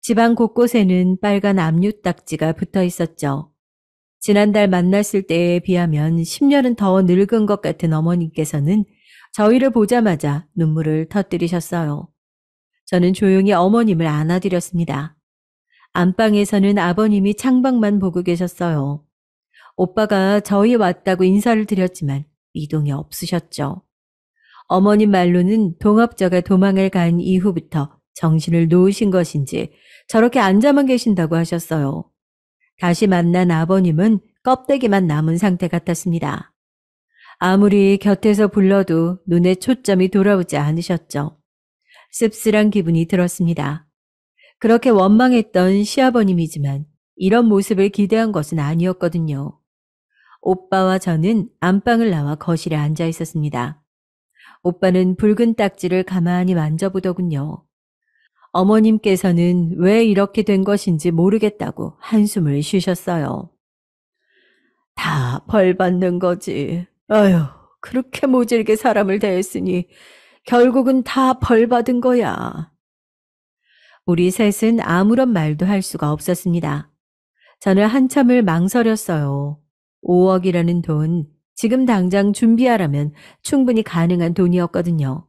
집안 곳곳에는 빨간 압류 딱지가 붙어 있었죠. 지난달 만났을 때에 비하면 10년은 더 늙은 것 같은 어머님께서는 저희를 보자마자 눈물을 터뜨리셨어요. 저는 조용히 어머님을 안아드렸습니다. 안방에서는 아버님이 창밖만 보고 계셨어요. 오빠가 저희 왔다고 인사를 드렸지만 이동이 없으셨죠. 어머님 말로는 동업자가 도망을 간 이후부터 정신을 놓으신 것인지 저렇게 앉아만 계신다고 하셨어요. 다시 만난 아버님은 껍데기만 남은 상태 같았습니다. 아무리 곁에서 불러도 눈에 초점이 돌아오지 않으셨죠. 씁쓸한 기분이 들었습니다. 그렇게 원망했던 시아버님이지만 이런 모습을 기대한 것은 아니었거든요. 오빠와 저는 안방을 나와 거실에 앉아 있었습니다. 오빠는 붉은 딱지를 가만히 만져보더군요. 어머님께서는 왜 이렇게 된 것인지 모르겠다고 한숨을 쉬셨어요. 다 벌 받는 거지. 아휴, 그렇게 모질게 사람을 대했으니 결국은 다 벌 받은 거야. 우리 셋은 아무런 말도 할 수가 없었습니다. 저는 한참을 망설였어요. 5억이라는 돈, 지금 당장 준비하라면 충분히 가능한 돈이었거든요.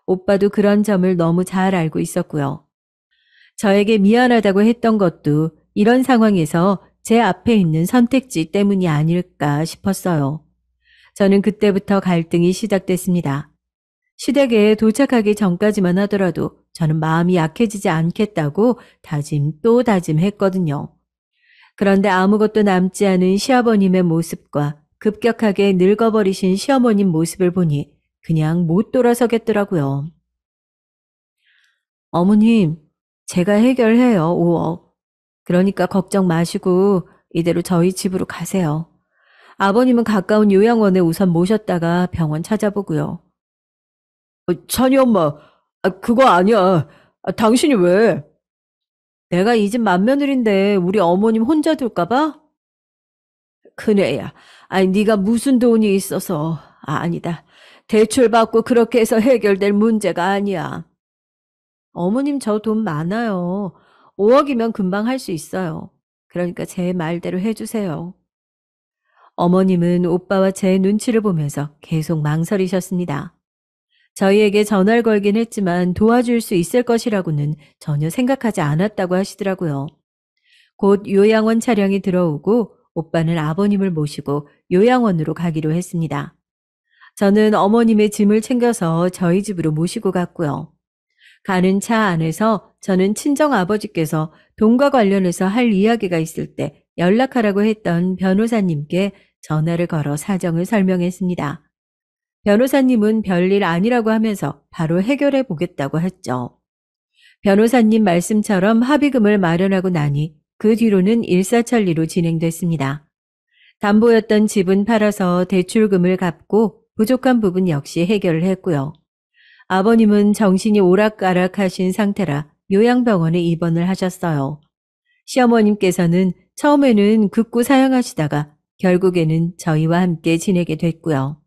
오빠도 그런 점을 너무 잘 알고 있었고요. 저에게 미안하다고 했던 것도 이런 상황에서 제 앞에 있는 선택지 때문이 아닐까 싶었어요. 저는 그때부터 갈등이 시작됐습니다. 시댁에 도착하기 전까지만 하더라도 저는 마음이 약해지지 않겠다고 다짐 또 다짐했거든요. 그런데 아무것도 남지 않은 시아버님의 모습과 급격하게 늙어버리신 시어머님 모습을 보니 그냥 못 돌아서겠더라고요. 어머님, 제가 해결해요, 5억. 그러니까 걱정 마시고 이대로 저희 집으로 가세요. 아버님은 가까운 요양원에 우선 모셨다가 병원 찾아보고요. 찬이 엄마, 그거 아니야. 당신이 왜? 내가 이 집 맏며느리인데 우리 어머님 혼자 둘까 봐? 큰애야. 아니 네가 무슨 돈이 있어서. 아니다. 대출 받고 그렇게 해서 해결될 문제가 아니야. 어머님 저 돈 많아요. 5억이면 금방 할 수 있어요. 그러니까 제 말대로 해주세요. 어머님은 오빠와 제 눈치를 보면서 계속 망설이셨습니다. 저희에게 전화를 걸긴 했지만 도와줄 수 있을 것이라고는 전혀 생각하지 않았다고 하시더라고요. 곧 요양원 차량이 들어오고 오빠는 아버님을 모시고 요양원으로 가기로 했습니다. 저는 어머님의 짐을 챙겨서 저희 집으로 모시고 갔고요. 가는 차 안에서 저는 친정 아버지께서 돈과 관련해서 할 이야기가 있을 때 연락하라고 했던 변호사님께 전화를 걸어 사정을 설명했습니다. 변호사님은 별일 아니라고 하면서 바로 해결해 보겠다고 했죠. 변호사님 말씀처럼 합의금을 마련하고 나니 그 뒤로는 일사천리로 진행됐습니다. 담보였던 집은 팔아서 대출금을 갚고 부족한 부분 역시 해결을 했고요. 아버님은 정신이 오락가락하신 상태라 요양병원에 입원을 하셨어요. 시어머님께서는 처음에는 극구 사양하시다가 결국에는 저희와 함께 지내게 됐고요.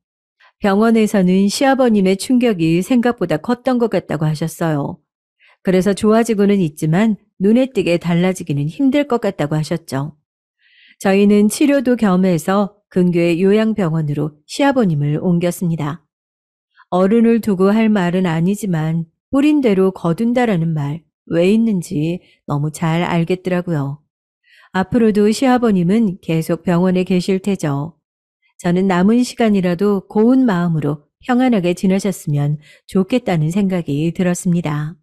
병원에서는 시아버님의 충격이 생각보다 컸던 것 같다고 하셨어요. 그래서 좋아지고는 있지만 눈에 띄게 달라지기는 힘들 것 같다고 하셨죠. 저희는 치료도 겸해서 근교의 요양병원으로 시아버님을 옮겼습니다. 어른을 두고 할 말은 아니지만 뿌린 대로 거둔다라는 말 왜 있는지 너무 잘 알겠더라고요. 앞으로도 시아버님은 계속 병원에 계실 테죠. 저는 남은 시간이라도 고운 마음으로 평안하게 지내셨으면 좋겠다는 생각이 들었습니다.